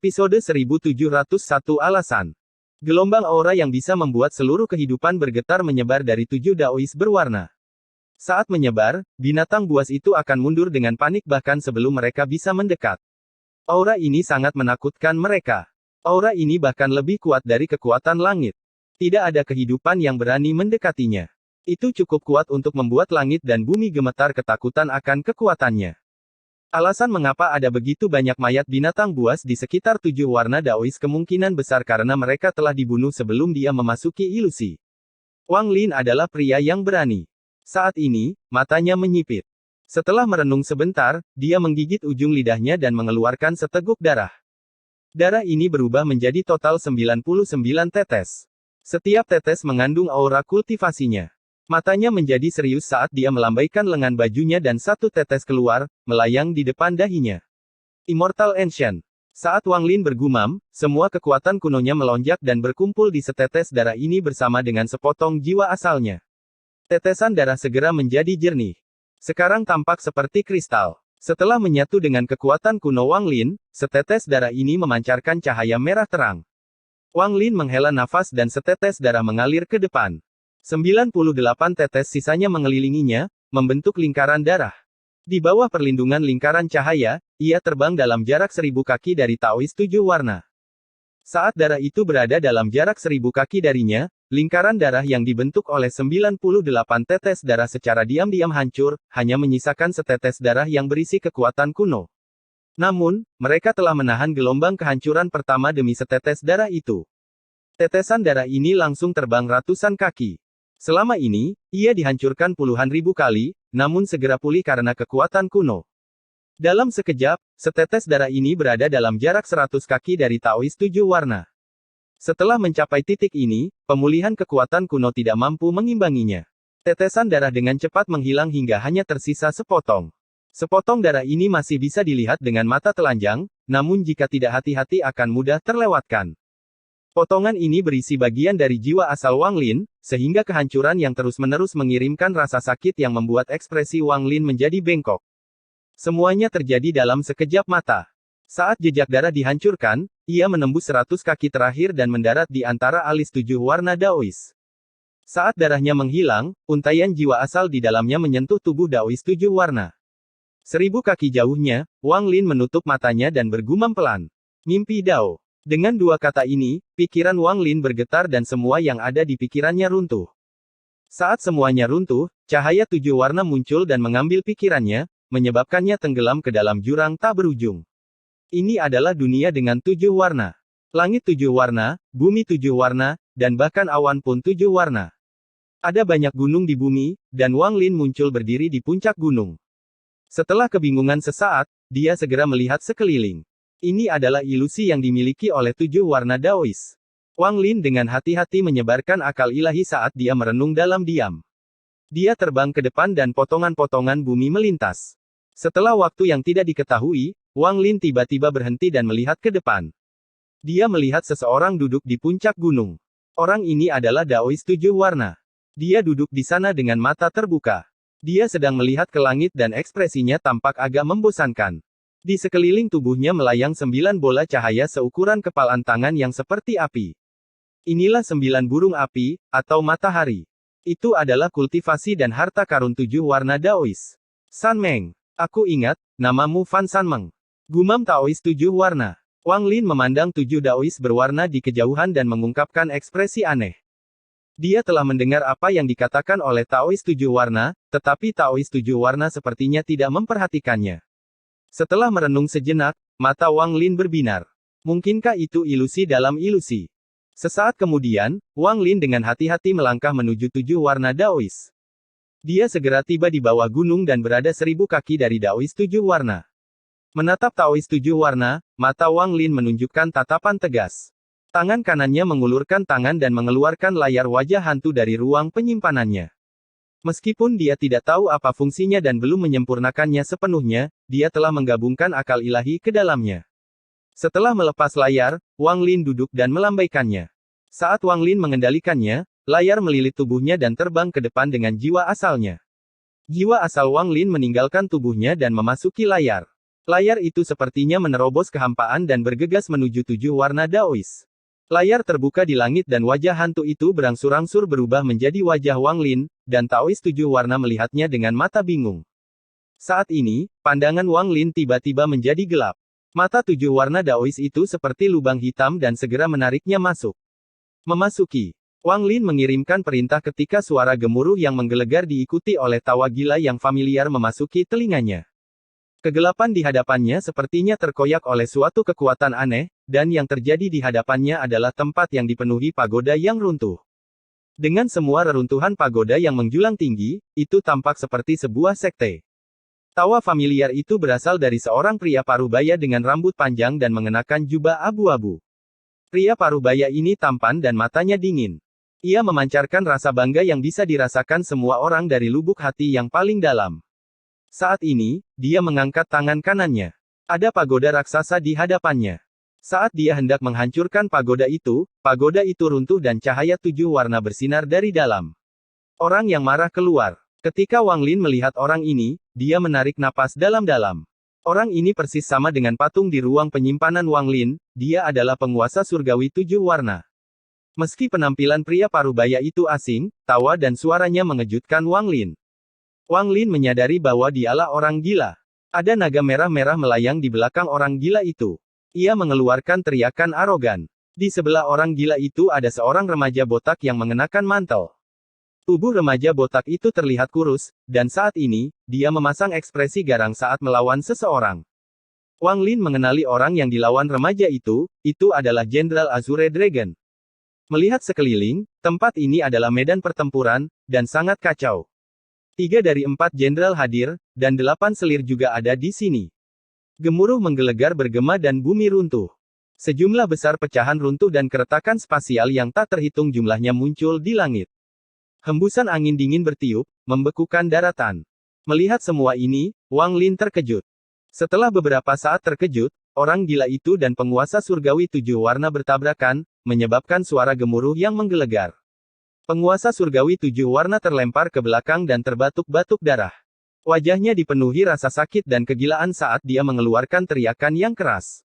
Episode 1701 Alasan. Gelombang aura yang bisa membuat seluruh kehidupan bergetar menyebar dari 7 daois berwarna. Saat menyebar, binatang buas itu akan mundur dengan panik bahkan sebelum mereka bisa mendekat. Aura ini sangat menakutkan mereka. Aura ini bahkan lebih kuat dari kekuatan langit. Tidak ada kehidupan yang berani mendekatinya. Itu cukup kuat untuk membuat langit dan bumi gemetar ketakutan akan kekuatannya. Alasan mengapa ada begitu banyak mayat binatang buas di sekitar 7 warna daois kemungkinan besar karena mereka telah dibunuh sebelum dia memasuki ilusi. Wang Lin adalah pria yang berani. Saat ini, matanya menyipit. Setelah merenung sebentar, dia menggigit ujung lidahnya dan mengeluarkan seteguk darah. Darah ini berubah menjadi total 99 tetes. Setiap tetes mengandung aura kultivasinya. Matanya menjadi serius saat dia melambaikan lengan bajunya dan satu tetes keluar, melayang di depan dahinya. Immortal Ancient. Saat Wang Lin bergumam, semua kekuatan kunonya melonjak dan berkumpul di setetes darah ini bersama dengan sepotong jiwa asalnya. Tetesan darah segera menjadi jernih. Sekarang tampak seperti kristal. Setelah menyatu dengan kekuatan kuno Wang Lin, setetes darah ini memancarkan cahaya merah terang. Wang Lin menghela nafas dan setetes darah mengalir ke depan. 98 tetes sisanya mengelilinginya, membentuk lingkaran darah. Di bawah perlindungan lingkaran cahaya, ia terbang dalam jarak 1000 kaki dari Taois 7 warna. Saat darah itu berada dalam jarak 1000 kaki darinya, lingkaran darah yang dibentuk oleh 98 tetes darah secara diam-diam hancur, hanya menyisakan setetes darah yang berisi kekuatan kuno. Namun, mereka telah menahan gelombang kehancuran pertama demi setetes darah itu. Tetesan darah ini langsung terbang ratusan kaki. Selama ini, ia dihancurkan puluhan ribu kali, namun segera pulih karena kekuatan kuno. Dalam sekejap, setetes darah ini berada dalam jarak 100 kaki dari Taois 7 warna. Setelah mencapai titik ini, pemulihan kekuatan kuno tidak mampu mengimbanginya. Tetesan darah dengan cepat menghilang hingga hanya tersisa sepotong. Sepotong darah ini masih bisa dilihat dengan mata telanjang, namun jika tidak hati-hati akan mudah terlewatkan. Potongan ini berisi bagian dari jiwa asal Wang Lin, sehingga kehancuran yang terus-menerus mengirimkan rasa sakit yang membuat ekspresi Wang Lin menjadi bengkok. Semuanya terjadi dalam sekejap mata. Saat jejak darah dihancurkan, ia menembus 100 kaki terakhir dan mendarat di antara alis 7 warna daois. Saat darahnya menghilang, untaian jiwa asal di dalamnya menyentuh tubuh daois 7 warna. 1000 kaki jauhnya, Wang Lin menutup matanya dan bergumam pelan. Mimpi Dao. Dengan dua kata ini, pikiran Wang Lin bergetar dan semua yang ada di pikirannya runtuh. Saat semuanya runtuh, cahaya 7 warna muncul dan mengambil pikirannya, menyebabkannya tenggelam ke dalam jurang tak berujung. Ini adalah dunia dengan 7 warna. Langit 7 warna, bumi 7 warna, dan bahkan awan pun 7 warna. Ada banyak gunung di bumi, dan Wang Lin muncul berdiri di puncak gunung. Setelah kebingungan sesaat, dia segera melihat sekeliling. Ini adalah ilusi yang dimiliki oleh 7 warna daois. Wang Lin dengan hati-hati menyebarkan akal ilahi saat dia merenung dalam diam. Dia terbang ke depan dan potongan-potongan bumi melintas. Setelah waktu yang tidak diketahui, Wang Lin tiba-tiba berhenti dan melihat ke depan. Dia melihat seseorang duduk di puncak gunung. Orang ini adalah daois 7 warna. Dia duduk di sana dengan mata terbuka. Dia sedang melihat ke langit dan ekspresinya tampak agak membosankan. Di sekeliling tubuhnya melayang 9 bola cahaya seukuran kepalan tangan yang seperti api. Inilah 9 burung api, atau matahari. Itu adalah kultivasi dan harta karun 7 warna daois. San Meng. Aku ingat, namamu Fan San Meng. Gumam Taois 7 warna. Wang Lin memandang 7 daois berwarna di kejauhan dan mengungkapkan ekspresi aneh. Dia telah mendengar apa yang dikatakan oleh Taois 7 warna, tetapi Taois 7 warna sepertinya tidak memperhatikannya. Setelah merenung sejenak, mata Wang Lin berbinar. Mungkinkah itu ilusi dalam ilusi? Sesaat kemudian, Wang Lin dengan hati-hati melangkah menuju 7 warna daois. Dia segera tiba di bawah gunung dan berada 1000 kaki dari daois 7 warna. Menatap Taois 7 warna, mata Wang Lin menunjukkan tatapan tegas. Tangan kanannya mengulurkan tangan dan mengeluarkan layar wajah hantu dari ruang penyimpanannya. Meskipun dia tidak tahu apa fungsinya dan belum menyempurnakannya sepenuhnya, dia telah menggabungkan akal ilahi ke dalamnya. Setelah melepas layar, Wang Lin duduk dan melambaikannya. Saat Wang Lin mengendalikannya, layar melilit tubuhnya dan terbang ke depan dengan jiwa asalnya. Jiwa asal Wang Lin meninggalkan tubuhnya dan memasuki layar. Layar itu sepertinya menerobos kehampaan dan bergegas menuju 7 warna Daois. Layar terbuka di langit dan wajah hantu itu berangsur-angsur berubah menjadi wajah Wang Lin, dan Taois 7 warna melihatnya dengan mata bingung. Saat ini, pandangan Wang Lin tiba-tiba menjadi gelap. Mata 7 warna Daois itu seperti lubang hitam dan segera menariknya masuk. Memasuki. Wang Lin mengirimkan perintah ketika suara gemuruh yang menggelegar diikuti oleh tawa gila yang familiar memasuki telinganya. Kegelapan di hadapannya sepertinya terkoyak oleh suatu kekuatan aneh, dan yang terjadi di hadapannya adalah tempat yang dipenuhi pagoda yang runtuh. Dengan semua reruntuhan pagoda yang menjulang tinggi, itu tampak seperti sebuah sekte. Tawa familiar itu berasal dari seorang pria parubaya dengan rambut panjang dan mengenakan jubah abu-abu. Pria parubaya ini tampan dan matanya dingin. Ia memancarkan rasa bangga yang bisa dirasakan semua orang dari lubuk hati yang paling dalam. Saat ini, dia mengangkat tangan kanannya. Ada pagoda raksasa di hadapannya. Saat dia hendak menghancurkan pagoda itu runtuh dan cahaya 7 warna bersinar dari dalam. Orang yang marah keluar. Ketika Wang Lin melihat orang ini, dia menarik napas dalam-dalam. Orang ini persis sama dengan patung di ruang penyimpanan Wang Lin, dia adalah penguasa surgawi 7 warna. Meski penampilan pria parubaya itu asing, tawa dan suaranya mengejutkan Wang Lin. Wang Lin menyadari bahwa dialah orang gila. Ada naga merah-merah melayang di belakang orang gila itu. Ia mengeluarkan teriakan arogan. Di sebelah orang gila itu ada seorang remaja botak yang mengenakan mantel. Tubuh remaja botak itu terlihat kurus, dan saat ini, dia memasang ekspresi garang saat melawan seseorang. Wang Lin mengenali orang yang dilawan remaja itu adalah Jenderal Azure Dragon. Melihat sekeliling, tempat ini adalah medan pertempuran, dan sangat kacau. 3 dari 4 jenderal hadir, dan 8 selir juga ada di sini. Gemuruh menggelegar bergema dan bumi runtuh. Sejumlah besar pecahan runtuh dan keretakan spasial yang tak terhitung jumlahnya muncul di langit. Hembusan angin dingin bertiup, membekukan daratan. Melihat semua ini, Wang Lin terkejut. Setelah beberapa saat terkejut, orang gila itu dan penguasa surgawi 7 warna bertabrakan, menyebabkan suara gemuruh yang menggelegar. Penguasa surgawi 7 warna terlempar ke belakang dan terbatuk-batuk darah. Wajahnya dipenuhi rasa sakit dan kegilaan saat dia mengeluarkan teriakan yang keras.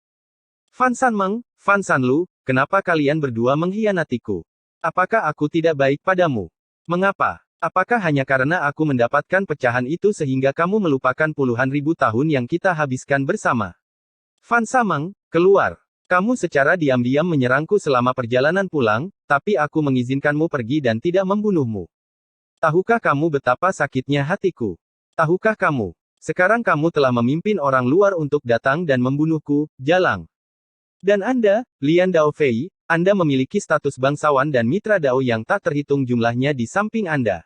Fan Sanmeng, Fan Sanlu, kenapa kalian berdua mengkhianatiku? Apakah aku tidak baik padamu? Mengapa? Apakah hanya karena aku mendapatkan pecahan itu sehingga kamu melupakan puluhan ribu tahun yang kita habiskan bersama? Fan Sanmeng, keluar. Kamu secara diam-diam menyerangku selama perjalanan pulang, tapi aku mengizinkanmu pergi dan tidak membunuhmu. Tahukah kamu betapa sakitnya hatiku? Tahukah kamu? Sekarang kamu telah memimpin orang luar untuk datang dan membunuhku, Jalang. Dan Anda, Lian Daofei, Anda memiliki status bangsawan dan mitra Dao yang tak terhitung jumlahnya di samping Anda.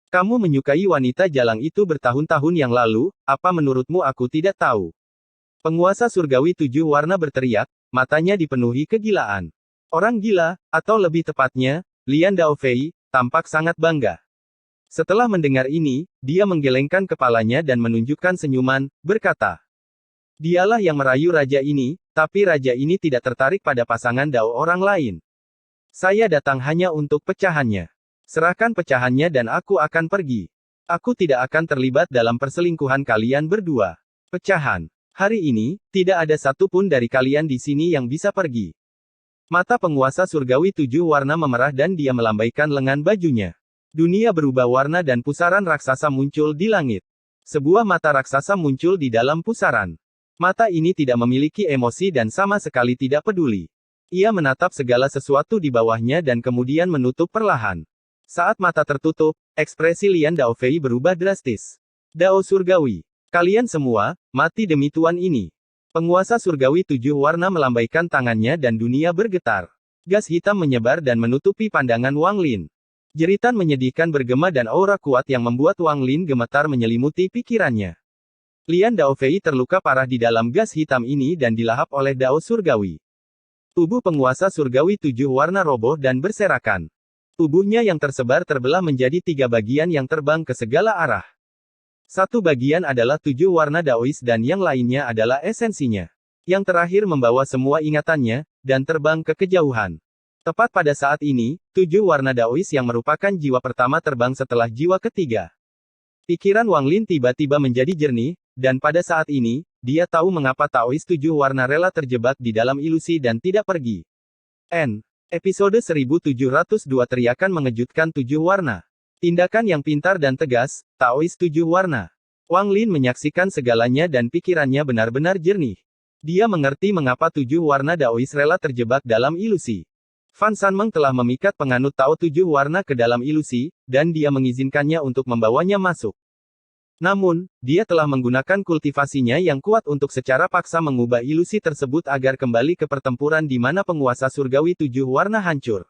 Kamu menyukai wanita Jalang itu bertahun-tahun yang lalu, apa menurutmu aku tidak tahu? Penguasa surgawi 7 warna berteriak, matanya dipenuhi kegilaan. Orang gila, atau lebih tepatnya, Lian Daofei, tampak sangat bangga. Setelah mendengar ini, dia menggelengkan kepalanya dan menunjukkan senyuman, berkata, dialah yang merayu raja ini, tapi raja ini tidak tertarik pada pasangan Dao orang lain. Saya datang hanya untuk pecahannya. Serahkan pecahannya dan aku akan pergi. Aku tidak akan terlibat dalam perselingkuhan kalian berdua. Pecahan. Hari ini, tidak ada satupun dari kalian di sini yang bisa pergi. Mata penguasa surgawi 7 warna memerah dan dia melambaikan lengan bajunya. Dunia berubah warna dan pusaran raksasa muncul di langit. Sebuah mata raksasa muncul di dalam pusaran. Mata ini tidak memiliki emosi dan sama sekali tidak peduli. Ia menatap segala sesuatu di bawahnya dan kemudian menutup perlahan. Saat mata tertutup, ekspresi Lian Daofei berubah drastis. Dao surgawi. Kalian semua, mati demi tuan ini. Penguasa surgawi 7 warna melambaikan tangannya dan dunia bergetar. Gas hitam menyebar dan menutupi pandangan Wang Lin. Jeritan menyedihkan bergema dan aura kuat yang membuat Wang Lin gemetar menyelimuti pikirannya. Lian Daofei terluka parah di dalam gas hitam ini dan dilahap oleh Dao surgawi. Tubuh penguasa surgawi 7 warna roboh dan berserakan. Tubuhnya yang tersebar terbelah menjadi 3 bagian yang terbang ke segala arah. Satu bagian adalah 7 warna Daois dan yang lainnya adalah esensinya. Yang terakhir membawa semua ingatannya, dan terbang ke kejauhan. Tepat pada saat ini, 7 warna Daois yang merupakan jiwa pertama terbang setelah jiwa ketiga. Pikiran Wang Lin tiba-tiba menjadi jernih, dan pada saat ini, dia tahu mengapa Taois 7 warna rela terjebak di dalam ilusi dan tidak pergi. Episode 1702 teriakan mengejutkan 7 warna. Tindakan yang pintar dan tegas, Taois 7 warna. Wang Lin menyaksikan segalanya dan pikirannya benar-benar jernih. Dia mengerti mengapa 7 warna Daois rela terjebak dalam ilusi. Fan Sanmeng telah memikat penganut Tao 7 warna ke dalam ilusi, dan dia mengizinkannya untuk membawanya masuk. Namun, dia telah menggunakan kultivasinya yang kuat untuk secara paksa mengubah ilusi tersebut agar kembali ke pertempuran di mana penguasa surgawi 7 warna hancur.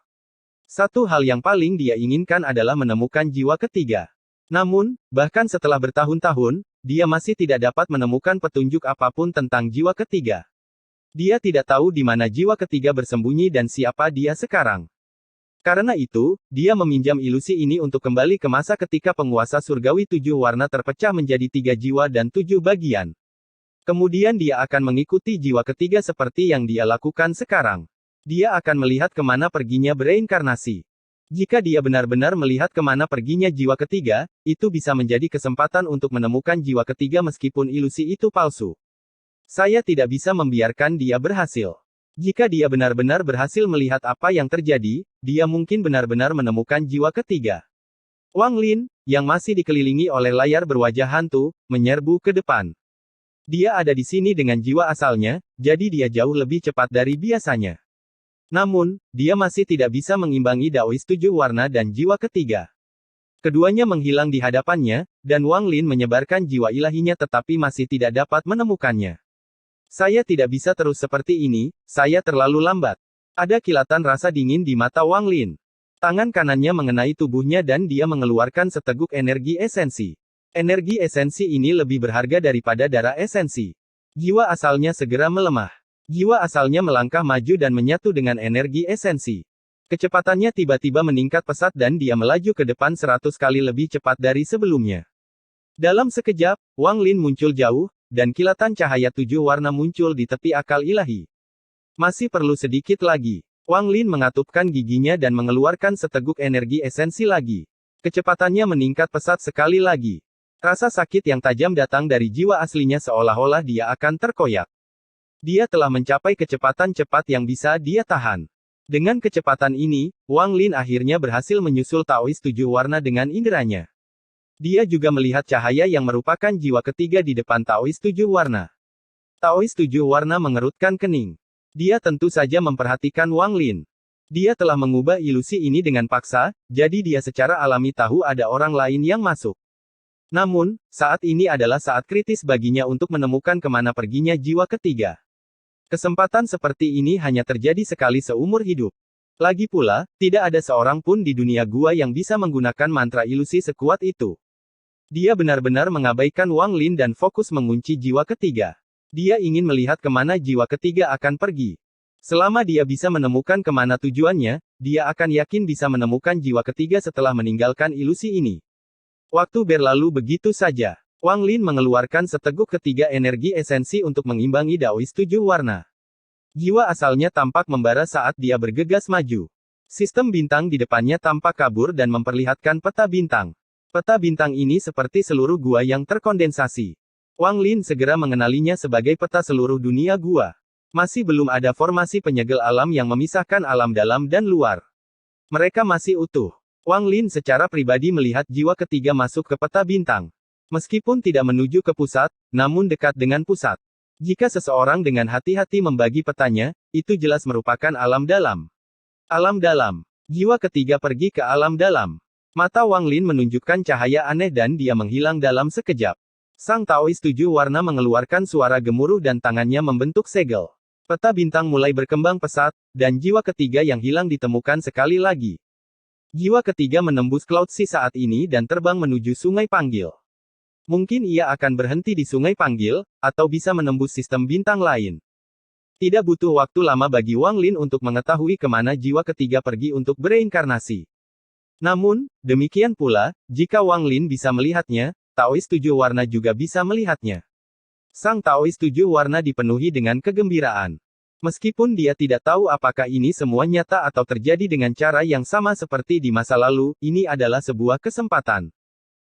Satu hal yang paling dia inginkan adalah menemukan jiwa ketiga. Namun, bahkan setelah bertahun-tahun, dia masih tidak dapat menemukan petunjuk apapun tentang jiwa ketiga. Dia tidak tahu di mana jiwa ketiga bersembunyi dan siapa dia sekarang. Karena itu, dia meminjam ilusi ini untuk kembali ke masa ketika penguasa surgawi 7 warna terpecah menjadi 3 jiwa dan 7 bagian. Kemudian dia akan mengikuti jiwa ketiga seperti yang dia lakukan sekarang. Dia akan melihat kemana perginya bereinkarnasi. Jika dia benar-benar melihat kemana perginya jiwa ketiga, itu bisa menjadi kesempatan untuk menemukan jiwa ketiga meskipun ilusi itu palsu. Saya tidak bisa membiarkan dia berhasil. Jika dia benar-benar berhasil melihat apa yang terjadi, dia mungkin benar-benar menemukan jiwa ketiga. Wang Lin, yang masih dikelilingi oleh layar berwajah hantu, menyerbu ke depan. Dia ada di sini dengan jiwa asalnya, jadi dia jauh lebih cepat dari biasanya. Namun, dia masih tidak bisa mengimbangi Daois 7 warna dan jiwa ketiga. Keduanya menghilang di hadapannya, dan Wang Lin menyebarkan jiwa ilahinya tetapi masih tidak dapat menemukannya. Saya tidak bisa terus seperti ini, saya terlalu lambat. Ada kilatan rasa dingin di mata Wang Lin. Tangan kanannya mengenai tubuhnya dan dia mengeluarkan seteguk energi esensi. Energi esensi ini lebih berharga daripada darah esensi. Jiwa asalnya segera melemah. Jiwa asalnya melangkah maju dan menyatu dengan energi esensi. Kecepatannya tiba-tiba meningkat pesat dan dia melaju ke depan 100 kali lebih cepat dari sebelumnya. Dalam sekejap, Wang Lin muncul jauh, dan kilatan cahaya 7 warna muncul di tepi akal ilahi. Masih perlu sedikit lagi. Wang Lin mengatupkan giginya dan mengeluarkan seteguk energi esensi lagi. Kecepatannya meningkat pesat sekali lagi. Rasa sakit yang tajam datang dari jiwa aslinya seolah-olah dia akan terkoyak. Dia telah mencapai kecepatan cepat yang bisa dia tahan. Dengan kecepatan ini, Wang Lin akhirnya berhasil menyusul Taois 7 warna dengan inderanya. Dia juga melihat cahaya yang merupakan jiwa ketiga di depan Taois 7 warna. Taois 7 warna mengerutkan kening. Dia tentu saja memperhatikan Wang Lin. Dia telah mengubah ilusi ini dengan paksa, jadi dia secara alami tahu ada orang lain yang masuk. Namun, saat ini adalah saat kritis baginya untuk menemukan kemana perginya jiwa ketiga. Kesempatan seperti ini hanya terjadi sekali seumur hidup. Lagi pula, tidak ada seorang pun di dunia gua yang bisa menggunakan mantra ilusi sekuat itu. Dia benar-benar mengabaikan Wang Lin dan fokus mengunci jiwa ketiga. Dia ingin melihat kemana jiwa ketiga akan pergi. Selama dia bisa menemukan kemana tujuannya, dia akan yakin bisa menemukan jiwa ketiga setelah meninggalkan ilusi ini. Waktu berlalu begitu saja. Wang Lin mengeluarkan seteguk ketiga energi esensi untuk mengimbangi Daois 7 warna. Jiwa asalnya tampak membara saat dia bergegas maju. Sistem bintang di depannya tampak kabur dan memperlihatkan peta bintang. Peta bintang ini seperti seluruh gua yang terkondensasi. Wang Lin segera mengenalinya sebagai peta seluruh dunia gua. Masih belum ada formasi penyegel alam yang memisahkan alam dalam dan luar. Mereka masih utuh. Wang Lin secara pribadi melihat jiwa ketiga masuk ke peta bintang. Meskipun tidak menuju ke pusat, namun dekat dengan pusat. Jika seseorang dengan hati-hati membagi petanya, itu jelas merupakan alam dalam. Alam dalam. Jiwa ketiga pergi ke alam dalam. Mata Wang Lin menunjukkan cahaya aneh dan dia menghilang dalam sekejap. Sang Taois 7 warna mengeluarkan suara gemuruh dan tangannya membentuk segel. Peta bintang mulai berkembang pesat, dan jiwa ketiga yang hilang ditemukan sekali lagi. Jiwa ketiga menembus Cloud Sea saat ini dan terbang menuju Sungai Panggil. Mungkin ia akan berhenti di Sungai Panggil, atau bisa menembus sistem bintang lain. Tidak butuh waktu lama bagi Wang Lin untuk mengetahui kemana jiwa ketiga pergi untuk bereinkarnasi. Namun, demikian pula, jika Wang Lin bisa melihatnya, Taois 7 warna juga bisa melihatnya. Sang Taois 7 warna dipenuhi dengan kegembiraan. Meskipun dia tidak tahu apakah ini semua nyata atau terjadi dengan cara yang sama seperti di masa lalu, ini adalah sebuah kesempatan.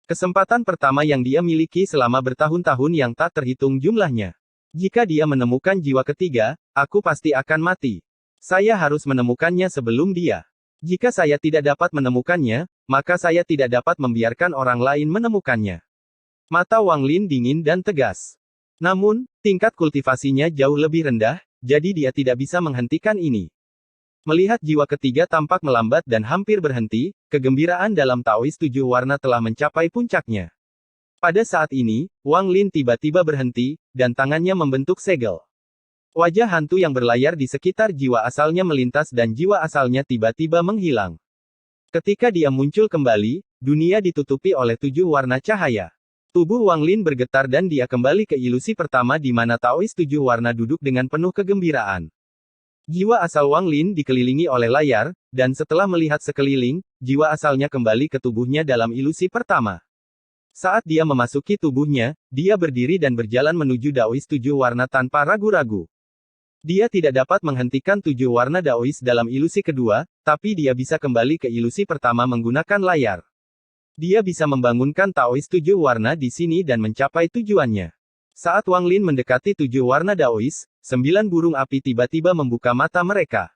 Kesempatan pertama yang dia miliki selama bertahun-tahun yang tak terhitung jumlahnya. Jika dia menemukan jiwa ketiga, aku pasti akan mati. Saya harus menemukannya sebelum dia. Jika saya tidak dapat menemukannya, maka saya tidak dapat membiarkan orang lain menemukannya. Mata Wang Lin dingin dan tegas. Namun, tingkat kultivasinya jauh lebih rendah, jadi dia tidak bisa menghentikan ini. Melihat jiwa ketiga tampak melambat dan hampir berhenti, kegembiraan dalam Taois 7 warna telah mencapai puncaknya. Pada saat ini, Wang Lin tiba-tiba berhenti, dan tangannya membentuk segel. Wajah hantu yang berlayar di sekitar jiwa asalnya melintas dan jiwa asalnya tiba-tiba menghilang. Ketika dia muncul kembali, dunia ditutupi oleh 7 warna cahaya. Tubuh Wang Lin bergetar dan dia kembali ke ilusi pertama di mana Taois 7 warna duduk dengan penuh kegembiraan. Jiwa asal Wang Lin dikelilingi oleh layar, dan setelah melihat sekeliling, jiwa asalnya kembali ke tubuhnya dalam ilusi pertama. Saat dia memasuki tubuhnya, dia berdiri dan berjalan menuju Daois 7 warna tanpa ragu-ragu. Dia tidak dapat menghentikan 7 warna Daois dalam ilusi kedua, tapi dia bisa kembali ke ilusi pertama menggunakan layar. Dia bisa membangunkan Taois 7 warna di sini dan mencapai tujuannya. Saat Wang Lin mendekati 7 warna Daois, 9 burung api tiba-tiba membuka mata mereka.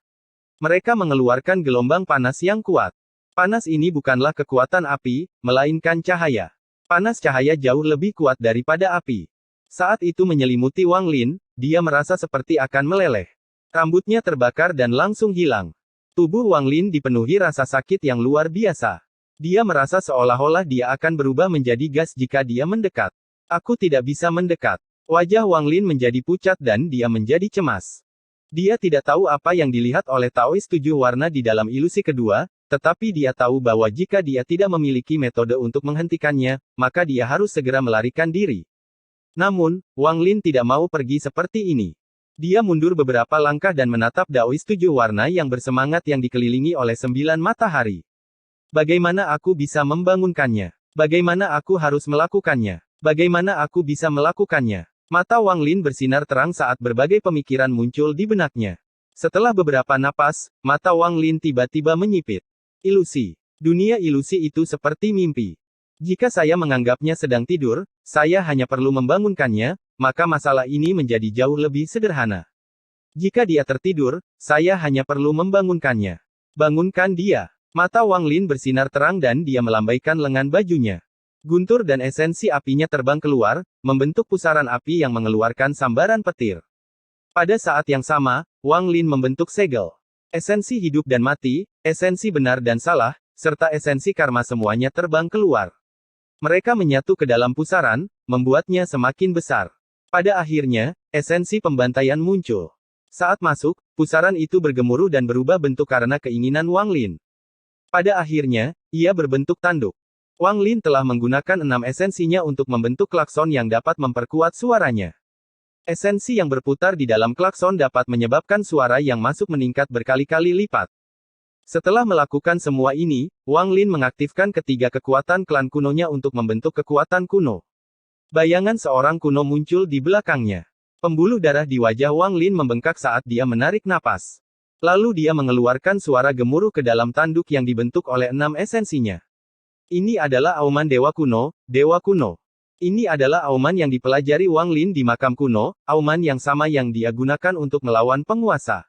Mereka mengeluarkan gelombang panas yang kuat. Panas ini bukanlah kekuatan api, melainkan cahaya. Panas cahaya jauh lebih kuat daripada api. Saat itu menyelimuti Wang Lin, dia merasa seperti akan meleleh. Rambutnya terbakar dan langsung hilang. Tubuh Wang Lin dipenuhi rasa sakit yang luar biasa. Dia merasa seolah-olah dia akan berubah menjadi gas jika dia mendekat. Aku tidak bisa mendekat. Wajah Wang Lin menjadi pucat dan dia menjadi cemas. Dia tidak tahu apa yang dilihat oleh Taois 7 warna di dalam ilusi kedua, tetapi dia tahu bahwa jika dia tidak memiliki metode untuk menghentikannya, maka dia harus segera melarikan diri. Namun, Wang Lin tidak mau pergi seperti ini. Dia mundur beberapa langkah dan menatap Daois 7 warna yang bersemangat yang dikelilingi oleh 9 matahari. Bagaimana aku bisa membangunkannya? Bagaimana aku harus melakukannya? Bagaimana aku bisa melakukannya? Mata Wang Lin bersinar terang saat berbagai pemikiran muncul di benaknya. Setelah beberapa napas, mata Wang Lin tiba-tiba menyipit. Ilusi. Dunia ilusi itu seperti mimpi. Jika saya menganggapnya sedang tidur, saya hanya perlu membangunkannya, maka masalah ini menjadi jauh lebih sederhana. Jika dia tertidur, saya hanya perlu membangunkannya. Bangunkan dia. Mata Wang Lin bersinar terang dan dia melambaikan lengan bajunya. Guntur dan esensi apinya terbang keluar, membentuk pusaran api yang mengeluarkan sambaran petir. Pada saat yang sama, Wang Lin membentuk segel. Esensi hidup dan mati, esensi benar dan salah, serta esensi karma semuanya terbang keluar. Mereka menyatu ke dalam pusaran, membuatnya semakin besar. Pada akhirnya, esensi pembantaian muncul. Saat masuk, pusaran itu bergemuruh dan berubah bentuk karena keinginan Wang Lin. Pada akhirnya, ia berbentuk tanduk. Wang Lin telah menggunakan 6 esensinya untuk membentuk klakson yang dapat memperkuat suaranya. Esensi yang berputar di dalam klakson dapat menyebabkan suara yang masuk meningkat berkali-kali lipat. Setelah melakukan semua ini, Wang Lin mengaktifkan ketiga kekuatan klan kunonya untuk membentuk kekuatan kuno. Bayangan seorang kuno muncul di belakangnya. Pembuluh darah di wajah Wang Lin membengkak saat dia menarik napas. Lalu dia mengeluarkan suara gemuruh ke dalam tanduk yang dibentuk oleh 6 esensinya. Ini adalah auman dewa kuno, dewa kuno. Ini adalah auman yang dipelajari Wang Lin di makam kuno, auman yang sama yang dia gunakan untuk melawan penguasa.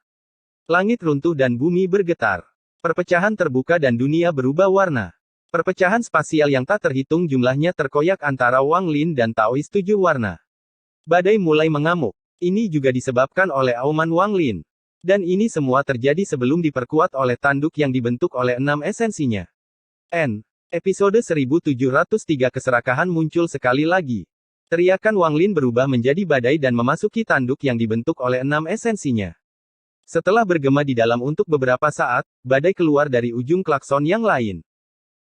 Langit runtuh dan bumi bergetar. Perpecahan terbuka dan dunia berubah warna. Perpecahan spasial yang tak terhitung jumlahnya terkoyak antara Wang Lin dan Taois 7 warna. Badai mulai mengamuk. Ini juga disebabkan oleh auman Wang Lin. Dan ini semua terjadi sebelum diperkuat oleh tanduk yang dibentuk oleh 6 esensinya. Episode 1703 keserakahan muncul sekali lagi. Teriakan Wang Lin berubah menjadi badai dan memasuki tanduk yang dibentuk oleh 6 esensinya. Setelah bergema di dalam untuk beberapa saat, badai keluar dari ujung klakson yang lain.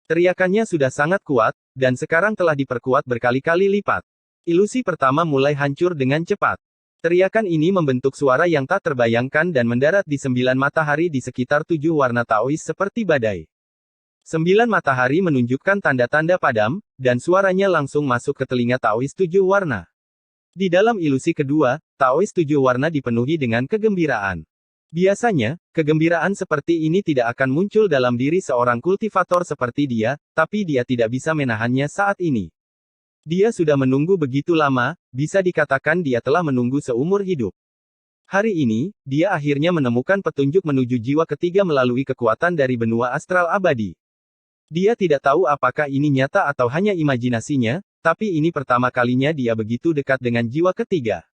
Teriakannya sudah sangat kuat, dan sekarang telah diperkuat berkali-kali lipat. Ilusi pertama mulai hancur dengan cepat. Teriakan ini membentuk suara yang tak terbayangkan dan mendarat di 9 matahari di sekitar 7 warna Taois seperti badai. 9 matahari menunjukkan tanda-tanda padam, dan suaranya langsung masuk ke telinga Taois 7 warna. Di dalam ilusi kedua, Taois 7 warna dipenuhi dengan kegembiraan. Biasanya, kegembiraan seperti ini tidak akan muncul dalam diri seorang kultivator seperti dia, tapi dia tidak bisa menahannya saat ini. Dia sudah menunggu begitu lama, bisa dikatakan dia telah menunggu seumur hidup. Hari ini, dia akhirnya menemukan petunjuk menuju jiwa ketiga melalui kekuatan dari benua astral abadi. Dia tidak tahu apakah ini nyata atau hanya imajinasinya, tapi ini pertama kalinya dia begitu dekat dengan jiwa ketiga.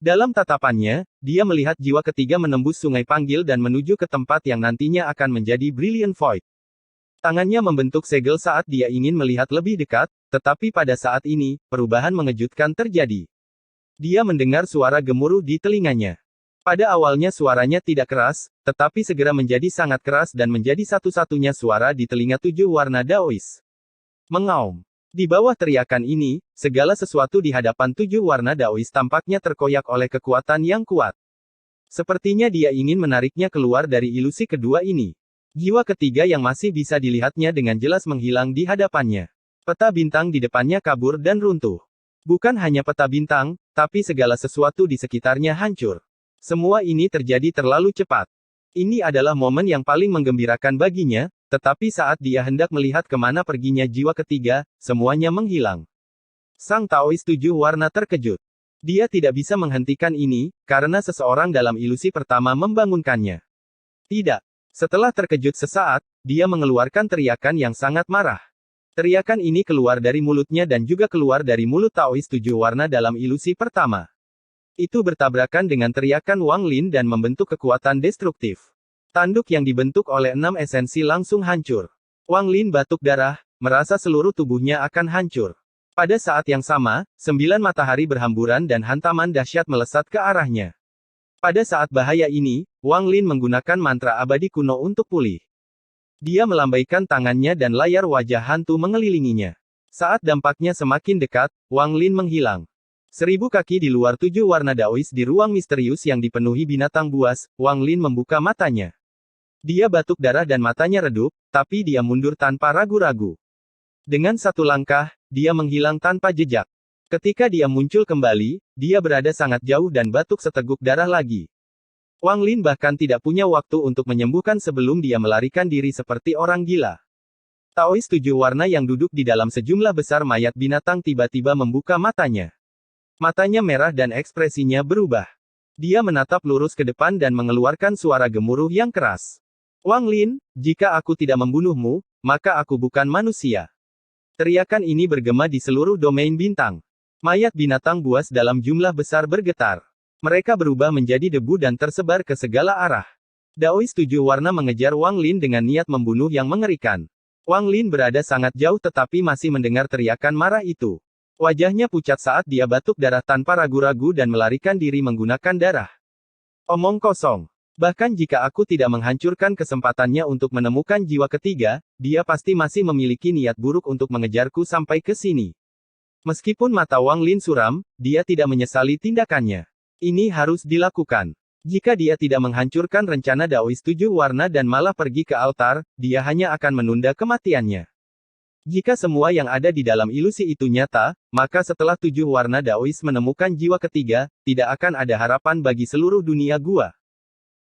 Dalam tatapannya, dia melihat jiwa ketiga menembus sungai Panggil dan menuju ke tempat yang nantinya akan menjadi Brilliant Void. Tangannya membentuk segel saat dia ingin melihat lebih dekat, tetapi pada saat ini, perubahan mengejutkan terjadi. Dia mendengar suara gemuruh di telinganya. Pada awalnya suaranya tidak keras, tetapi segera menjadi sangat keras dan menjadi satu-satunya suara di telinga tujuh warna Daois. Mengaum. Di bawah teriakan ini, segala sesuatu di hadapan tujuh warna Daois tampaknya terkoyak oleh kekuatan yang kuat. Sepertinya dia ingin menariknya keluar dari ilusi kedua ini. Jiwa ketiga yang masih bisa dilihatnya dengan jelas menghilang di hadapannya. Peta bintang di depannya kabur dan runtuh. Bukan hanya peta bintang, tapi segala sesuatu di sekitarnya hancur. Semua ini terjadi terlalu cepat. Ini adalah momen yang paling menggembirakan baginya, tetapi saat dia hendak melihat kemana perginya jiwa ketiga, semuanya menghilang. Sang Taois tujuh warna terkejut. Dia tidak bisa menghentikan ini, karena seseorang dalam ilusi pertama membangunkannya. Tidak. Setelah terkejut sesaat, dia mengeluarkan teriakan yang sangat marah. Teriakan ini keluar dari mulutnya dan juga keluar dari mulut Taois tujuh warna dalam ilusi pertama. Itu bertabrakan dengan teriakan Wang Lin dan membentuk kekuatan destruktif. Tanduk yang dibentuk oleh 6 esensi langsung hancur. Wang Lin batuk darah, merasa seluruh tubuhnya akan hancur. Pada saat yang sama, 9 matahari berhamburan dan hantaman dahsyat melesat ke arahnya. Pada saat bahaya ini, Wang Lin menggunakan mantra abadi kuno untuk pulih. Dia melambaikan tangannya dan layar wajah hantu mengelilinginya. Saat dampaknya semakin dekat, Wang Lin menghilang. 1000 kaki di luar tujuh warna Daois di ruang misterius yang dipenuhi binatang buas, Wang Lin membuka matanya. Dia batuk darah dan matanya redup, tapi dia mundur tanpa ragu-ragu. Dengan satu langkah, dia menghilang tanpa jejak. Ketika dia muncul kembali, dia berada sangat jauh dan batuk seteguk darah lagi. Wang Lin bahkan tidak punya waktu untuk menyembuhkan sebelum dia melarikan diri seperti orang gila. Taois tujuh warna yang duduk di dalam sejumlah besar mayat binatang tiba-tiba membuka matanya. Matanya merah dan ekspresinya berubah. Dia menatap lurus ke depan dan mengeluarkan suara gemuruh yang keras. Wang Lin, jika aku tidak membunuhmu, maka aku bukan manusia. Teriakan ini bergema di seluruh domain bintang. Mayat binatang buas dalam jumlah besar bergetar. Mereka berubah menjadi debu dan tersebar ke segala arah. Daois tujuh warna mengejar Wang Lin dengan niat membunuh yang mengerikan. Wang Lin berada sangat jauh tetapi masih mendengar teriakan marah itu. Wajahnya pucat saat dia batuk darah tanpa ragu-ragu dan melarikan diri menggunakan darah. Omong kosong. Bahkan jika aku tidak menghancurkan kesempatannya untuk menemukan jiwa ketiga, dia pasti masih memiliki niat buruk untuk mengejarku sampai ke sini. Meskipun mata Wang Lin suram, dia tidak menyesali tindakannya. Ini harus dilakukan. Jika dia tidak menghancurkan rencana Daois tujuh warna dan malah pergi ke altar, dia hanya akan menunda kematiannya. Jika semua yang ada di dalam ilusi itu nyata, maka setelah tujuh warna Daois menemukan jiwa ketiga, tidak akan ada harapan bagi seluruh dunia gua.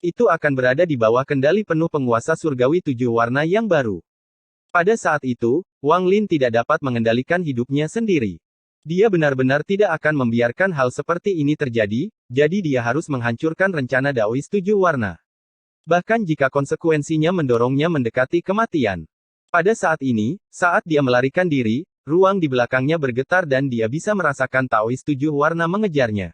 Itu akan berada di bawah kendali penuh penguasa surgawi tujuh warna yang baru. Pada saat itu, Wang Lin tidak dapat mengendalikan hidupnya sendiri. Dia benar-benar tidak akan membiarkan hal seperti ini terjadi, jadi dia harus menghancurkan rencana Daois tujuh warna. Bahkan jika konsekuensinya mendorongnya mendekati kematian. Pada saat ini, saat dia melarikan diri, ruang di belakangnya bergetar dan dia bisa merasakan Taois tujuh warna mengejarnya.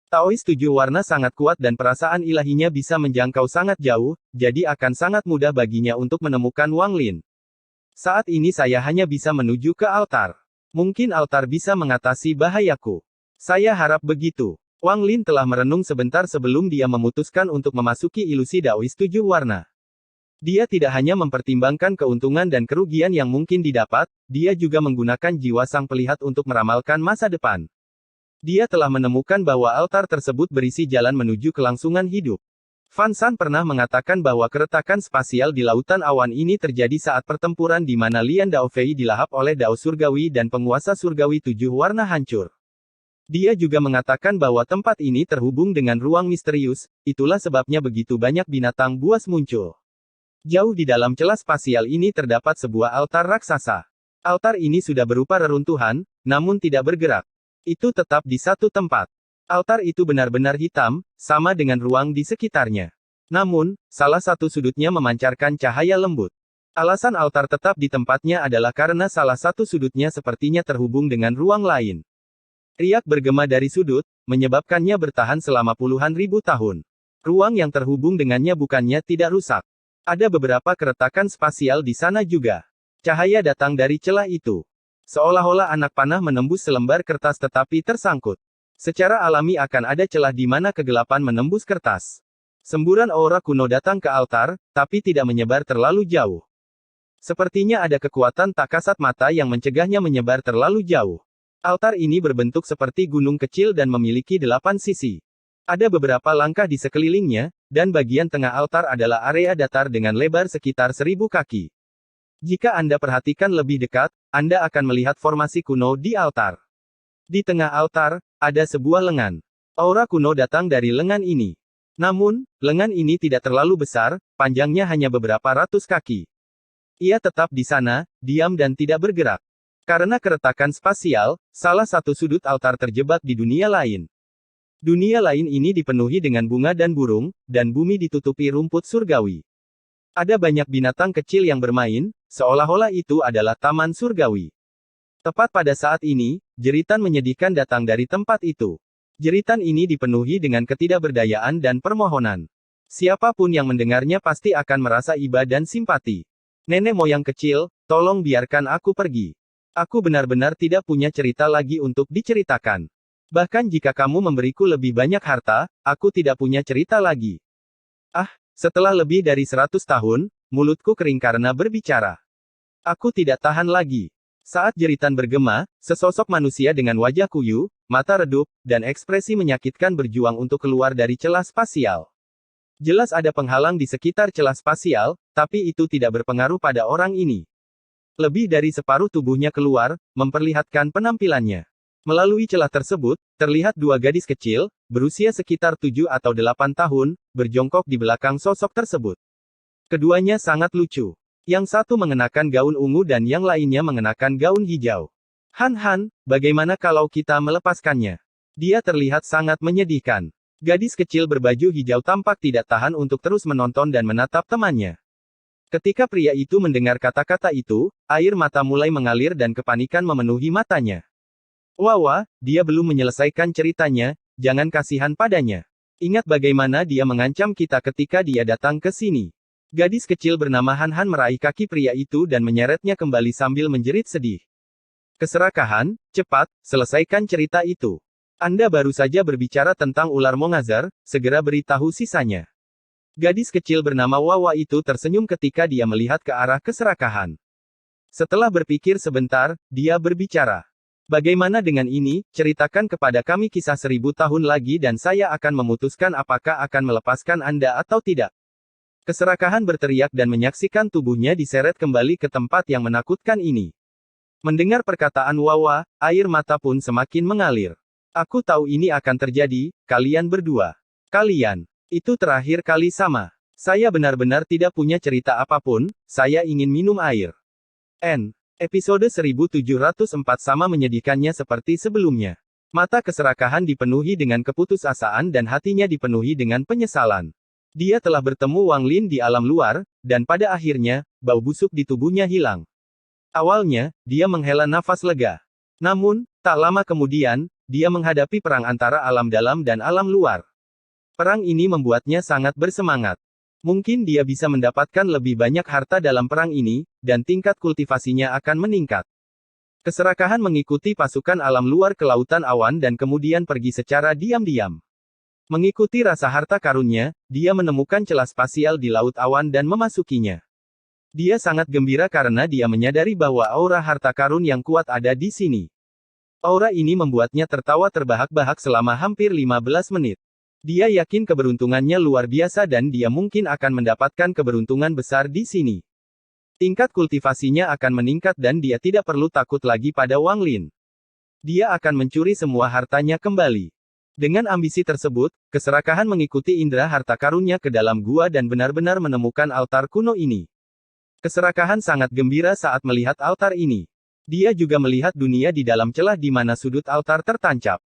Taois tujuh warna sangat kuat dan perasaan ilahinya bisa menjangkau sangat jauh, jadi akan sangat mudah baginya untuk menemukan Wang Lin. Saat ini saya hanya bisa menuju ke altar. Mungkin altar bisa mengatasi bahayaku. Saya harap begitu. Wang Lin telah merenung sebentar sebelum dia memutuskan untuk memasuki ilusi Daois tujuh warna. Dia tidak hanya mempertimbangkan keuntungan dan kerugian yang mungkin didapat, dia juga menggunakan jiwa sang pelihat untuk meramalkan masa depan. Dia telah menemukan bahwa altar tersebut berisi jalan menuju kelangsungan hidup. Fan San pernah mengatakan bahwa keretakan spasial di lautan awan ini terjadi saat pertempuran di mana Lian Daofei dilahap oleh Dao Surgawi dan penguasa surgawi tujuh warna hancur. Dia juga mengatakan bahwa tempat ini terhubung dengan ruang misterius, itulah sebabnya begitu banyak binatang buas muncul. Jauh di dalam celah spasial ini terdapat sebuah altar raksasa. Altar ini sudah berupa reruntuhan, namun tidak bergerak. Itu tetap di satu tempat. Altar itu benar-benar hitam, sama dengan ruang di sekitarnya. Namun, salah satu sudutnya memancarkan cahaya lembut. Alasan altar tetap di tempatnya adalah karena salah satu sudutnya sepertinya terhubung dengan ruang lain. Riak bergema dari sudut, menyebabkannya bertahan selama puluhan ribu tahun. Ruang yang terhubung dengannya bukannya tidak rusak. Ada beberapa keretakan spasial di sana juga. Cahaya datang dari celah itu. Seolah-olah anak panah menembus selembar kertas tetapi tersangkut. Secara alami akan ada celah di mana kegelapan menembus kertas. Semburan aura kuno datang ke altar, tapi tidak menyebar terlalu jauh. Sepertinya ada kekuatan tak kasat mata yang mencegahnya menyebar terlalu jauh. Altar ini berbentuk seperti gunung kecil dan memiliki 8 sisi. Ada beberapa langkah di sekelilingnya, dan bagian tengah altar adalah area datar dengan lebar sekitar 1000 kaki. Jika Anda perhatikan lebih dekat, Anda akan melihat formasi kuno di altar. Di tengah altar, ada sebuah lengan. Aura kuno datang dari lengan ini. Namun, lengan ini tidak terlalu besar, panjangnya hanya beberapa ratus kaki. Ia tetap di sana, diam dan tidak bergerak. Karena keretakan spasial, salah satu sudut altar terjebak di dunia lain. Dunia lain ini dipenuhi dengan bunga dan burung, dan bumi ditutupi rumput surgawi. Ada banyak binatang kecil yang bermain, seolah-olah itu adalah taman surgawi. Tepat pada saat ini, jeritan menyedihkan datang dari tempat itu. Jeritan ini dipenuhi dengan ketidakberdayaan dan permohonan. Siapapun yang mendengarnya pasti akan merasa iba dan simpati. Nenek moyang kecil, tolong biarkan aku pergi. Aku benar-benar tidak punya cerita lagi untuk diceritakan. Bahkan jika kamu memberiku lebih banyak harta, aku tidak punya cerita lagi. Ah, setelah lebih dari 100 tahun, mulutku kering karena berbicara. Aku tidak tahan lagi. Saat jeritan bergema, sesosok manusia dengan wajah kuyu, mata redup, dan ekspresi menyakitkan berjuang untuk keluar dari celah spasial. Jelas ada penghalang di sekitar celah spasial, tapi itu tidak berpengaruh pada orang ini. Lebih dari separuh tubuhnya keluar, memperlihatkan penampilannya. Melalui celah tersebut, terlihat dua gadis kecil, berusia sekitar 7 atau 8 tahun, berjongkok di belakang sosok tersebut. Keduanya sangat lucu. Yang satu mengenakan gaun ungu dan yang lainnya mengenakan gaun hijau. Han, bagaimana kalau kita melepaskannya? Dia terlihat sangat menyedihkan. Gadis kecil berbaju hijau tampak tidak tahan untuk terus menonton dan menatap temannya. Ketika pria itu mendengar kata-kata itu, air mata mulai mengalir dan kepanikan memenuhi matanya. Wawa, dia belum menyelesaikan ceritanya, jangan kasihan padanya. Ingat bagaimana dia mengancam kita ketika dia datang ke sini. Gadis kecil bernama Han meraih kaki pria itu dan menyeretnya kembali sambil menjerit sedih. Keserakahan, cepat, selesaikan cerita itu. Anda baru saja berbicara tentang ular Mongazar, segera beritahu sisanya. Gadis kecil bernama Wawa itu tersenyum ketika dia melihat ke arah keserakahan. Setelah berpikir sebentar, dia berbicara. Bagaimana dengan ini, ceritakan kepada kami kisah 1000 tahun lagi dan saya akan memutuskan apakah akan melepaskan Anda atau tidak. Keserakahan berteriak dan menyaksikan tubuhnya diseret kembali ke tempat yang menakutkan ini. Mendengar perkataan Wawa, air mata pun semakin mengalir. Aku tahu ini akan terjadi, kalian berdua. Kalian. Itu terakhir kali sama. Saya benar-benar tidak punya cerita apapun, saya ingin minum air. Episode 1704 sama menyedihkannya seperti sebelumnya. Mata keserakahan dipenuhi dengan keputusasaan dan hatinya dipenuhi dengan penyesalan. Dia telah bertemu Wang Lin di alam luar, dan pada akhirnya, bau busuk di tubuhnya hilang. Awalnya, dia menghela nafas lega. Namun, tak lama kemudian, dia menghadapi perang antara alam dalam dan alam luar. Perang ini membuatnya sangat bersemangat. Mungkin dia bisa mendapatkan lebih banyak harta dalam perang ini, dan tingkat kultivasinya akan meningkat. Keserakahan mengikuti pasukan alam luar ke lautan awan dan kemudian pergi secara diam-diam. Mengikuti rasa harta karunnya, dia menemukan celah spasial di laut awan dan memasukinya. Dia sangat gembira karena dia menyadari bahwa aura harta karun yang kuat ada di sini. Aura ini membuatnya tertawa terbahak-bahak selama hampir 15 menit. Dia yakin keberuntungannya luar biasa dan dia mungkin akan mendapatkan keberuntungan besar di sini. Tingkat kultivasinya akan meningkat dan dia tidak perlu takut lagi pada Wang Lin. Dia akan mencuri semua hartanya kembali. Dengan ambisi tersebut, keserakahan mengikuti indera harta karunnya ke dalam gua dan benar-benar menemukan altar kuno ini. Keserakahan sangat gembira saat melihat altar ini. Dia juga melihat dunia di dalam celah di mana sudut altar tertancap.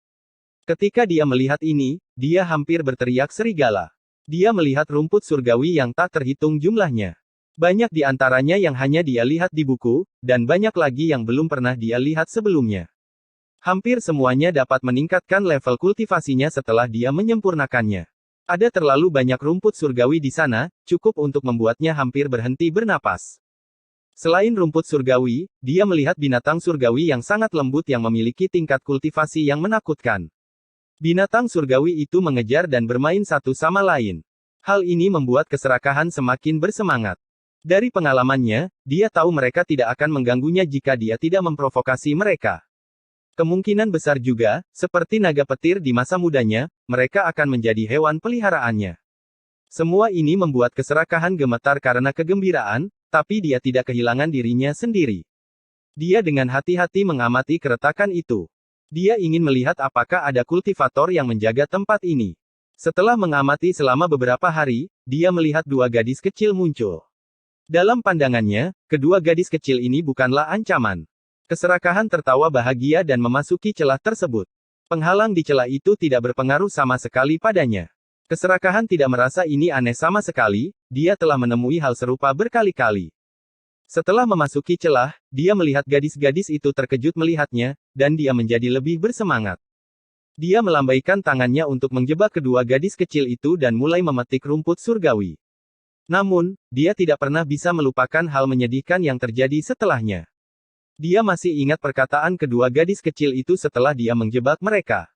Ketika dia melihat ini, dia hampir berteriak serigala. Dia melihat rumput surgawi yang tak terhitung jumlahnya. Banyak di antaranya yang hanya dia lihat di buku, dan banyak lagi yang belum pernah dia lihat sebelumnya. Hampir semuanya dapat meningkatkan level kultivasinya setelah dia menyempurnakannya. Ada terlalu banyak rumput surgawi di sana, cukup untuk membuatnya hampir berhenti bernapas. Selain rumput surgawi, dia melihat binatang surgawi yang sangat lembut yang memiliki tingkat kultivasi yang menakutkan. Binatang surgawi itu mengejar dan bermain satu sama lain. Hal ini membuat keserakahan semakin bersemangat. Dari pengalamannya, dia tahu mereka tidak akan mengganggunya jika dia tidak memprovokasi mereka. Kemungkinan besar juga, seperti naga petir di masa mudanya, mereka akan menjadi hewan peliharaannya. Semua ini membuat keserakahan gemetar karena kegembiraan, tapi dia tidak kehilangan dirinya sendiri. Dia dengan hati-hati mengamati keretakan itu. Dia ingin melihat apakah ada kultivator yang menjaga tempat ini. Setelah mengamati selama beberapa hari, dia melihat dua gadis kecil muncul. Dalam pandangannya, kedua gadis kecil ini bukanlah ancaman. Keserakahan tertawa bahagia dan memasuki celah tersebut. Penghalang di celah itu tidak berpengaruh sama sekali padanya. Keserakahan tidak merasa ini aneh sama sekali, dia telah menemui hal serupa berkali-kali. Setelah memasuki celah, dia melihat gadis-gadis itu terkejut melihatnya, dan dia menjadi lebih bersemangat. Dia melambaikan tangannya untuk menjebak kedua gadis kecil itu dan mulai memetik rumput surgawi. Namun, dia tidak pernah bisa melupakan hal menyedihkan yang terjadi setelahnya. Dia masih ingat perkataan kedua gadis kecil itu setelah dia menjebak mereka.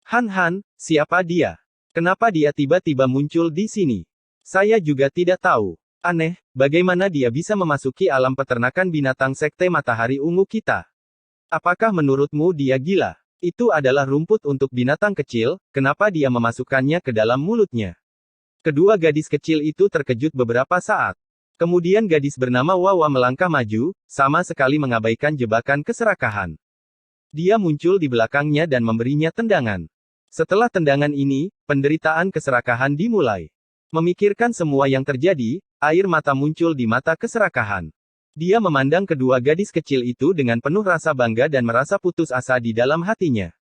Han, siapa dia? Kenapa dia tiba-tiba muncul di sini? Saya juga tidak tahu. Aneh, bagaimana dia bisa memasuki alam peternakan binatang sekte matahari ungu kita? Apakah menurutmu dia gila? Itu adalah rumput untuk binatang kecil, kenapa dia memasukkannya ke dalam mulutnya? Kedua gadis kecil itu terkejut beberapa saat. Kemudian gadis bernama Wawa melangkah maju, sama sekali mengabaikan jebakan keserakahan. Dia muncul di belakangnya dan memberinya tendangan. Setelah tendangan ini, penderitaan keserakahan dimulai. Memikirkan semua yang terjadi, air mata muncul di mata keserakahan. Dia memandang kedua gadis kecil itu dengan penuh rasa bangga dan merasa putus asa di dalam hatinya.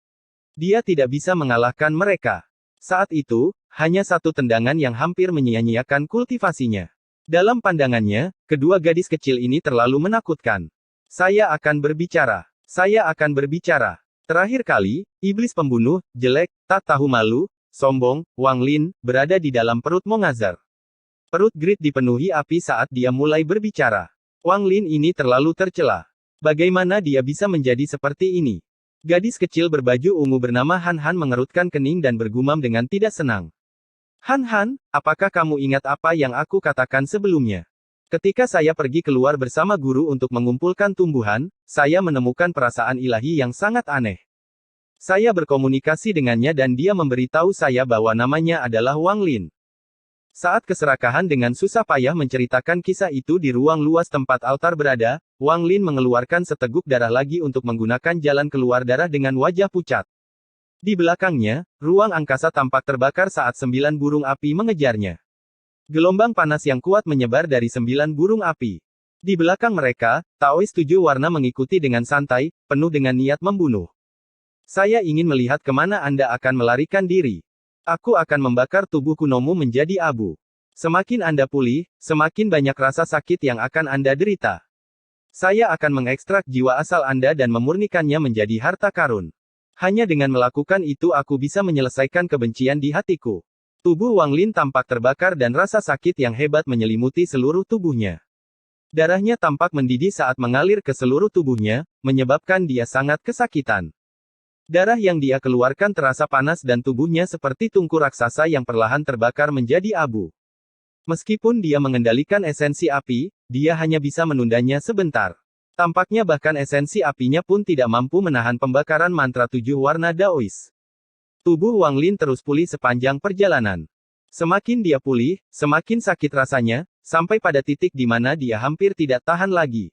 Dia tidak bisa mengalahkan mereka. Saat itu, hanya satu tendangan yang hampir menyia-nyiakan kultivasinya. Dalam pandangannya, kedua gadis kecil ini terlalu menakutkan. Saya akan berbicara. Saya akan berbicara. Terakhir kali, iblis pembunuh, jelek, tak tahu malu, sombong, Wang Lin, berada di dalam perut Mongazar. Perut Grid dipenuhi api saat dia mulai berbicara. Wang Lin ini terlalu tercela. Bagaimana dia bisa menjadi seperti ini? Gadis kecil berbaju ungu bernama Han mengerutkan kening dan bergumam dengan tidak senang. Han, apakah kamu ingat apa yang aku katakan sebelumnya? Ketika saya pergi keluar bersama guru untuk mengumpulkan tumbuhan, saya menemukan perasaan ilahi yang sangat aneh. Saya berkomunikasi dengannya dan dia memberitahu saya bahwa namanya adalah Wang Lin. Saat keserakahan dengan susah payah menceritakan kisah itu di ruang luas tempat altar berada, Wang Lin mengeluarkan seteguk darah lagi untuk menggunakan jalan keluar darah dengan wajah pucat. Di belakangnya, ruang angkasa tampak terbakar saat 9 burung api mengejarnya. Gelombang panas yang kuat menyebar dari 9 burung api. Di belakang mereka, Taois 7 warna mengikuti dengan santai, penuh dengan niat membunuh. Saya ingin melihat kemana Anda akan melarikan diri. Aku akan membakar tubuh kunomu menjadi abu. Semakin Anda pulih, semakin banyak rasa sakit yang akan Anda derita. Saya akan mengekstrak jiwa asal Anda dan memurnikannya menjadi harta karun. Hanya dengan melakukan itu aku bisa menyelesaikan kebencian di hatiku. Tubuh Wang Lin tampak terbakar dan rasa sakit yang hebat menyelimuti seluruh tubuhnya. Darahnya tampak mendidih saat mengalir ke seluruh tubuhnya, menyebabkan dia sangat kesakitan. Darah yang dia keluarkan terasa panas dan tubuhnya seperti tungku raksasa yang perlahan terbakar menjadi abu. Meskipun dia mengendalikan esensi api, dia hanya bisa menundanya sebentar. Tampaknya bahkan esensi apinya pun tidak mampu menahan pembakaran mantra 7 warna Daois. Tubuh Wang Lin terus pulih sepanjang perjalanan. Semakin dia pulih, semakin sakit rasanya, sampai pada titik di mana dia hampir tidak tahan lagi.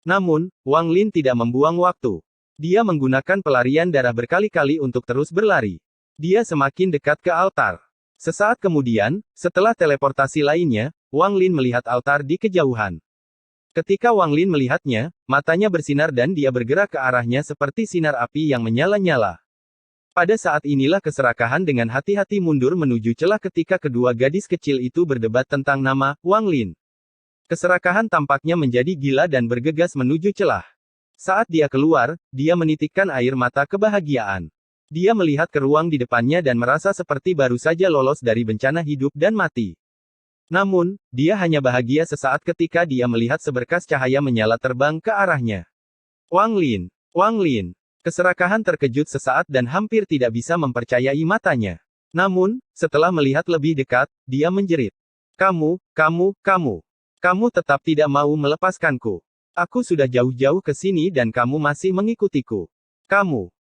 Namun, Wang Lin tidak membuang waktu. Dia menggunakan pelarian darah berkali-kali untuk terus berlari. Dia semakin dekat ke altar. Sesaat kemudian, setelah teleportasi lainnya, Wang Lin melihat altar di kejauhan. Ketika Wang Lin melihatnya, matanya bersinar dan dia bergerak ke arahnya seperti sinar api yang menyala-nyala. Pada saat inilah keserakahan dengan hati-hati mundur menuju celah ketika kedua gadis kecil itu berdebat tentang nama Wang Lin. Keserakahan tampaknya menjadi gila dan bergegas menuju celah. Saat dia keluar, dia menitikkan air mata kebahagiaan. Dia melihat ke ruang di depannya dan merasa seperti baru saja lolos dari bencana hidup dan mati. Namun, dia hanya bahagia sesaat ketika dia melihat seberkas cahaya menyala terbang ke arahnya. Wang Lin! Wang Lin! Keserakahan terkejut sesaat dan hampir tidak bisa mempercayai matanya. Namun, setelah melihat lebih dekat, dia menjerit. Kamu tetap tidak mau melepaskanku. Aku sudah jauh-jauh ke sini dan kamu masih mengikutiku.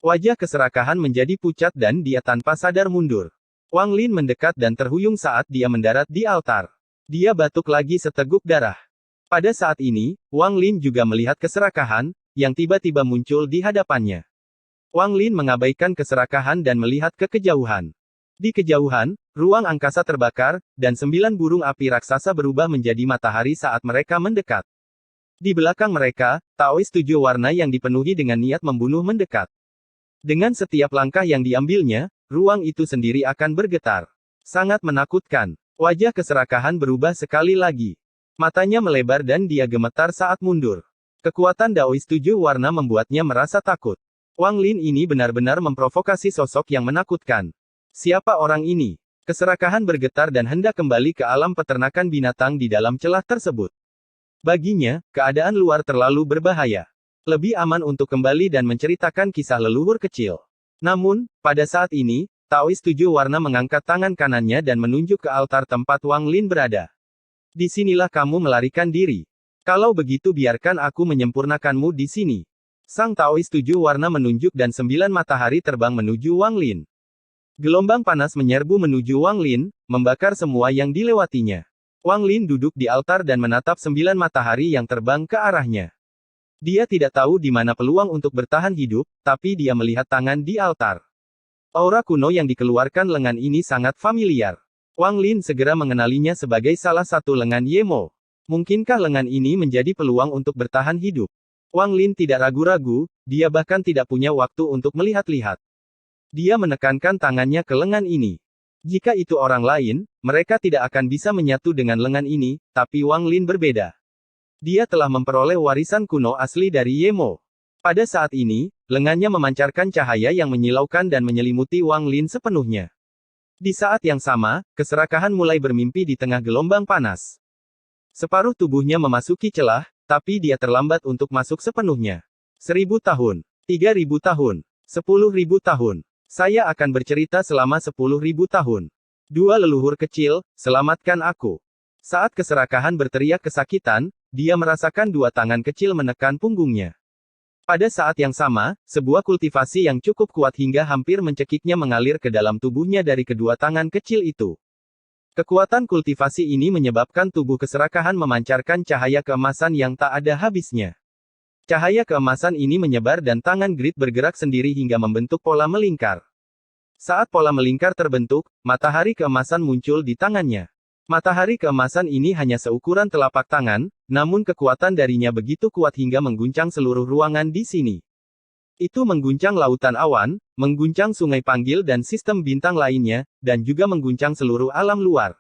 Wajah keserakahan menjadi pucat dan dia tanpa sadar mundur. Wang Lin mendekat dan terhuyung saat dia mendarat di altar. Dia batuk lagi seteguk darah. Pada saat ini, Wang Lin juga melihat keserakahan, yang tiba-tiba muncul di hadapannya. Wang Lin mengabaikan keserakahan dan melihat ke kejauhan. Di kejauhan, ruang angkasa terbakar, dan 9 burung api raksasa berubah menjadi matahari saat mereka mendekat. Di belakang mereka, Taois 7 warna yang dipenuhi dengan niat membunuh mendekat. Dengan setiap langkah yang diambilnya, ruang itu sendiri akan bergetar. Sangat menakutkan. Wajah keserakahan berubah sekali lagi. Matanya melebar dan dia gemetar saat mundur. Kekuatan Daois 7 warna membuatnya merasa takut. Wang Lin ini benar-benar memprovokasi sosok yang menakutkan. Siapa orang ini? Keserakahan bergetar dan hendak kembali ke alam peternakan binatang di dalam celah tersebut. Baginya, keadaan luar terlalu berbahaya. Lebih aman untuk kembali dan menceritakan kisah leluhur kecil. Namun, pada saat ini, Taois 7 warna mengangkat tangan kanannya dan menunjuk ke altar tempat Wang Lin berada. Disinilah kamu melarikan diri. Kalau begitu biarkan aku menyempurnakanmu di sini. Sang Taois 7 warna menunjuk dan 9 matahari terbang menuju Wang Lin. Gelombang panas menyerbu menuju Wang Lin, membakar semua yang dilewatinya. Wang Lin duduk di altar dan menatap 9 matahari yang terbang ke arahnya. Dia tidak tahu di mana peluang untuk bertahan hidup, tapi dia melihat tangan di altar. Aura kuno yang dikeluarkan lengan ini sangat familiar. Wang Lin segera mengenalinya sebagai salah satu lengan Yemo. Mungkinkah lengan ini menjadi peluang untuk bertahan hidup? Wang Lin tidak ragu-ragu, dia bahkan tidak punya waktu untuk melihat-lihat. Dia menekankan tangannya ke lengan ini. Jika itu orang lain, mereka tidak akan bisa menyatu dengan lengan ini, tapi Wang Lin berbeda. Dia telah memperoleh warisan kuno asli dari Yemo. Pada saat ini, lengannya memancarkan cahaya yang menyilaukan dan menyelimuti Wang Lin sepenuhnya. Di saat yang sama, keserakahan mulai bermimpi di tengah gelombang panas. Separuh tubuhnya memasuki celah, tapi dia terlambat untuk masuk sepenuhnya. 1000 tahun, 3000 tahun, 10.000 tahun. Saya akan bercerita selama 10.000 tahun. Dua leluhur kecil, selamatkan aku. Saat keserakahan berteriak kesakitan, dia merasakan dua tangan kecil menekan punggungnya. Pada saat yang sama, sebuah kultivasi yang cukup kuat hingga hampir mencekiknya mengalir ke dalam tubuhnya dari kedua tangan kecil itu. Kekuatan kultivasi ini menyebabkan tubuh keserakahan memancarkan cahaya keemasan yang tak ada habisnya. Cahaya keemasan ini menyebar dan tangan Grid bergerak sendiri hingga membentuk pola melingkar. Saat pola melingkar terbentuk, matahari keemasan muncul di tangannya. Matahari keemasan ini hanya seukuran telapak tangan, namun kekuatan darinya begitu kuat hingga mengguncang seluruh ruangan di sini. Itu mengguncang lautan awan, mengguncang sungai panggil dan sistem bintang lainnya, dan juga mengguncang seluruh alam luar.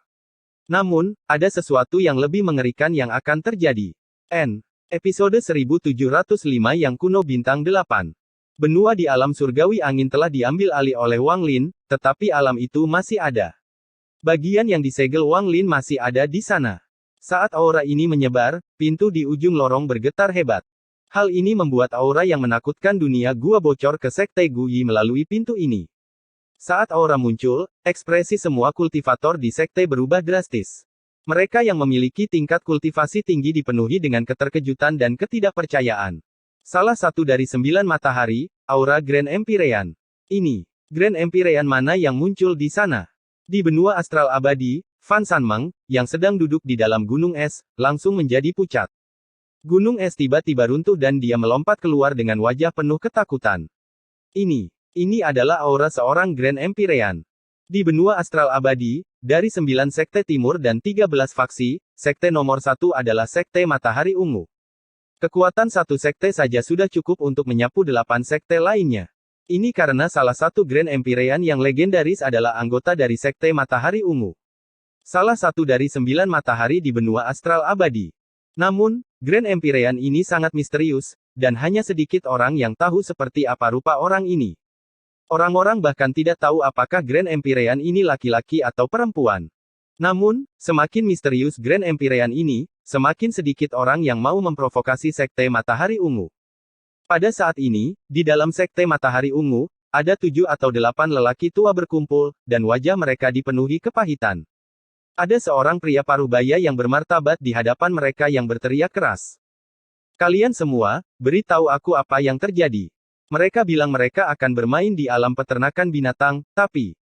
Namun, ada sesuatu yang lebih mengerikan yang akan terjadi. Episode 1705 yang kuno bintang 8. Benua di alam surgawi angin telah diambil alih oleh Wang Lin, tetapi alam itu masih ada. Bagian yang disegel Wang Lin masih ada di sana. Saat aura ini menyebar, pintu di ujung lorong bergetar hebat. Hal ini membuat aura yang menakutkan dunia gua bocor ke Sekte Guyi melalui pintu ini. Saat aura muncul, ekspresi semua kultivator di sekte berubah drastis. Mereka yang memiliki tingkat kultivasi tinggi dipenuhi dengan keterkejutan dan ketidakpercayaan. Salah satu dari 9 matahari, aura Grand Empyrean. Ini, Grand Empyrean mana yang muncul di sana? Di benua astral abadi, Fan Sanmeng, yang sedang duduk di dalam gunung es, langsung menjadi pucat. Gunung es tiba-tiba runtuh dan dia melompat keluar dengan wajah penuh ketakutan. Ini adalah aura seorang Grand Empyrean. Di benua astral abadi, dari 9 sekte timur dan 13 faksi, sekte nomor 1 adalah Sekte Matahari Ungu. Kekuatan satu sekte saja sudah cukup untuk menyapu 8 sekte lainnya. Ini karena salah satu Grand Empyrean yang legendaris adalah anggota dari Sekte Matahari Ungu. Salah satu dari 9 matahari di benua astral abadi. Namun, Grand Empyrean ini sangat misterius, dan hanya sedikit orang yang tahu seperti apa rupa orang ini. Orang-orang bahkan tidak tahu apakah Grand Empyrean ini laki-laki atau perempuan. Namun, semakin misterius Grand Empyrean ini, semakin sedikit orang yang mau memprovokasi Sekte Matahari Ungu. Pada saat ini, di dalam Sekte Matahari Ungu, ada 7 atau 8 lelaki tua berkumpul, dan wajah mereka dipenuhi kepahitan. Ada seorang pria parubaya yang bermartabat di hadapan mereka yang berteriak keras. Kalian semua, beritahu aku apa yang terjadi. Mereka bilang mereka akan bermain di alam peternakan binatang, tapi,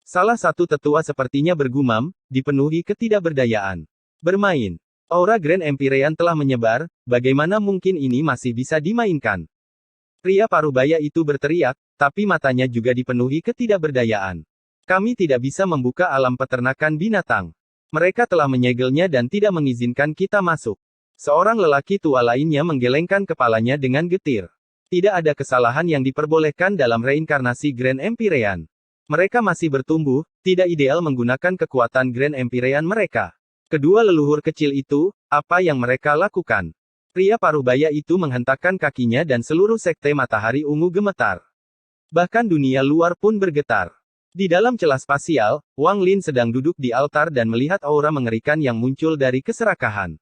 salah satu tetua sepertinya bergumam, dipenuhi ketidakberdayaan. Bermain. Aura Grand Empyrean telah menyebar, bagaimana mungkin ini masih bisa dimainkan? Pria parubaya itu berteriak, tapi matanya juga dipenuhi ketidakberdayaan. Kami tidak bisa membuka alam peternakan binatang. Mereka telah menyegelnya dan tidak mengizinkan kita masuk. Seorang lelaki tua lainnya menggelengkan kepalanya dengan getir. Tidak ada kesalahan yang diperbolehkan dalam reinkarnasi Grand Empyrean. Mereka masih bertumbuh, tidak ideal menggunakan kekuatan Grand Empyrean mereka. Kedua leluhur kecil itu, apa yang mereka lakukan? Pria parubaya itu menghentakkan kakinya dan seluruh Sekte Matahari Ungu gemetar. Bahkan dunia luar pun bergetar. Di dalam celah spasial, Wang Lin sedang duduk di altar dan melihat aura mengerikan yang muncul dari keserakahan.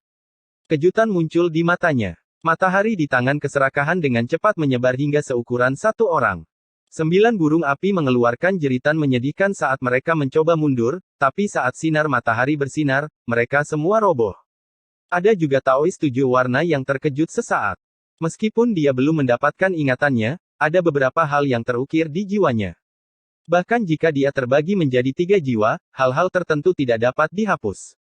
Kejutan muncul di matanya. Matahari di tangan keserakahan dengan cepat menyebar hingga seukuran satu orang. 9 burung api mengeluarkan jeritan menyedihkan saat mereka mencoba mundur, tapi saat sinar matahari bersinar, mereka semua roboh. Ada juga Taois 7 warna yang terkejut sesaat. Meskipun dia belum mendapatkan ingatannya, ada beberapa hal yang terukir di jiwanya. Bahkan jika dia terbagi menjadi 3 jiwa, hal-hal tertentu tidak dapat dihapus.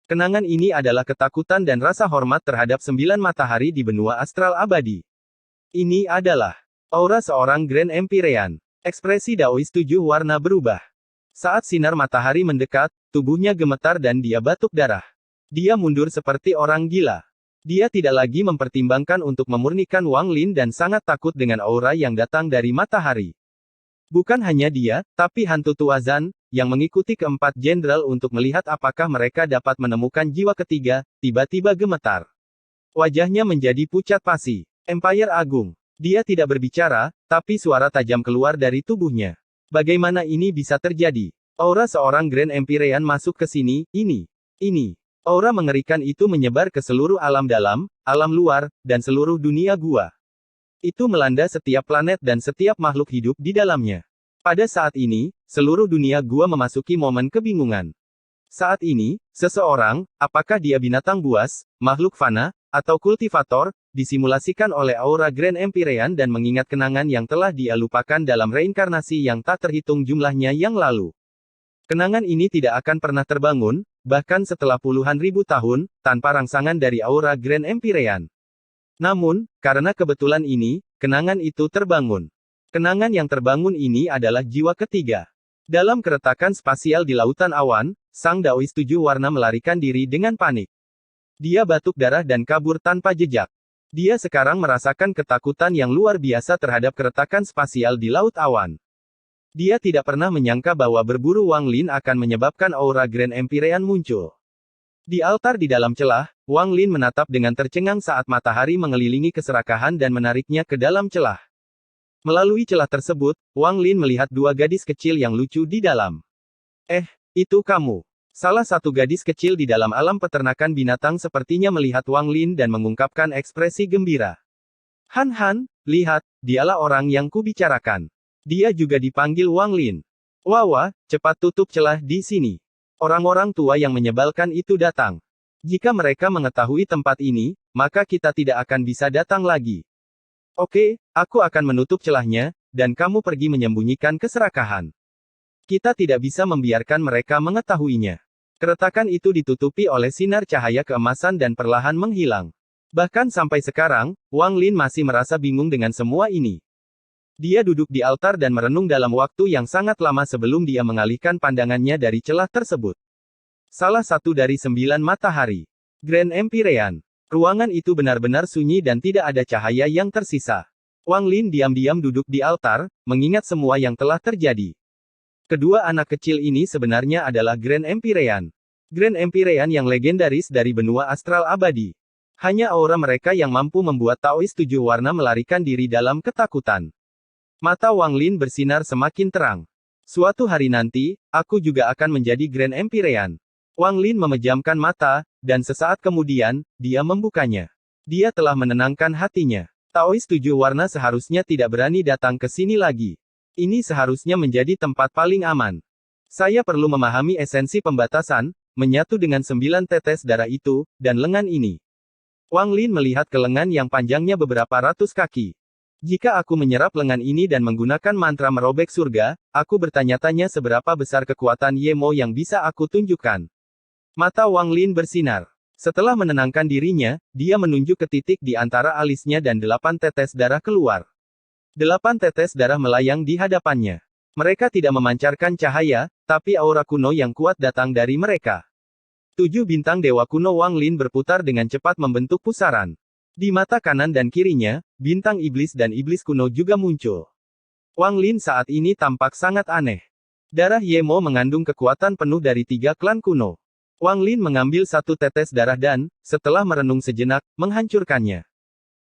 Kenangan ini adalah ketakutan dan rasa hormat terhadap 9 matahari di benua astral abadi. Ini adalah aura seorang Grand Empyrean. Ekspresi Daois 7 warna berubah. Saat sinar matahari mendekat, tubuhnya gemetar dan dia batuk darah. Dia mundur seperti orang gila. Dia tidak lagi mempertimbangkan untuk memurnikan Wang Lin dan sangat takut dengan aura yang datang dari matahari. Bukan hanya dia, tapi hantu tua Zan, yang mengikuti keempat jenderal untuk melihat apakah mereka dapat menemukan jiwa ketiga, tiba-tiba gemetar. Wajahnya menjadi pucat pasi. Empire Agung. Dia tidak berbicara, tapi suara tajam keluar dari tubuhnya. Bagaimana ini bisa terjadi? Aura seorang Grand Empyrean masuk ke sini, ini. Aura mengerikan itu menyebar ke seluruh alam dalam, alam luar, dan seluruh dunia gua. Itu melanda setiap planet dan setiap makhluk hidup di dalamnya. Pada saat ini, seluruh dunia gua memasuki momen kebingungan. Saat ini, seseorang, apakah dia binatang buas, makhluk fana, atau kultivator, disimulasikan oleh aura Grand Empyrean dan mengingat kenangan yang telah dia lupakan dalam reinkarnasi yang tak terhitung jumlahnya yang lalu. Kenangan ini tidak akan pernah terbangun, bahkan setelah puluhan ribu tahun, tanpa rangsangan dari aura Grand Empyrean. Namun, karena kebetulan ini, kenangan itu terbangun. Kenangan yang terbangun ini adalah jiwa ketiga. Dalam keretakan spasial di lautan awan, sang Daois 7 warna melarikan diri dengan panik. Dia batuk darah dan kabur tanpa jejak. Dia sekarang merasakan ketakutan yang luar biasa terhadap keretakan spasial di laut awan. Dia tidak pernah menyangka bahwa berburu Wang Lin akan menyebabkan aura Grand Empyrean muncul. Di altar di dalam celah, Wang Lin menatap dengan tercengang saat matahari mengelilingi keserakahan dan menariknya ke dalam celah. Melalui celah tersebut, Wang Lin melihat 2 gadis kecil yang lucu di dalam. Itu kamu. Salah satu gadis kecil di dalam alam peternakan binatang sepertinya melihat Wang Lin dan mengungkapkan ekspresi gembira. Han, lihat, dialah orang yang kubicarakan. Dia juga dipanggil Wang Lin. Wawa, cepat tutup celah di sini. Orang-orang tua yang menyebalkan itu datang. Jika mereka mengetahui tempat ini, maka kita tidak akan bisa datang lagi. Oke, aku akan menutup celahnya, dan kamu pergi menyembunyikan keserakahan. Kita tidak bisa membiarkan mereka mengetahuinya. Keretakan itu ditutupi oleh sinar cahaya keemasan dan perlahan menghilang. Bahkan sampai sekarang, Wang Lin masih merasa bingung dengan semua ini. Dia duduk di altar dan merenung dalam waktu yang sangat lama sebelum dia mengalihkan pandangannya dari celah tersebut. Salah satu dari 9 matahari. Grand Empyrean. Ruangan itu benar-benar sunyi dan tidak ada cahaya yang tersisa. Wang Lin diam-diam duduk di altar, mengingat semua yang telah terjadi. Kedua anak kecil ini sebenarnya adalah Grand Empyrean. Grand Empyrean yang legendaris dari benua astral abadi. Hanya aura mereka yang mampu membuat Taois tujuh warna melarikan diri dalam ketakutan. Mata Wang Lin bersinar semakin terang. Suatu hari nanti, aku juga akan menjadi Grand Empyrean. Wang Lin memejamkan mata, dan sesaat kemudian, dia membukanya. Dia telah menenangkan hatinya. Taois tujuh warna seharusnya tidak berani datang ke sini lagi. Ini seharusnya menjadi tempat paling aman. Saya perlu memahami esensi pembatasan, menyatu dengan 9 tetes darah itu, dan lengan ini. Wang Lin melihat ke lengan yang panjangnya beberapa ratus kaki. Jika aku menyerap lengan ini dan menggunakan mantra merobek surga, aku bertanya-tanya seberapa besar kekuatan Yemo yang bisa aku tunjukkan. Mata Wang Lin bersinar. Setelah menenangkan dirinya, dia menunjuk ke titik di antara alisnya dan 8 tetes darah keluar. 8 tetes darah melayang di hadapannya. Mereka tidak memancarkan cahaya, tapi aura kuno yang kuat datang dari mereka. 7 bintang dewa kuno Wang Lin berputar dengan cepat membentuk pusaran. Di mata kanan dan kirinya, bintang iblis dan iblis kuno juga muncul. Wang Lin saat ini tampak sangat aneh. Darah Yemo mengandung kekuatan penuh dari 3 klan kuno. Wang Lin mengambil 1 tetes darah dan, setelah merenung sejenak, menghancurkannya.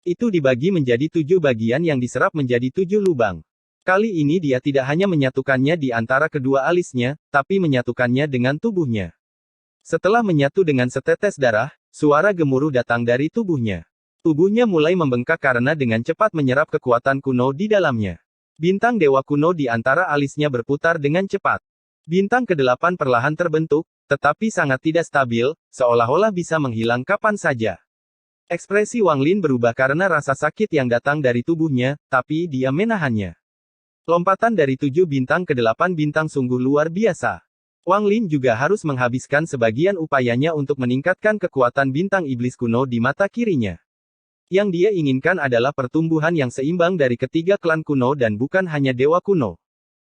Itu dibagi menjadi 7 bagian yang diserap menjadi 7 lubang. Kali ini dia tidak hanya menyatukannya di antara kedua alisnya, tapi menyatukannya dengan tubuhnya. Setelah menyatu dengan setetes darah, suara gemuruh datang dari tubuhnya. Tubuhnya mulai membengkak karena dengan cepat menyerap kekuatan kuno di dalamnya. Bintang dewa kuno di antara alisnya berputar dengan cepat. Bintang ke-8 perlahan terbentuk, tetapi sangat tidak stabil, seolah-olah bisa menghilang kapan saja. Ekspresi Wang Lin berubah karena rasa sakit yang datang dari tubuhnya, tapi dia menahannya. Lompatan dari 7 bintang ke 8 bintang sungguh luar biasa. Wang Lin juga harus menghabiskan sebagian upayanya untuk meningkatkan kekuatan bintang iblis kuno di mata kirinya. Yang dia inginkan adalah pertumbuhan yang seimbang dari ketiga klan kuno dan bukan hanya dewa kuno.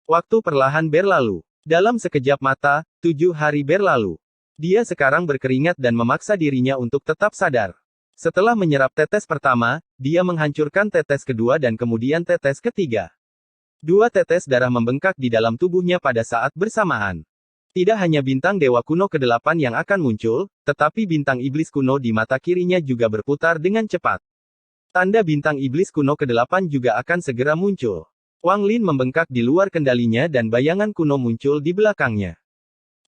Waktu perlahan berlalu. Dalam sekejap mata, 7 hari berlalu. Dia sekarang berkeringat dan memaksa dirinya untuk tetap sadar. Setelah menyerap tetes pertama, dia menghancurkan tetes kedua dan kemudian tetes ketiga. 2 tetes darah membengkak di dalam tubuhnya pada saat bersamaan. Tidak hanya bintang dewa kuno ke-8 yang akan muncul, tetapi bintang iblis kuno di mata kirinya juga berputar dengan cepat. Tanda bintang iblis kuno ke-8 juga akan segera muncul. Wang Lin membengkak di luar kendalinya dan bayangan kuno muncul di belakangnya.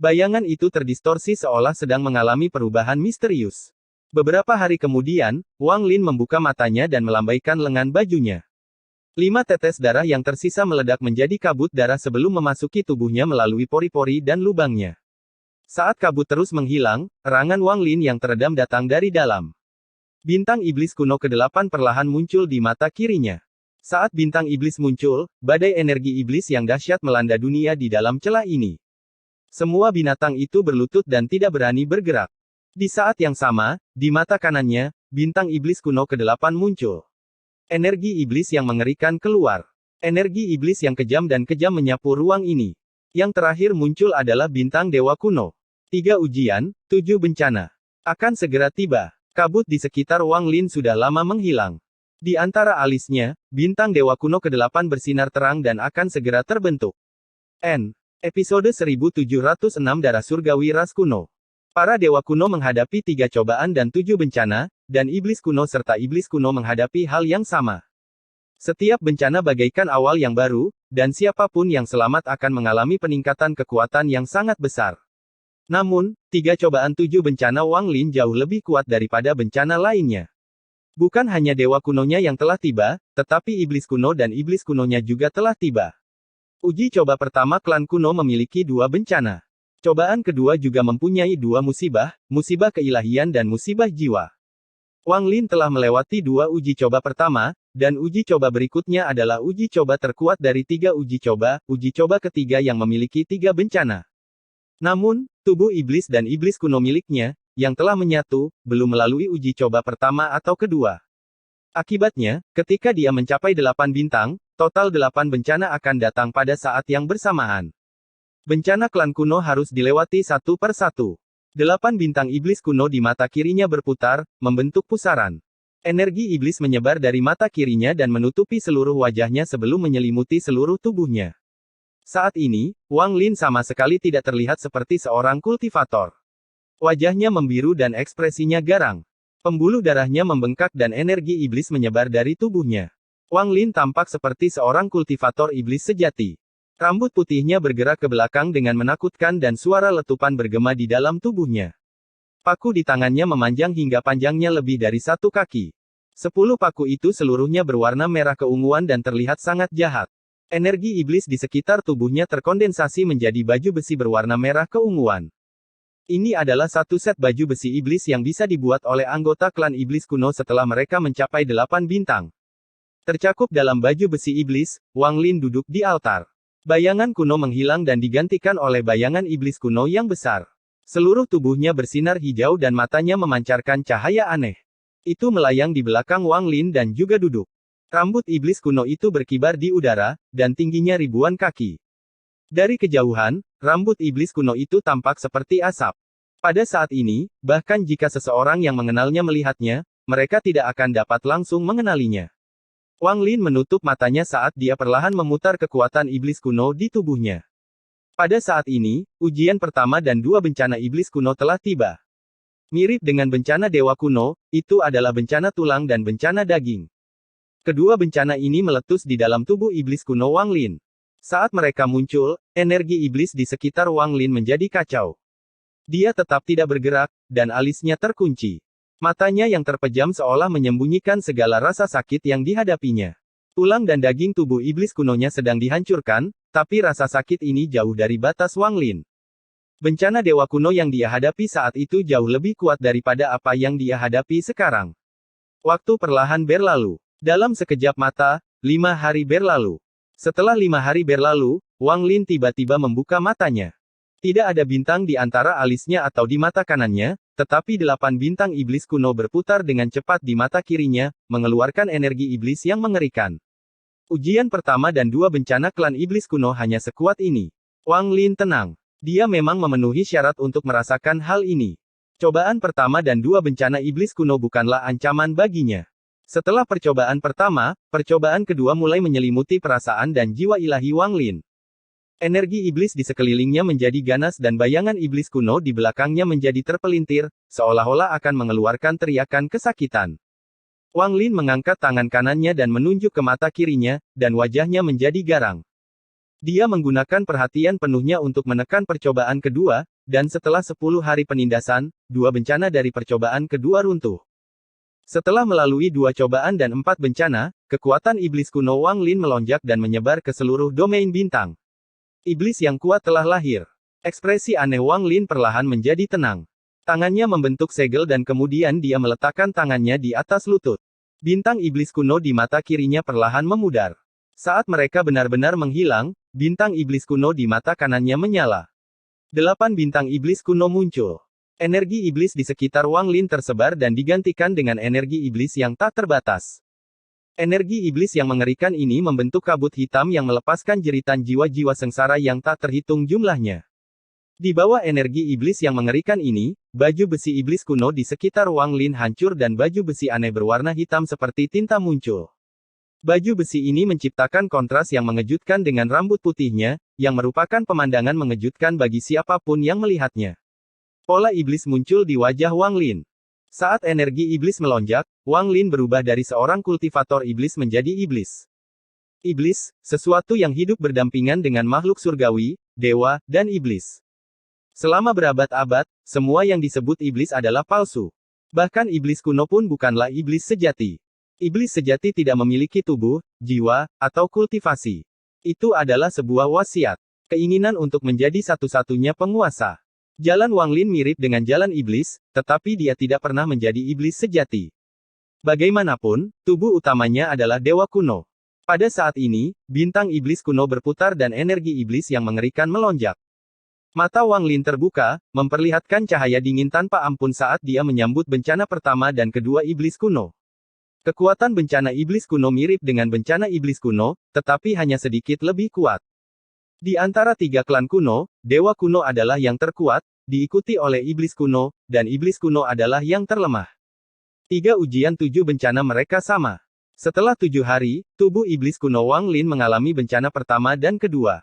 Bayangan itu terdistorsi seolah sedang mengalami perubahan misterius. Beberapa hari kemudian, Wang Lin membuka matanya dan melambaikan lengan bajunya. 5 tetes darah yang tersisa meledak menjadi kabut darah sebelum memasuki tubuhnya melalui pori-pori dan lubangnya. Saat kabut terus menghilang, erangan Wang Lin yang teredam datang dari dalam. Bintang iblis kuno ke-8 perlahan muncul di mata kirinya. Saat bintang iblis muncul, badai energi iblis yang dahsyat melanda dunia di dalam celah ini. Semua binatang itu berlutut dan tidak berani bergerak. Di saat yang sama, di mata kanannya, bintang iblis kuno ke-8 muncul. Energi iblis yang mengerikan keluar. Energi iblis yang kejam dan kejam menyapu ruang ini. Yang terakhir muncul adalah bintang dewa kuno. 3 ujian, 7 bencana. Akan segera tiba. Kabut di sekitar Wang Lin sudah lama menghilang. Di antara alisnya, bintang dewa kuno ke-8 bersinar terang dan akan segera terbentuk. Episode 1706 Darah Surgawi Ras Kuno. Para dewa kuno menghadapi 3 cobaan dan 7 bencana, dan iblis kuno serta iblis kuno menghadapi hal yang sama. Setiap bencana bagaikan awal yang baru, dan siapapun yang selamat akan mengalami peningkatan kekuatan yang sangat besar. Namun, 3 cobaan 7 bencana Wang Lin jauh lebih kuat daripada bencana lainnya. Bukan hanya dewa kunonya yang telah tiba, tetapi iblis kuno dan iblis kunonya juga telah tiba. Uji coba pertama klan kuno memiliki 2 bencana. Cobaan kedua juga mempunyai 2 musibah, musibah keilahian dan musibah jiwa. Wang Lin telah melewati 2 uji coba pertama, dan uji coba berikutnya adalah uji coba terkuat dari 3 uji coba ketiga yang memiliki 3 bencana. Namun, tubuh iblis dan iblis kuno miliknya, yang telah menyatu, belum melalui uji coba pertama atau kedua. Akibatnya, ketika dia mencapai 8 bintang, total 8 bencana akan datang pada saat yang bersamaan. Bencana klan kuno harus dilewati satu per satu. 8 bintang iblis kuno di mata kirinya berputar, membentuk pusaran. Energi iblis menyebar dari mata kirinya dan menutupi seluruh wajahnya sebelum menyelimuti seluruh tubuhnya. Saat ini, Wang Lin sama sekali tidak terlihat seperti seorang kultivator. Wajahnya membiru dan ekspresinya garang. Pembuluh darahnya membengkak dan energi iblis menyebar dari tubuhnya. Wang Lin tampak seperti seorang kultivator iblis sejati. Rambut putihnya bergerak ke belakang dengan menakutkan dan suara letupan bergema di dalam tubuhnya. Paku di tangannya memanjang hingga panjangnya lebih dari 1 kaki. 10 paku itu seluruhnya berwarna merah keunguan dan terlihat sangat jahat. Energi iblis di sekitar tubuhnya terkondensasi menjadi baju besi berwarna merah keunguan. Ini adalah satu set baju besi iblis yang bisa dibuat oleh anggota klan iblis kuno setelah mereka mencapai 8 bintang. Tercakup dalam baju besi iblis, Wang Lin duduk di altar. Bayangan kuno menghilang dan digantikan oleh bayangan iblis kuno yang besar. Seluruh tubuhnya bersinar hijau dan matanya memancarkan cahaya aneh. Itu melayang di belakang Wang Lin dan juga duduk. Rambut iblis kuno itu berkibar di udara, dan tingginya ribuan kaki. Dari kejauhan, rambut iblis kuno itu tampak seperti asap. Pada saat ini, bahkan jika seseorang yang mengenalnya melihatnya, mereka tidak akan dapat langsung mengenalinya. Wang Lin menutup matanya saat dia perlahan memutar kekuatan iblis kuno di tubuhnya. Pada saat ini, ujian pertama dan 2 bencana iblis kuno telah tiba. Mirip dengan bencana dewa kuno, itu adalah bencana tulang dan bencana daging. Kedua bencana ini meletus di dalam tubuh iblis kuno Wang Lin. Saat mereka muncul, energi iblis di sekitar Wang Lin menjadi kacau. Dia tetap tidak bergerak, dan alisnya terkunci. Matanya yang terpejam seolah menyembunyikan segala rasa sakit yang dihadapinya. Tulang dan daging tubuh iblis kunonya sedang dihancurkan, tapi rasa sakit ini jauh dari batas Wang Lin. Bencana dewa kuno yang dia hadapi saat itu jauh lebih kuat daripada apa yang dia hadapi sekarang. Waktu perlahan berlalu. Dalam sekejap mata, 5 hari berlalu. Setelah 5 hari berlalu, Wang Lin tiba-tiba membuka matanya. Tidak ada bintang di antara alisnya atau di mata kanannya, tetapi 8 bintang iblis kuno berputar dengan cepat di mata kirinya, mengeluarkan energi iblis yang mengerikan. Ujian pertama dan 2 bencana klan iblis kuno hanya sekuat ini. Wang Lin tenang. Dia memang memenuhi syarat untuk merasakan hal ini. Cobaan pertama dan 2 bencana iblis kuno bukanlah ancaman baginya. Setelah percobaan pertama, percobaan kedua mulai menyelimuti perasaan dan jiwa ilahi Wang Lin. Energi iblis di sekelilingnya menjadi ganas dan bayangan iblis kuno di belakangnya menjadi terpelintir, seolah-olah akan mengeluarkan teriakan kesakitan. Wang Lin mengangkat tangan kanannya dan menunjuk ke mata kirinya, dan wajahnya menjadi garang. Dia menggunakan perhatian penuhnya untuk menekan percobaan kedua, dan setelah 10 hari penindasan, 2 bencana dari percobaan kedua runtuh. Setelah melalui 2 cobaan dan 4 bencana, kekuatan iblis kuno Wang Lin melonjak dan menyebar ke seluruh domain bintang. Iblis yang kuat telah lahir. Ekspresi aneh Wang Lin perlahan menjadi tenang. Tangannya membentuk segel dan kemudian dia meletakkan tangannya di atas lutut. Bintang iblis kuno di mata kirinya perlahan memudar. Saat mereka benar-benar menghilang, bintang iblis kuno di mata kanannya menyala. 8 bintang iblis kuno muncul. Energi iblis di sekitar Wang Lin tersebar dan digantikan dengan energi iblis yang tak terbatas. Energi iblis yang mengerikan ini membentuk kabut hitam yang melepaskan jeritan jiwa-jiwa sengsara yang tak terhitung jumlahnya. Di bawah energi iblis yang mengerikan ini, baju besi iblis kuno di sekitar Wang Lin hancur dan baju besi aneh berwarna hitam seperti tinta muncul. Baju besi ini menciptakan kontras yang mengejutkan dengan rambut putihnya, yang merupakan pemandangan mengejutkan bagi siapapun yang melihatnya. Pola iblis muncul di wajah Wang Lin. Saat energi iblis melonjak, Wang Lin berubah dari seorang kultivator iblis menjadi iblis. Iblis, sesuatu yang hidup berdampingan dengan makhluk surgawi, dewa, dan iblis. Selama berabad-abad, semua yang disebut iblis adalah palsu. Bahkan iblis kuno pun bukanlah iblis sejati. Iblis sejati tidak memiliki tubuh, jiwa, atau kultivasi. Itu adalah sebuah wasiat. Keinginan untuk menjadi satu-satunya penguasa. Jalan Wang Lin mirip dengan jalan iblis, tetapi dia tidak pernah menjadi iblis sejati. Bagaimanapun, tubuh utamanya adalah dewa kuno. Pada saat ini, bintang iblis kuno berputar dan energi iblis yang mengerikan melonjak. Mata Wang Lin terbuka, memperlihatkan cahaya dingin tanpa ampun saat dia menyambut bencana pertama dan kedua iblis kuno. Kekuatan bencana iblis kuno mirip dengan bencana iblis kuno, tetapi hanya sedikit lebih kuat. Di antara 3 klan kuno, dewa kuno adalah yang terkuat, diikuti oleh iblis kuno, dan iblis kuno adalah yang terlemah. 3 ujian 7 bencana mereka sama. Setelah 7 hari, tubuh iblis kuno Wang Lin mengalami bencana pertama dan kedua.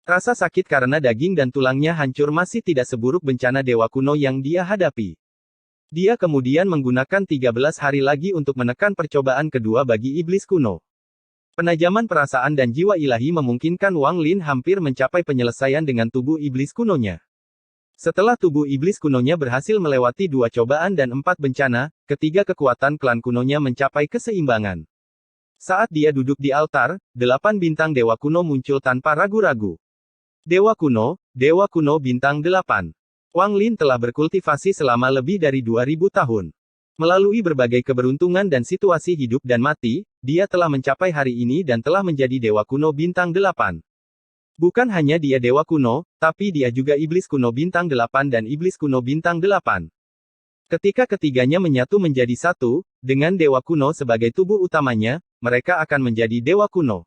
Rasa sakit karena daging dan tulangnya hancur masih tidak seburuk bencana dewa kuno yang dia hadapi. Dia kemudian menggunakan 13 hari lagi untuk menekan percobaan kedua bagi iblis kuno. Penajaman perasaan dan jiwa ilahi memungkinkan Wang Lin hampir mencapai penyelesaian dengan tubuh iblis kunonya. Setelah tubuh iblis kunonya berhasil melewati 2 cobaan dan 4 bencana, ketiga kekuatan klan kunonya mencapai keseimbangan. Saat dia duduk di altar, 8 bintang dewa kuno muncul tanpa ragu-ragu. Dewa kuno bintang 8. Wang Lin telah berkultivasi selama lebih dari 2000 tahun. Melalui berbagai keberuntungan dan situasi hidup dan mati, dia telah mencapai hari ini dan telah menjadi dewa kuno bintang 8. Bukan hanya dia dewa kuno, tapi dia juga iblis kuno bintang 8 dan iblis kuno bintang 8. Ketika ketiganya menyatu menjadi satu, dengan dewa kuno sebagai tubuh utamanya, mereka akan menjadi dewa kuno.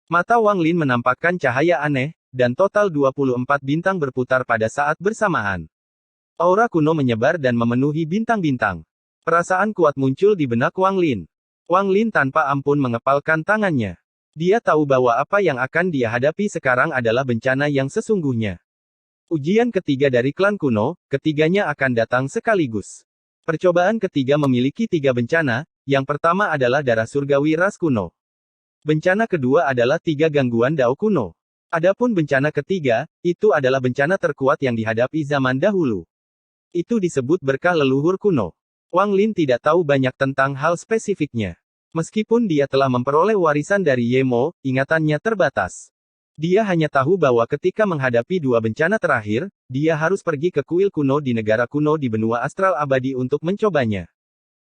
Mata Wang Lin menampakkan cahaya aneh, dan total 24 bintang berputar pada saat bersamaan. Aura kuno menyebar dan memenuhi bintang-bintang. Perasaan kuat muncul di benak Wang Lin. Wang Lin tanpa ampun mengepalkan tangannya. Dia tahu bahwa apa yang akan dia hadapi sekarang adalah bencana yang sesungguhnya. Ujian ketiga dari klan kuno, ketiganya akan datang sekaligus. Percobaan ketiga memiliki 3 bencana, yang pertama adalah darah surgawi ras kuno. Bencana kedua adalah 3 gangguan dao kuno. Adapun bencana ketiga, itu adalah bencana terkuat yang dihadapi zaman dahulu. Itu disebut berkah leluhur kuno. Wang Lin tidak tahu banyak tentang hal spesifiknya. Meskipun dia telah memperoleh warisan dari Ye Mo, ingatannya terbatas. Dia hanya tahu bahwa ketika menghadapi 2 bencana terakhir, dia harus pergi ke kuil kuno di negara kuno di benua astral abadi untuk mencobanya.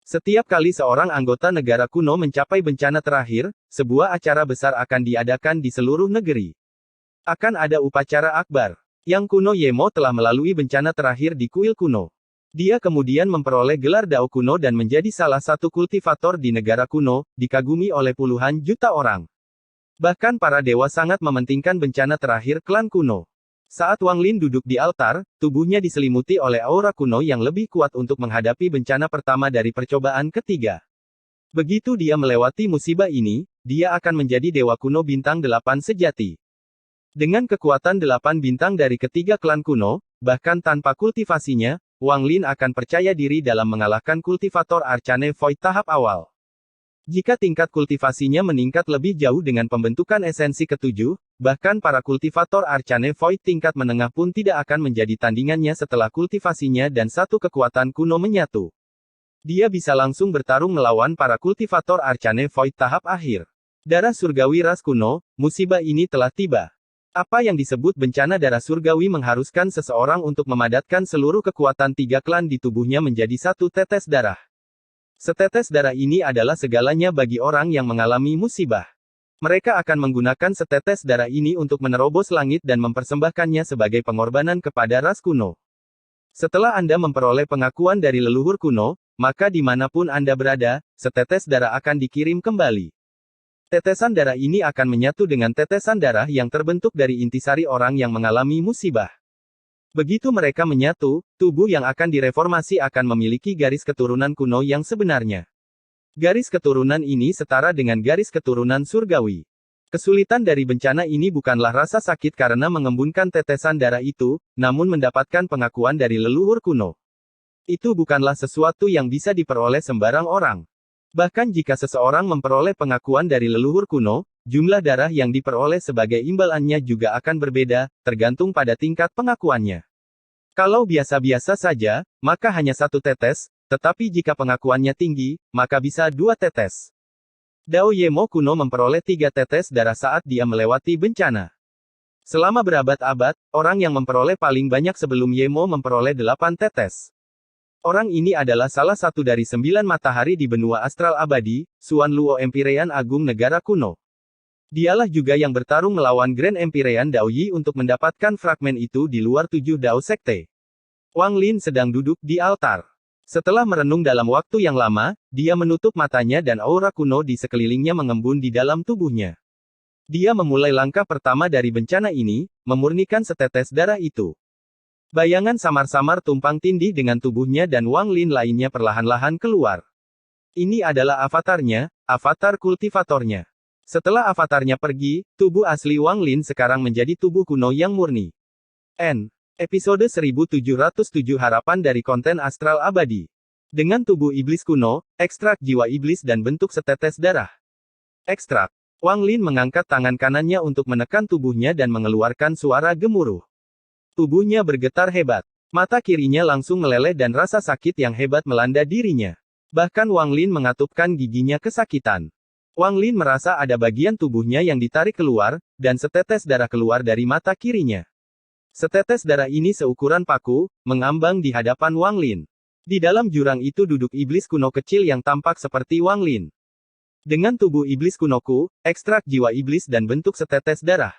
Setiap kali seorang anggota negara kuno mencapai bencana terakhir, sebuah acara besar akan diadakan di seluruh negeri. Akan ada upacara akbar. Yang kuno Ye Mo telah melalui bencana terakhir di kuil kuno. Dia kemudian memperoleh gelar Dao kuno dan menjadi salah satu kultivator di negara kuno, dikagumi oleh puluhan juta orang. Bahkan para dewa sangat mementingkan bencana terakhir klan kuno. Saat Wang Lin duduk di altar, tubuhnya diselimuti oleh aura kuno yang lebih kuat untuk menghadapi bencana pertama dari percobaan ketiga. Begitu dia melewati musibah ini, dia akan menjadi dewa kuno bintang 8 sejati. Dengan kekuatan 8 bintang dari ketiga klan kuno, bahkan tanpa kultivasinya, Wang Lin akan percaya diri dalam mengalahkan kultivator Arcane Void tahap awal. Jika tingkat kultivasinya meningkat lebih jauh dengan pembentukan esensi ketujuh, bahkan para kultivator Arcane Void tingkat menengah pun tidak akan menjadi tandingannya setelah kultivasinya dan satu kekuatan kuno menyatu. Dia bisa langsung bertarung melawan para kultivator Arcane Void tahap akhir. Darah surgawi ras kuno, musibah ini telah tiba. Apa yang disebut bencana darah surgawi mengharuskan seseorang untuk memadatkan seluruh kekuatan 3 klan di tubuhnya menjadi satu tetes darah. Setetes darah ini adalah segalanya bagi orang yang mengalami musibah. Mereka akan menggunakan setetes darah ini untuk menerobos langit dan mempersembahkannya sebagai pengorbanan kepada ras kuno. Setelah Anda memperoleh pengakuan dari leluhur kuno, maka dimanapun Anda berada, setetes darah akan dikirim kembali. Tetesan darah ini akan menyatu dengan tetesan darah yang terbentuk dari intisari orang yang mengalami musibah. Begitu mereka menyatu, tubuh yang akan direformasi akan memiliki garis keturunan kuno yang sebenarnya. Garis keturunan ini setara dengan garis keturunan surgawi. Kesulitan dari bencana ini bukanlah rasa sakit karena mengembunkan tetesan darah itu, namun mendapatkan pengakuan dari leluhur kuno. Itu bukanlah sesuatu yang bisa diperoleh sembarang orang. Bahkan jika seseorang memperoleh pengakuan dari leluhur kuno, jumlah darah yang diperoleh sebagai imbalannya juga akan berbeda, tergantung pada tingkat pengakuannya. Kalau biasa-biasa saja, maka hanya 1 tetes, tetapi jika pengakuannya tinggi, maka bisa 2 tetes. Dao Ye Mo kuno memperoleh 3 tetes darah saat dia melewati bencana. Selama berabad-abad, orang yang memperoleh paling banyak sebelum Ye Mo memperoleh 8 tetes. Orang ini adalah salah satu dari 9 matahari di benua astral abadi, Xuan Luo Empyrean Agung negara kuno. Dialah juga yang bertarung melawan Grand Empyrean Dao Yi untuk mendapatkan fragmen itu di luar 7 Dao Sekte. Wang Lin sedang duduk di altar. Setelah merenung dalam waktu yang lama, dia menutup matanya dan aura kuno di sekelilingnya mengembun di dalam tubuhnya. Dia memulai langkah pertama dari bencana ini, memurnikan setetes darah itu. Bayangan samar-samar tumpang tindih dengan tubuhnya dan Wang Lin lainnya perlahan-lahan keluar. Ini adalah avatarnya, avatar kultivatornya. Setelah avatarnya pergi, tubuh asli Wang Lin sekarang menjadi tubuh kuno yang murni. Episode 1707 Harapan dari konten Astral Abadi. Dengan tubuh iblis kuno, ekstrak jiwa iblis dan bentuk setetes darah. Ekstrak. Wang Lin mengangkat tangan kanannya untuk menekan tubuhnya dan mengeluarkan suara gemuruh. Tubuhnya bergetar hebat. Mata kirinya langsung meleleh dan rasa sakit yang hebat melanda dirinya. Bahkan Wang Lin mengatupkan giginya kesakitan. Wang Lin merasa ada bagian tubuhnya yang ditarik keluar, dan setetes darah keluar dari mata kirinya. Setetes darah ini seukuran paku, mengambang di hadapan Wang Lin. Di dalam jurang itu duduk iblis kuno kecil yang tampak seperti Wang Lin. Dengan tubuh iblis kunoku, ekstrak jiwa iblis dan bentuk setetes darah.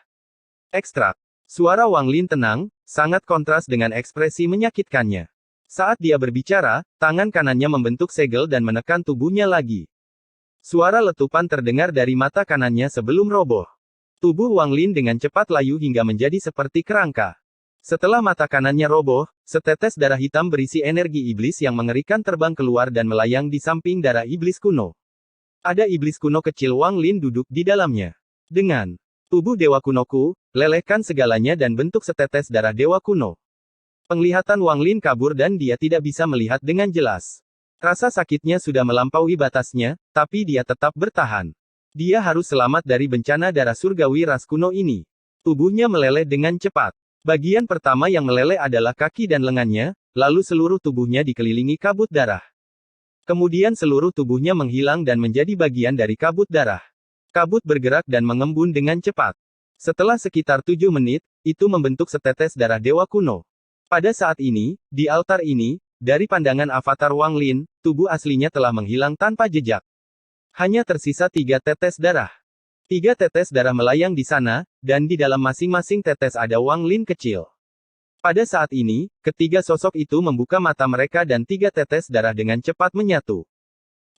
Ekstrak. Suara Wang Lin tenang, sangat kontras dengan ekspresi menyakitkannya. Saat dia berbicara, tangan kanannya membentuk segel dan menekan tubuhnya lagi. Suara letupan terdengar dari mata kanannya sebelum roboh. Tubuh Wang Lin dengan cepat layu hingga menjadi seperti kerangka. Setelah mata kanannya roboh, setetes darah hitam berisi energi iblis yang mengerikan terbang keluar dan melayang di samping darah iblis kuno. Ada iblis kuno kecil Wang Lin duduk di dalamnya. Dengan tubuh dewa kunoku, lelehkan segalanya dan bentuk setetes darah dewa kuno. Penglihatan Wang Lin kabur dan dia tidak bisa melihat dengan jelas. Rasa sakitnya sudah melampaui batasnya, tapi dia tetap bertahan. Dia harus selamat dari bencana darah surgawi ras kuno ini. Tubuhnya meleleh dengan cepat. Bagian pertama yang meleleh adalah kaki dan lengannya, lalu seluruh tubuhnya dikelilingi kabut darah. Kemudian seluruh tubuhnya menghilang dan menjadi bagian dari kabut darah. Kabut bergerak dan mengembun dengan cepat. Setelah sekitar 7 menit, itu membentuk setetes darah dewa kuno. Pada saat ini, di altar ini, dari pandangan avatar Wang Lin, tubuh aslinya telah menghilang tanpa jejak. Hanya tersisa 3 tetes darah. 3 tetes darah melayang di sana, dan di dalam masing-masing tetes ada Wang Lin kecil. Pada saat ini, ketiga sosok itu membuka mata mereka dan 3 tetes darah dengan cepat menyatu.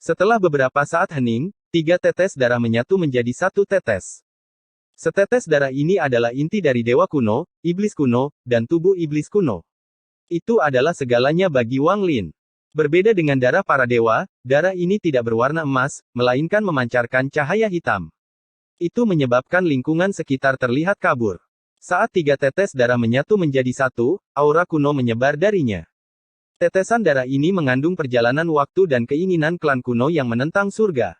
Setelah beberapa saat hening, 3 tetes darah menyatu menjadi 1 tetes. Setetes darah ini adalah inti dari dewa kuno, iblis kuno, dan tubuh iblis kuno. Itu adalah segalanya bagi Wang Lin. Berbeda dengan darah para dewa, darah ini tidak berwarna emas, melainkan memancarkan cahaya hitam. Itu menyebabkan lingkungan sekitar terlihat kabur. Saat 3 tetes darah menyatu menjadi 1, aura kuno menyebar darinya. Tetesan darah ini mengandung perjalanan waktu dan keinginan klan kuno yang menentang surga.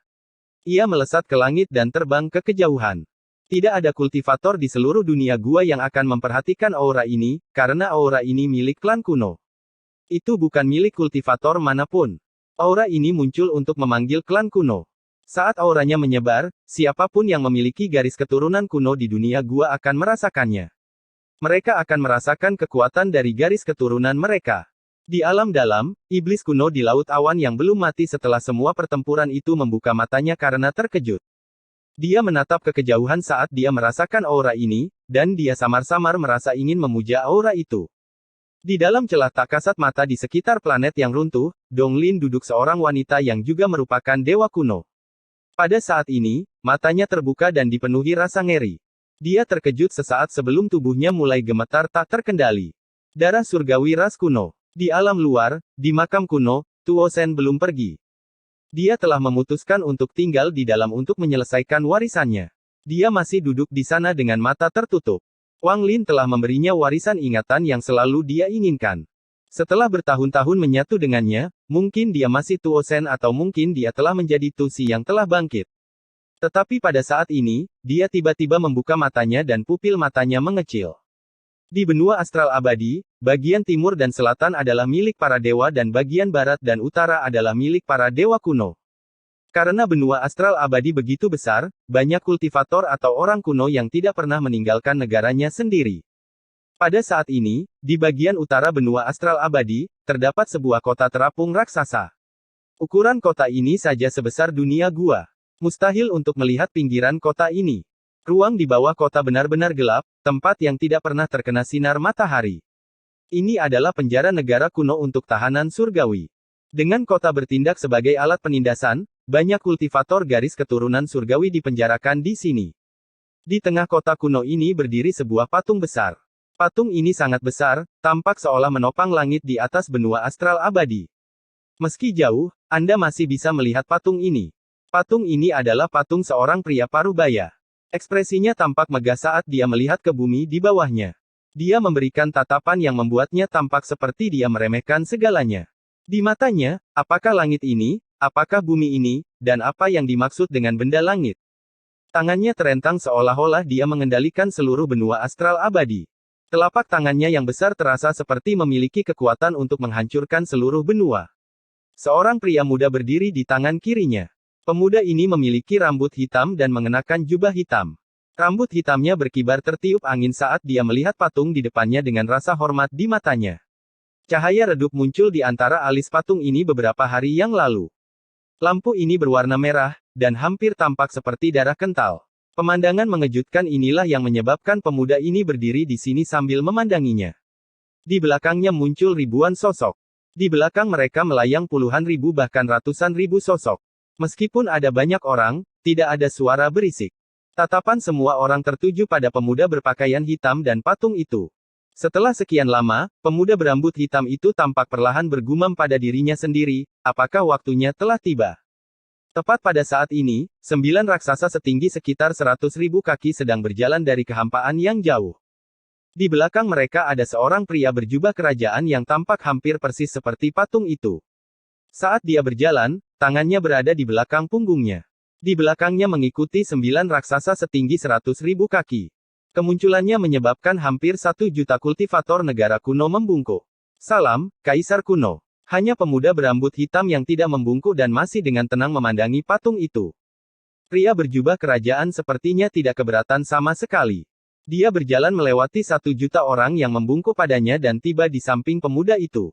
Ia melesat ke langit dan terbang ke kejauhan. Tidak ada kultivator di seluruh dunia gua yang akan memperhatikan aura ini, karena aura ini milik klan kuno. Itu bukan milik kultivator manapun. Aura ini muncul untuk memanggil klan kuno. Saat auranya menyebar, siapapun yang memiliki garis keturunan kuno di dunia gua akan merasakannya. Mereka akan merasakan kekuatan dari garis keturunan mereka. Di alam dalam, iblis kuno di laut awan yang belum mati setelah semua pertempuran itu membuka matanya karena terkejut. Dia menatap ke kejauhan saat dia merasakan aura ini, dan dia samar-samar merasa ingin memuja aura itu. Di dalam celah tak kasat mata di sekitar planet yang runtuh, Dong Lin duduk seorang wanita yang juga merupakan dewa kuno. Pada saat ini, matanya terbuka dan dipenuhi rasa ngeri. Dia terkejut sesaat sebelum tubuhnya mulai gemetar tak terkendali. Darah surgawi ras kuno. Di alam luar, di makam kuno, Tuo Shen belum pergi. Dia telah memutuskan untuk tinggal di dalam untuk menyelesaikan warisannya. Dia masih duduk di sana dengan mata tertutup. Wang Lin telah memberinya warisan ingatan yang selalu dia inginkan. Setelah bertahun-tahun menyatu dengannya, mungkin dia masih Tuo Shen atau mungkin dia telah menjadi Tu Si yang telah bangkit. Tetapi pada saat ini, dia tiba-tiba membuka matanya dan pupil matanya mengecil. Di benua astral abadi, bagian timur dan selatan adalah milik para dewa dan bagian barat dan utara adalah milik para dewa kuno. Karena benua astral abadi begitu besar, banyak kultivator atau orang kuno yang tidak pernah meninggalkan negaranya sendiri. Pada saat ini, di bagian utara benua astral abadi, terdapat sebuah kota terapung raksasa. Ukuran kota ini saja sebesar dunia gua. Mustahil untuk melihat pinggiran kota ini. Ruang di bawah kota benar-benar gelap, tempat yang tidak pernah terkena sinar matahari. Ini adalah penjara negara kuno untuk tahanan surgawi. Dengan kota bertindak sebagai alat penindasan, banyak kultivator garis keturunan surgawi dipenjarakan di sini. Di tengah kota kuno ini berdiri sebuah patung besar. Patung ini sangat besar, tampak seolah menopang langit di atas benua astral abadi. Meski jauh, Anda masih bisa melihat patung ini. Patung ini adalah patung seorang pria parubaya. Ekspresinya tampak megah saat dia melihat ke bumi di bawahnya. Dia memberikan tatapan yang membuatnya tampak seperti dia meremehkan segalanya. Di matanya, apakah langit ini, apakah bumi ini, dan apa yang dimaksud dengan benda langit? Tangannya terentang seolah-olah dia mengendalikan seluruh benua astral abadi. Telapak tangannya yang besar terasa seperti memiliki kekuatan untuk menghancurkan seluruh benua. Seorang pria muda berdiri di tangan kirinya. Pemuda ini memiliki rambut hitam dan mengenakan jubah hitam. Rambut hitamnya berkibar tertiup angin saat dia melihat patung di depannya dengan rasa hormat di matanya. Cahaya redup muncul di antara alis patung ini beberapa hari yang lalu. Lampu ini berwarna merah, dan hampir tampak seperti darah kental. Pemandangan mengejutkan inilah yang menyebabkan pemuda ini berdiri di sini sambil memandanginya. Di belakangnya muncul ribuan sosok. Di belakang mereka melayang puluhan ribu bahkan ratusan ribu sosok. Meskipun ada banyak orang, tidak ada suara berisik. Tatapan semua orang tertuju pada pemuda berpakaian hitam dan patung itu. Setelah sekian lama, pemuda berambut hitam itu tampak perlahan bergumam pada dirinya sendiri, apakah waktunya telah tiba? Tepat pada saat ini, 9 raksasa setinggi sekitar 100.000 kaki sedang berjalan dari kehampaan yang jauh. Di belakang mereka ada seorang pria berjubah kerajaan yang tampak hampir persis seperti patung itu. Saat dia berjalan, tangannya berada di belakang punggungnya. Di belakangnya mengikuti 9 raksasa setinggi 100.000 kaki. Kemunculannya menyebabkan hampir 1 juta kultivator negara kuno membungkuk. Salam, Kaisar kuno. Hanya pemuda berambut hitam yang tidak membungkuk dan masih dengan tenang memandangi patung itu. Pria berjubah kerajaan sepertinya tidak keberatan sama sekali. Dia berjalan melewati 1 juta orang yang membungkuk padanya dan tiba di samping pemuda itu.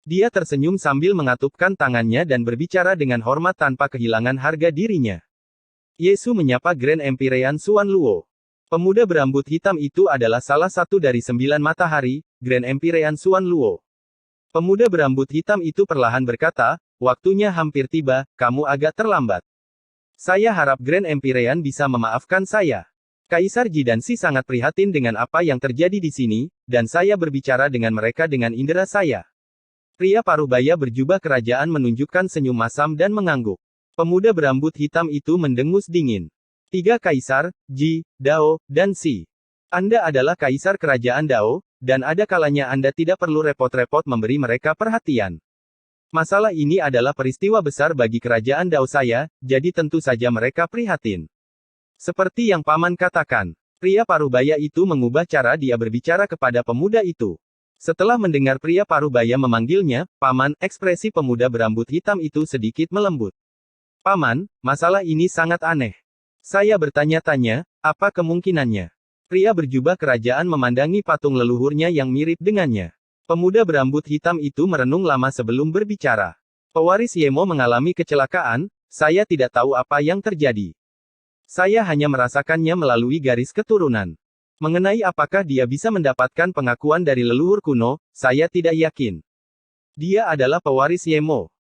Dia tersenyum sambil mengatupkan tangannya dan berbicara dengan hormat tanpa kehilangan harga dirinya. Yesu menyapa Grand Empyrean Xuan Luo. Pemuda berambut hitam itu adalah salah satu dari 9 matahari, Grand Empyrean Xuan Luo. Pemuda berambut hitam itu perlahan berkata, waktunya hampir tiba, kamu agak terlambat. Saya harap Grand Empyrean bisa memaafkan saya. Kaisar Ji dan Si sangat prihatin dengan apa yang terjadi di sini, dan saya berbicara dengan mereka dengan indera saya. Pria parubaya berjubah kerajaan menunjukkan senyum masam dan mengangguk. Pemuda berambut hitam itu mendengus dingin. 3 Kaisar, Ji, Dao, dan Si. Anda adalah Kaisar Kerajaan Dao, dan ada kalanya Anda tidak perlu repot-repot memberi mereka perhatian. Masalah ini adalah peristiwa besar bagi Kerajaan Dao saya, jadi tentu saja mereka prihatin. Seperti yang Paman katakan, pria parubaya itu mengubah cara dia berbicara kepada pemuda itu. Setelah mendengar pria parubaya memanggilnya, Paman, ekspresi pemuda berambut hitam itu sedikit melembut. Paman, masalah ini sangat aneh. Saya bertanya-tanya, apa kemungkinannya? Pria berjubah kerajaan memandangi patung leluhurnya yang mirip dengannya. Pemuda berambut hitam itu merenung lama sebelum berbicara. Pewaris Yemo mengalami kecelakaan, saya tidak tahu apa yang terjadi. Saya hanya merasakannya melalui garis keturunan. Mengenai apakah dia bisa mendapatkan pengakuan dari leluhur kuno, saya tidak yakin. Dia adalah pewaris Yemo.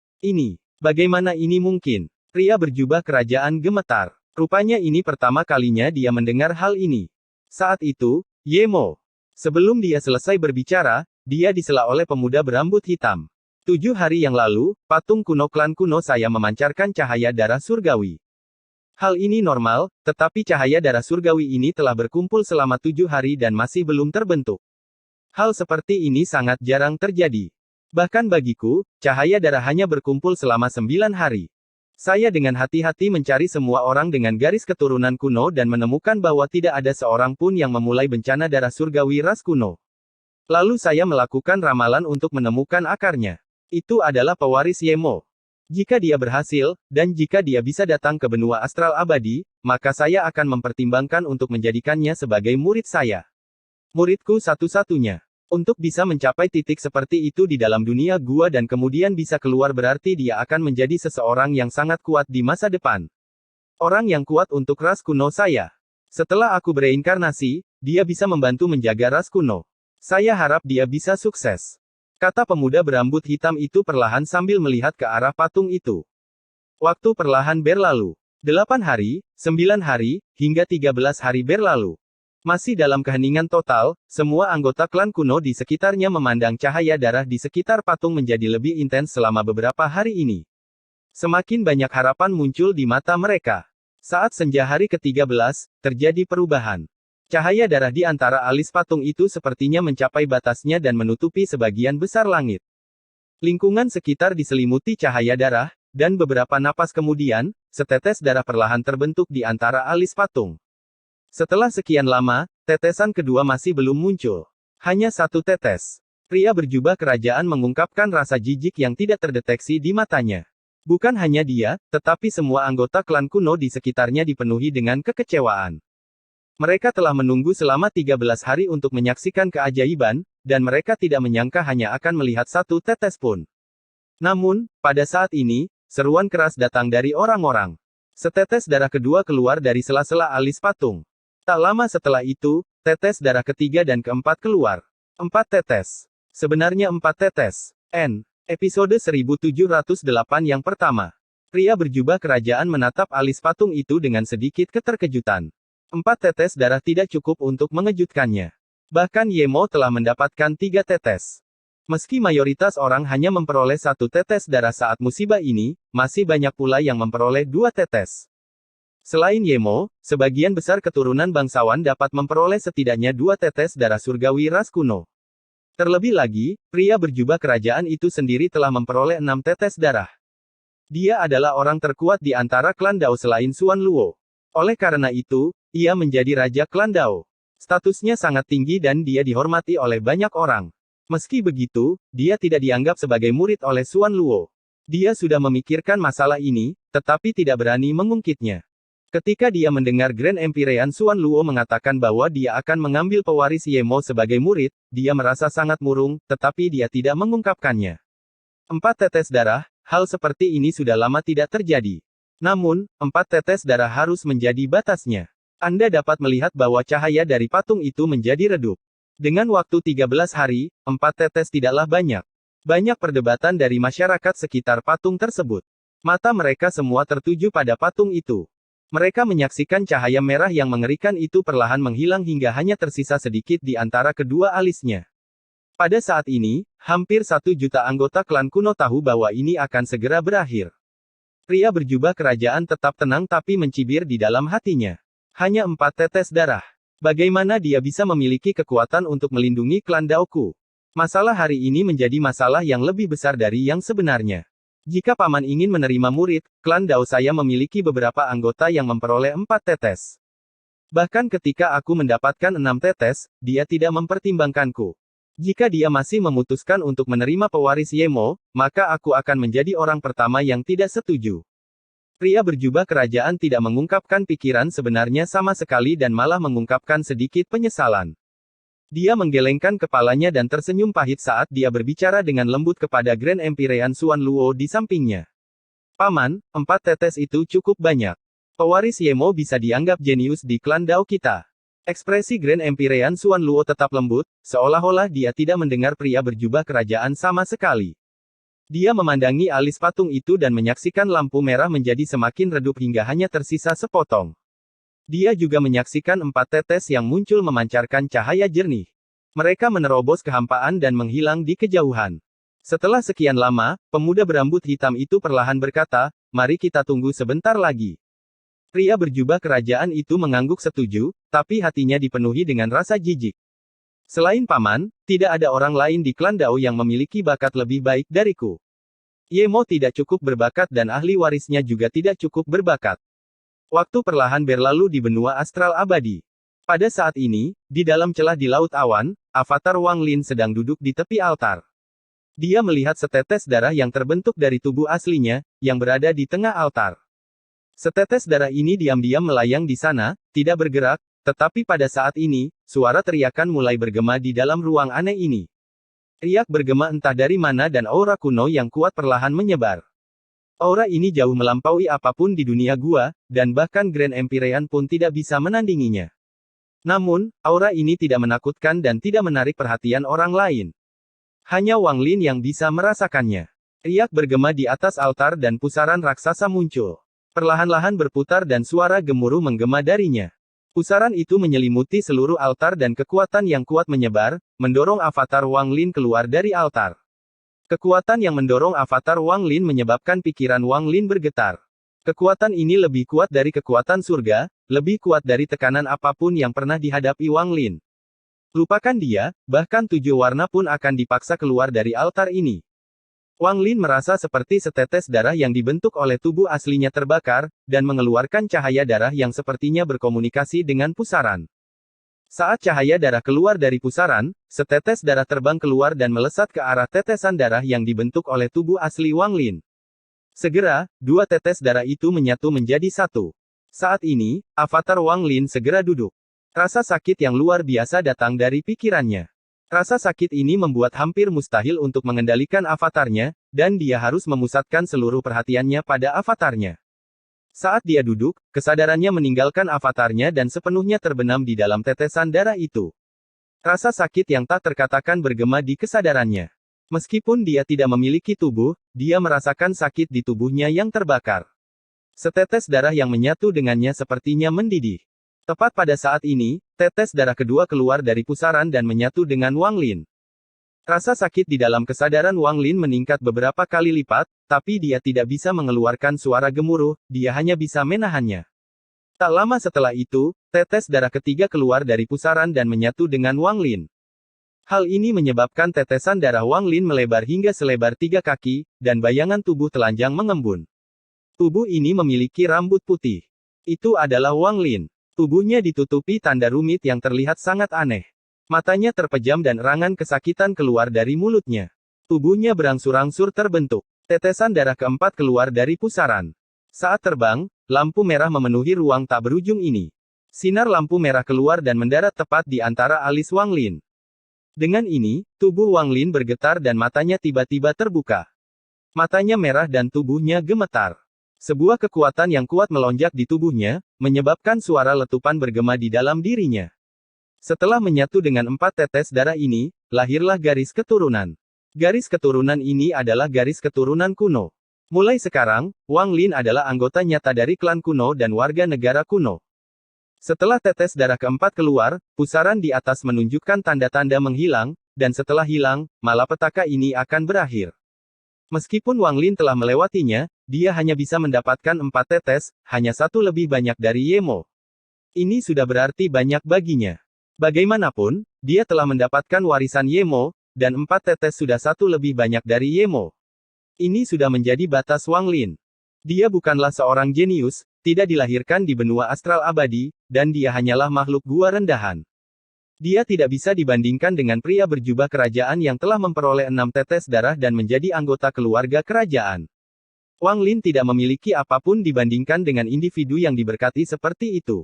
Bagaimana ini mungkin? Pria berjubah kerajaan gemetar. Rupanya ini pertama kalinya dia mendengar hal ini. Saat itu, Yemo. Sebelum dia selesai berbicara, dia disela oleh pemuda berambut hitam. 7 hari yang lalu, patung kuno klan kuno saya memancarkan cahaya darah surgawi. Hal ini normal, tetapi cahaya darah surgawi ini telah berkumpul selama 7 hari dan masih belum terbentuk. Hal seperti ini sangat jarang terjadi. Bahkan bagiku, cahaya darah hanya berkumpul selama 9 hari. Saya dengan hati-hati mencari semua orang dengan garis keturunan kuno dan menemukan bahwa tidak ada seorang pun yang memulai bencana darah surgawi ras kuno. Lalu saya melakukan ramalan untuk menemukan akarnya. Itu adalah pewaris Yemo. Jika dia berhasil, dan jika dia bisa datang ke benua astral abadi, maka saya akan mempertimbangkan untuk menjadikannya sebagai murid saya. Muridku satu-satunya. Untuk bisa mencapai titik seperti itu di dalam dunia gua dan kemudian bisa keluar berarti dia akan menjadi seseorang yang sangat kuat di masa depan. Orang yang kuat untuk ras kuno saya. Setelah aku bereinkarnasi, dia bisa membantu menjaga ras kuno. Saya harap dia bisa sukses. Kata pemuda berambut hitam itu perlahan sambil melihat ke arah patung itu. Waktu perlahan berlalu. 8 hari, 9 hari, hingga 13 hari berlalu. Masih dalam keheningan total, semua anggota klan kuno di sekitarnya memandang cahaya darah di sekitar patung menjadi lebih intens selama beberapa hari ini. Semakin banyak harapan muncul di mata mereka. Saat senja hari ke-13, terjadi perubahan. Cahaya darah di antara alis patung itu sepertinya mencapai batasnya dan menutupi sebagian besar langit. Lingkungan sekitar diselimuti cahaya darah, dan beberapa napas kemudian, setetes darah perlahan terbentuk di antara alis patung. Setelah sekian lama, tetesan kedua masih belum muncul. Hanya satu tetes. Pria berjubah kerajaan mengungkapkan rasa jijik yang tidak terdeteksi di matanya. Bukan hanya dia, tetapi semua anggota klan kuno di sekitarnya dipenuhi dengan kekecewaan. Mereka telah menunggu selama 13 hari untuk menyaksikan keajaiban, dan mereka tidak menyangka hanya akan melihat satu tetes pun. Namun, pada saat ini, seruan keras datang dari orang-orang. Setetes darah kedua keluar dari sela-sela alis patung. Tak lama setelah itu, tetes darah ketiga dan keempat keluar. 4 tetes. Sebenarnya 4 tetes. Episode 1708 yang pertama. Pria berjubah kerajaan menatap alis patung itu dengan sedikit keterkejutan. 4 tetes darah tidak cukup untuk mengejutkannya. Bahkan Yemo telah mendapatkan 3 tetes. Meski mayoritas orang hanya memperoleh 1 tetes darah saat musibah ini, masih banyak pula yang memperoleh 2 tetes. Selain Yemo, sebagian besar keturunan bangsawan dapat memperoleh setidaknya 2 tetes darah surgawi ras kuno. Terlebih lagi, pria berjubah kerajaan itu sendiri telah memperoleh 6 tetes darah. Dia adalah orang terkuat di antara klan Dao selain Xuan Luo. Oleh karena itu, ia menjadi raja klan Dao. Statusnya sangat tinggi dan dia dihormati oleh banyak orang. Meski begitu, dia tidak dianggap sebagai murid oleh Xuan Luo. Dia sudah memikirkan masalah ini, tetapi tidak berani mengungkitnya. Ketika dia mendengar Grand Empyrean Xuan Luo mengatakan bahwa dia akan mengambil pewaris Yemo sebagai murid, dia merasa sangat murung, tetapi dia tidak mengungkapkannya. 4 tetes darah, hal seperti ini sudah lama tidak terjadi. Namun, 4 tetes darah harus menjadi batasnya. Anda dapat melihat bahwa cahaya dari patung itu menjadi redup. Dengan waktu 13 hari, 4 tetes tidaklah banyak. Banyak perdebatan dari masyarakat sekitar patung tersebut. Mata mereka semua tertuju pada patung itu. Mereka menyaksikan cahaya merah yang mengerikan itu perlahan menghilang hingga hanya tersisa sedikit di antara kedua alisnya. Pada saat ini, hampir 1 juta anggota klan kuno tahu bahwa ini akan segera berakhir. Pria berjubah kerajaan tetap tenang tapi mencibir di dalam hatinya. Hanya 4 tetes darah. Bagaimana dia bisa memiliki kekuatan untuk melindungi klan Daoku? Masalah hari ini menjadi masalah yang lebih besar dari yang sebenarnya. Jika paman ingin menerima murid, klan Dao saya memiliki beberapa anggota yang memperoleh 4 tetes. Bahkan ketika aku mendapatkan 6 tetes, dia tidak mempertimbangkanku. Jika dia masih memutuskan untuk menerima pewaris Yemo, maka aku akan menjadi orang pertama yang tidak setuju. Pria berjubah kerajaan tidak mengungkapkan pikiran sebenarnya sama sekali dan malah mengungkapkan sedikit penyesalan. Dia menggelengkan kepalanya dan tersenyum pahit saat dia berbicara dengan lembut kepada Grand Empyrean Xuan Luo di sampingnya. Paman, 4 tetes itu cukup banyak. Pewaris Yemo bisa dianggap jenius di klan Dao kita. Ekspresi Grand Empyrean Xuan Luo tetap lembut, seolah-olah dia tidak mendengar pria berjubah kerajaan sama sekali. Dia memandangi alis patung itu dan menyaksikan lampu merah menjadi semakin redup hingga hanya tersisa sepotong. Dia juga menyaksikan 4 tetes yang muncul memancarkan cahaya jernih. Mereka menerobos kehampaan dan menghilang di kejauhan. Setelah sekian lama, pemuda berambut hitam itu perlahan berkata, "Mari kita tunggu sebentar lagi." Pria berjubah kerajaan itu mengangguk setuju, tapi hatinya dipenuhi dengan rasa jijik. Selain paman, tidak ada orang lain di klan Dao yang memiliki bakat lebih baik dariku. Yemo tidak cukup berbakat dan ahli warisnya juga tidak cukup berbakat. Waktu perlahan berlalu di benua astral abadi. Pada saat ini, di dalam celah di Laut Awan, avatar Wang Lin sedang duduk di tepi altar. Dia melihat setetes darah yang terbentuk dari tubuh aslinya, yang berada di tengah altar. Setetes darah ini diam-diam melayang di sana, tidak bergerak, tetapi pada saat ini, suara teriakan mulai bergema di dalam ruang aneh ini. Riak bergema entah dari mana dan aura kuno yang kuat perlahan menyebar. Aura ini jauh melampaui apapun di dunia gua, dan bahkan Grand Empyrean pun tidak bisa menandinginya. Namun, aura ini tidak menakutkan dan tidak menarik perhatian orang lain. Hanya Wang Lin yang bisa merasakannya. Riak bergema di atas altar dan pusaran raksasa muncul. Perlahan-lahan berputar dan suara gemuruh menggema darinya. Pusaran itu menyelimuti seluruh altar dan kekuatan yang kuat menyebar, mendorong avatar Wang Lin keluar dari altar. Kekuatan yang mendorong avatar Wang Lin menyebabkan pikiran Wang Lin bergetar. Kekuatan ini lebih kuat dari kekuatan surga, lebih kuat dari tekanan apapun yang pernah dihadapi Wang Lin. Lupakan dia, bahkan 7 warna pun akan dipaksa keluar dari altar ini. Wang Lin merasa seperti setetes darah yang dibentuk oleh tubuh aslinya terbakar, dan mengeluarkan cahaya darah yang sepertinya berkomunikasi dengan pusaran. Saat cahaya darah keluar dari pusaran, setetes darah terbang keluar dan melesat ke arah tetesan darah yang dibentuk oleh tubuh asli Wang Lin. Segera, 2 tetes darah itu menyatu menjadi satu. Saat ini, avatar Wang Lin segera duduk. Rasa sakit yang luar biasa datang dari pikirannya. Rasa sakit ini membuat hampir mustahil untuk mengendalikan avatarnya, dan dia harus memusatkan seluruh perhatiannya pada avatarnya. Saat dia duduk, kesadarannya meninggalkan avatarnya dan sepenuhnya terbenam di dalam tetesan darah itu. Rasa sakit yang tak terkatakan bergema di kesadarannya. Meskipun dia tidak memiliki tubuh, dia merasakan sakit di tubuhnya yang terbakar. Setetes darah yang menyatu dengannya sepertinya mendidih. Tepat pada saat ini, tetes darah kedua keluar dari pusaran dan menyatu dengan Wang Lin. Rasa sakit di dalam kesadaran Wang Lin meningkat beberapa kali lipat, tapi dia tidak bisa mengeluarkan suara gemuruh, dia hanya bisa menahannya. Tak lama setelah itu, tetes darah ketiga keluar dari pusaran dan menyatu dengan Wang Lin. Hal ini menyebabkan tetesan darah Wang Lin melebar hingga selebar 3 kaki, dan bayangan tubuh telanjang mengembun. Tubuh ini memiliki rambut putih. Itu adalah Wang Lin. Tubuhnya ditutupi tanda rumit yang terlihat sangat aneh. Matanya terpejam dan erangan kesakitan keluar dari mulutnya. Tubuhnya berangsur-angsur terbentuk. Tetesan darah keempat keluar dari pusaran. Saat terbang, lampu merah memenuhi ruang tak berujung ini. Sinar lampu merah keluar dan mendarat tepat di antara alis Wang Lin. Dengan ini, tubuh Wang Lin bergetar dan matanya tiba-tiba terbuka. Matanya merah dan tubuhnya gemetar. Sebuah kekuatan yang kuat melonjak di tubuhnya, menyebabkan suara letupan bergema di dalam dirinya. Setelah menyatu dengan 4 tetes darah ini, lahirlah garis keturunan. Garis keturunan ini adalah garis keturunan kuno. Mulai sekarang, Wang Lin adalah anggota nyata dari klan kuno dan warga negara kuno. Setelah tetes darah keempat keluar, pusaran di atas menunjukkan tanda-tanda menghilang, dan setelah hilang, malapetaka ini akan berakhir. Meskipun Wang Lin telah melewatinya, dia hanya bisa mendapatkan 4 tetes, hanya 1 lebih banyak dari Yemo. Ini sudah berarti banyak baginya. Bagaimanapun, dia telah mendapatkan warisan Yemo, dan 4 tetes sudah 1 lebih banyak dari Yemo. Ini sudah menjadi batas Wang Lin. Dia bukanlah seorang jenius, tidak dilahirkan di benua astral abadi, dan dia hanyalah makhluk gua rendahan. Dia tidak bisa dibandingkan dengan pria berjubah kerajaan yang telah memperoleh 6 tetes darah dan menjadi anggota keluarga kerajaan. Wang Lin tidak memiliki apapun dibandingkan dengan individu yang diberkati seperti itu.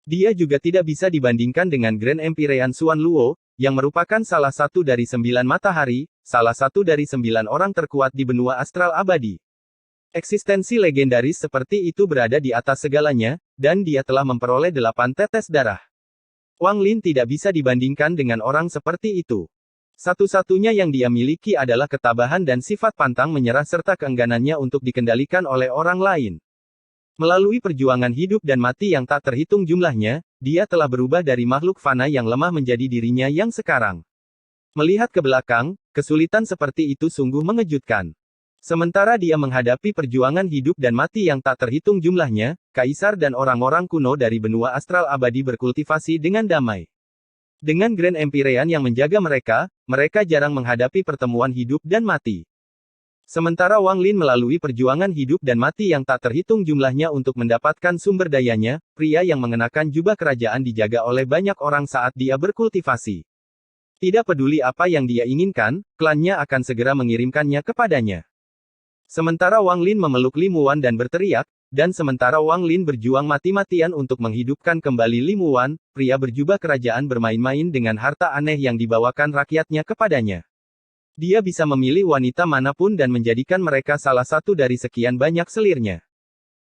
Dia juga tidak bisa dibandingkan dengan Grand Empyrean Xuan Luo, yang merupakan salah satu dari 9 matahari, salah satu dari 9 orang terkuat di benua astral abadi. Eksistensi legendaris seperti itu berada di atas segalanya, dan dia telah memperoleh 8 tetes darah. Wang Lin tidak bisa dibandingkan dengan orang seperti itu. Satu-satunya yang dia miliki adalah ketabahan dan sifat pantang menyerah serta keengganannya untuk dikendalikan oleh orang lain. Melalui perjuangan hidup dan mati yang tak terhitung jumlahnya, dia telah berubah dari makhluk fana yang lemah menjadi dirinya yang sekarang. Melihat ke belakang, kesulitan seperti itu sungguh mengejutkan. Sementara dia menghadapi perjuangan hidup dan mati yang tak terhitung jumlahnya, kaisar dan orang-orang kuno dari benua astral abadi berkultivasi dengan damai. Dengan Grand Empyrean yang menjaga mereka, mereka jarang menghadapi pertemuan hidup dan mati. Sementara Wang Lin melalui perjuangan hidup dan mati yang tak terhitung jumlahnya untuk mendapatkan sumber dayanya, pria yang mengenakan jubah kerajaan dijaga oleh banyak orang saat dia berkultivasi. Tidak peduli apa yang dia inginkan, klannya akan segera mengirimkannya kepadanya. Sementara Wang Lin memeluk Limuan dan berteriak, dan sementara Wang Lin berjuang mati-matian untuk menghidupkan kembali Limuan, pria berjubah kerajaan bermain-main dengan harta aneh yang dibawakan rakyatnya kepadanya. Dia bisa memilih wanita manapun dan menjadikan mereka salah satu dari sekian banyak selirnya.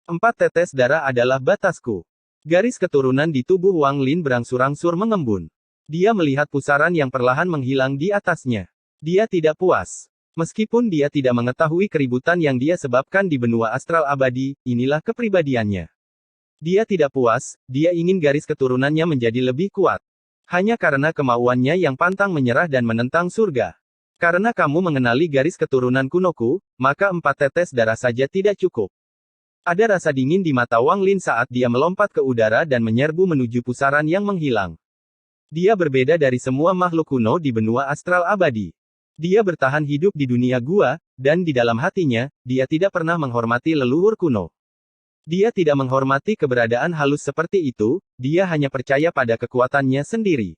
4 tetes darah adalah batasku. Garis keturunan di tubuh Wang Lin berangsur-angsur mengembun. Dia melihat pusaran yang perlahan menghilang di atasnya. Dia tidak puas. Meskipun dia tidak mengetahui keributan yang dia sebabkan di benua astral abadi, inilah kepribadiannya. Dia tidak puas, dia ingin garis keturunannya menjadi lebih kuat. Hanya karena kemauannya yang pantang menyerah dan menentang surga. Karena kamu mengenali garis keturunan kunoku, maka 4 tetes darah saja tidak cukup. Ada rasa dingin di mata Wang Lin saat dia melompat ke udara dan menyerbu menuju pusaran yang menghilang. Dia berbeda dari semua makhluk kuno di benua astral abadi. Dia bertahan hidup di dunia gua, dan di dalam hatinya, dia tidak pernah menghormati leluhur kuno. Dia tidak menghormati keberadaan halus seperti itu, dia hanya percaya pada kekuatannya sendiri.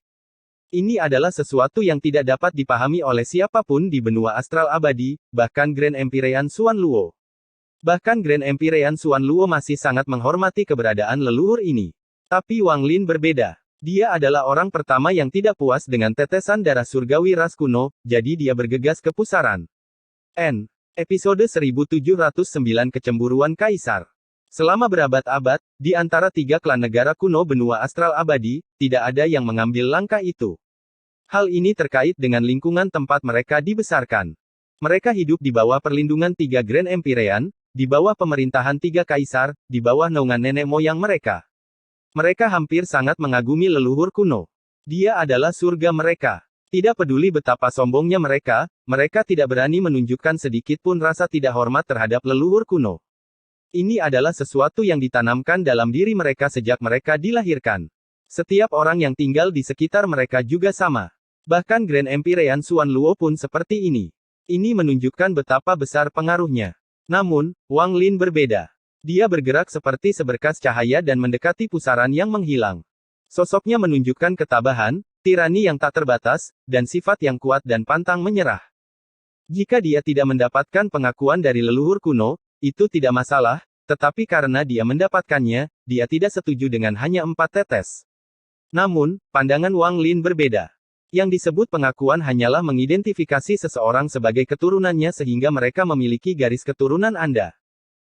Ini adalah sesuatu yang tidak dapat dipahami oleh siapapun di benua astral abadi, bahkan Grand Empyrean Xuan Luo. Bahkan Grand Empyrean Xuan Luo masih sangat menghormati keberadaan leluhur ini. Tapi Wang Lin berbeda. Dia adalah orang pertama yang tidak puas dengan tetesan darah surgawi ras kuno, jadi dia bergegas ke pusaran. Episode 1709 Kecemburuan Kaisar. Selama berabad-abad, di antara 3 klan negara kuno benua astral abadi, tidak ada yang mengambil langkah itu. Hal ini terkait dengan lingkungan tempat mereka dibesarkan. Mereka hidup di bawah perlindungan 3 Grand Empyrean, di bawah pemerintahan 3 kaisar, di bawah naungan nenek moyang mereka. Mereka hampir sangat mengagumi leluhur kuno. Dia adalah surga mereka. Tidak peduli betapa sombongnya mereka tidak berani menunjukkan sedikit pun rasa tidak hormat terhadap leluhur kuno. Ini adalah sesuatu yang ditanamkan dalam diri mereka sejak mereka dilahirkan. Setiap orang yang tinggal di sekitar mereka juga sama. Bahkan Grand Empyrean Xuan Luo pun seperti ini. Ini menunjukkan betapa besar pengaruhnya. Namun, Wang Lin berbeda. Dia bergerak seperti seberkas cahaya dan mendekati pusaran yang menghilang. Sosoknya menunjukkan ketabahan, tirani yang tak terbatas, dan sifat yang kuat dan pantang menyerah. Jika dia tidak mendapatkan pengakuan dari leluhur kuno, itu tidak masalah, tetapi karena dia mendapatkannya, dia tidak setuju dengan hanya 4 tetes. Namun, pandangan Wang Lin berbeda. Yang disebut pengakuan hanyalah mengidentifikasi seseorang sebagai keturunannya sehingga mereka memiliki garis keturunan Anda.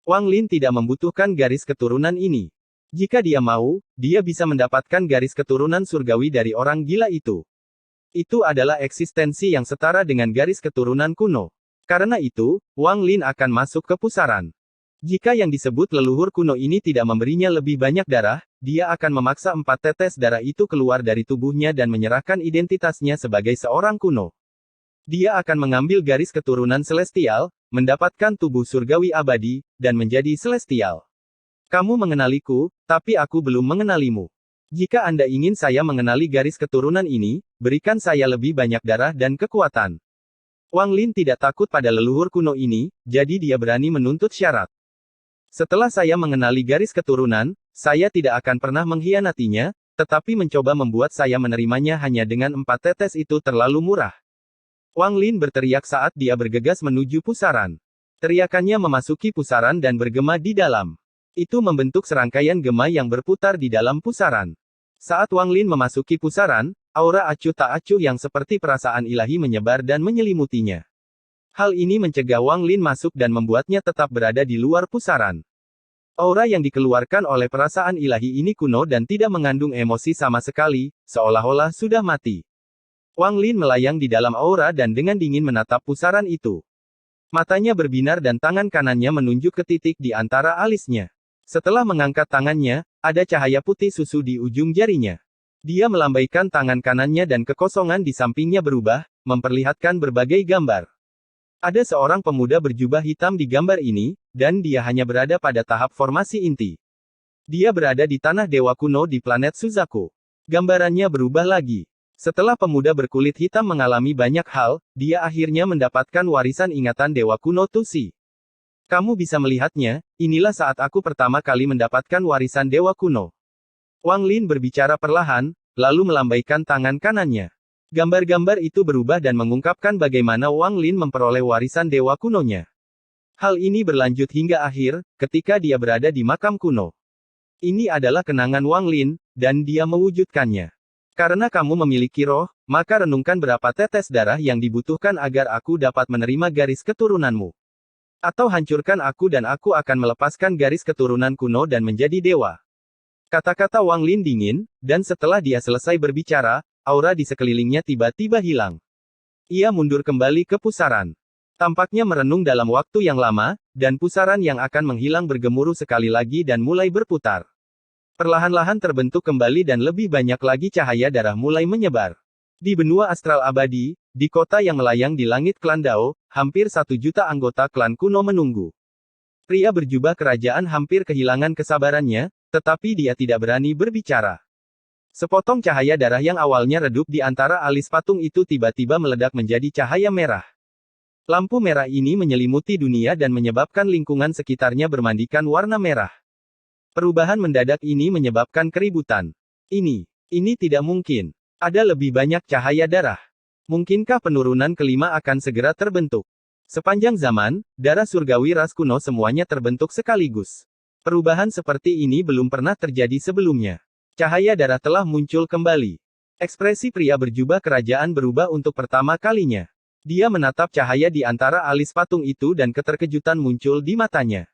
Wang Lin tidak membutuhkan garis keturunan ini. Jika dia mau, dia bisa mendapatkan garis keturunan surgawi dari orang gila itu. Itu adalah eksistensi yang setara dengan garis keturunan kuno. Karena itu, Wang Lin akan masuk ke pusaran. Jika yang disebut leluhur kuno ini tidak memberinya lebih banyak darah, dia akan memaksa 4 tetes darah itu keluar dari tubuhnya dan menyerahkan identitasnya sebagai seorang kuno. Dia akan mengambil garis keturunan celestial, mendapatkan tubuh surgawi abadi, dan menjadi celestial. Kamu mengenaliku, tapi aku belum mengenalimu. Jika Anda ingin saya mengenali garis keturunan ini, berikan saya lebih banyak darah dan kekuatan. Wang Lin tidak takut pada leluhur kuno ini, jadi dia berani menuntut syarat. Setelah saya mengenali garis keturunan, saya tidak akan pernah mengkhianatinya, tetapi mencoba membuat saya menerimanya hanya dengan 4 tetes itu terlalu murah. Wang Lin berteriak saat dia bergegas menuju pusaran. Teriakannya memasuki pusaran dan bergema di dalam. Itu membentuk serangkaian gema yang berputar di dalam pusaran. Saat Wang Lin memasuki pusaran, aura acuh tak acuh yang seperti perasaan ilahi menyebar dan menyelimutinya. Hal ini mencegah Wang Lin masuk dan membuatnya tetap berada di luar pusaran. Aura yang dikeluarkan oleh perasaan ilahi ini kuno dan tidak mengandung emosi sama sekali, seolah-olah sudah mati. Wang Lin melayang di dalam aura dan dengan dingin menatap pusaran itu. Matanya berbinar dan tangan kanannya menunjuk ke titik di antara alisnya. Setelah mengangkat tangannya, ada cahaya putih susu di ujung jarinya. Dia melambaikan tangan kanannya dan kekosongan di sampingnya berubah, memperlihatkan berbagai gambar. Ada seorang pemuda berjubah hitam di gambar ini, dan dia hanya berada pada tahap formasi inti. Dia berada di tanah dewa kuno di planet Suzaku. Gambarannya berubah lagi. Setelah pemuda berkulit hitam mengalami banyak hal, dia akhirnya mendapatkan warisan ingatan dewa kuno Tusi. Kamu bisa melihatnya, inilah saat aku pertama kali mendapatkan warisan dewa kuno. Wang Lin berbicara perlahan, lalu melambaikan tangan kanannya. Gambar-gambar itu berubah dan mengungkapkan bagaimana Wang Lin memperoleh warisan dewa kunonya. Hal ini berlanjut hingga akhir, ketika dia berada di makam kuno. Ini adalah kenangan Wang Lin, dan dia mewujudkannya. Karena kamu memiliki roh, maka renungkan berapa tetes darah yang dibutuhkan agar aku dapat menerima garis keturunanmu. Atau hancurkan aku dan aku akan melepaskan garis keturunan kuno dan menjadi dewa. Kata-kata Wang Lin dingin, dan setelah dia selesai berbicara, aura di sekelilingnya tiba-tiba hilang. Ia mundur kembali ke pusaran. Tampaknya merenung dalam waktu yang lama, dan pusaran yang akan menghilang bergemuruh sekali lagi dan mulai berputar. Perlahan-lahan terbentuk kembali dan lebih banyak lagi cahaya darah mulai menyebar. Di benua astral abadi, di kota yang melayang di langit klan Dao, hampir 1 juta anggota klan kuno menunggu. Pria berjubah kerajaan hampir kehilangan kesabarannya, tetapi dia tidak berani berbicara. Sepotong cahaya darah yang awalnya redup di antara alis patung itu tiba-tiba meledak menjadi cahaya merah. Lampu merah ini menyelimuti dunia dan menyebabkan lingkungan sekitarnya bermandikan warna merah. Perubahan mendadak ini menyebabkan keributan. Ini tidak mungkin. Ada lebih banyak cahaya darah. Mungkinkah penurunan kelima akan segera terbentuk? Sepanjang zaman, darah surgawi ras kuno semuanya terbentuk sekaligus. Perubahan seperti ini belum pernah terjadi sebelumnya. Cahaya darah telah muncul kembali. Ekspresi pria berjubah kerajaan berubah untuk pertama kalinya. Dia menatap cahaya di antara alis patung itu dan keterkejutan muncul di matanya.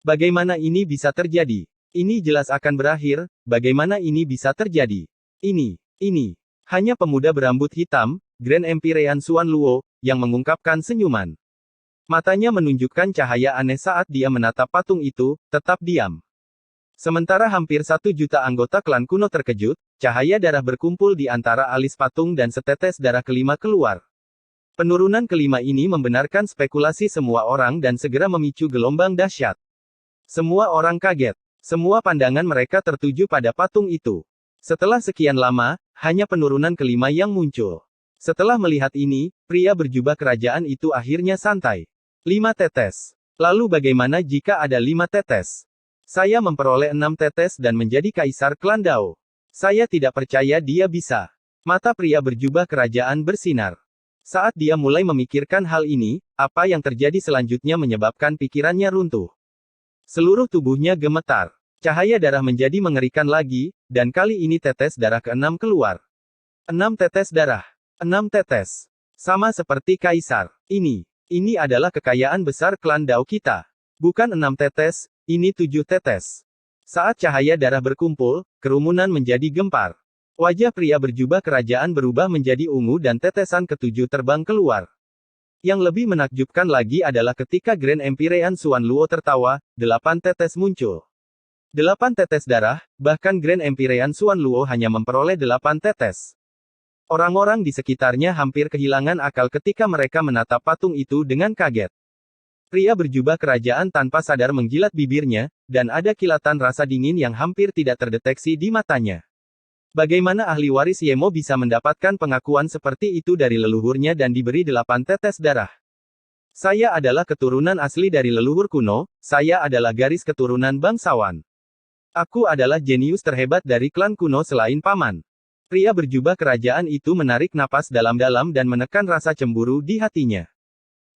Bagaimana ini bisa terjadi? Ini jelas akan berakhir, bagaimana ini bisa terjadi? Ini. Hanya pemuda berambut hitam, Grand Empyrean Xuan Luo, yang mengungkapkan senyuman. Matanya menunjukkan cahaya aneh saat dia menatap patung itu, tetap diam. Sementara hampir 1 juta anggota klan kuno terkejut, cahaya darah berkumpul di antara alis patung dan setetes darah kelima keluar. Penurunan kelima ini membenarkan spekulasi semua orang dan segera memicu gelombang dahsyat. Semua orang kaget. Semua pandangan mereka tertuju pada patung itu. Setelah sekian lama, hanya penurunan kelima yang muncul. Setelah melihat ini, pria berjubah kerajaan itu akhirnya santai. 5 tetes. Lalu bagaimana jika ada 5 tetes? Saya memperoleh 6 tetes dan menjadi kaisar klan Dao. Saya tidak percaya dia bisa. Mata pria berjubah kerajaan bersinar. Saat dia mulai memikirkan hal ini, apa yang terjadi selanjutnya menyebabkan pikirannya runtuh. Seluruh tubuhnya gemetar. Cahaya darah menjadi mengerikan lagi, dan kali ini tetes darah ke-6 keluar. 6 tetes darah. 6 tetes. Sama seperti kaisar. Ini adalah kekayaan besar klan Dao kita. Bukan 6 tetes, ini 7 tetes. Saat cahaya darah berkumpul, kerumunan menjadi gempar. Wajah pria berjubah kerajaan berubah menjadi ungu dan tetesan ke-7 terbang keluar. Yang lebih menakjubkan lagi adalah ketika Grand Empyrean Xuan Luo tertawa, 8 tetes muncul. 8 tetes darah, bahkan Grand Empyrean Xuan Luo hanya memperoleh 8 tetes. Orang-orang di sekitarnya hampir kehilangan akal ketika mereka menatap patung itu dengan kaget. Pria berjubah kerajaan tanpa sadar menjilat bibirnya, dan ada kilatan rasa dingin yang hampir tidak terdeteksi di matanya. Bagaimana ahli waris Yemo bisa mendapatkan pengakuan seperti itu dari leluhurnya dan diberi 8 tetes darah? Saya adalah keturunan asli dari leluhur kuno, saya adalah garis keturunan bangsawan. Aku adalah jenius terhebat dari klan kuno selain paman. Pria berjubah kerajaan itu menarik napas dalam-dalam dan menekan rasa cemburu di hatinya.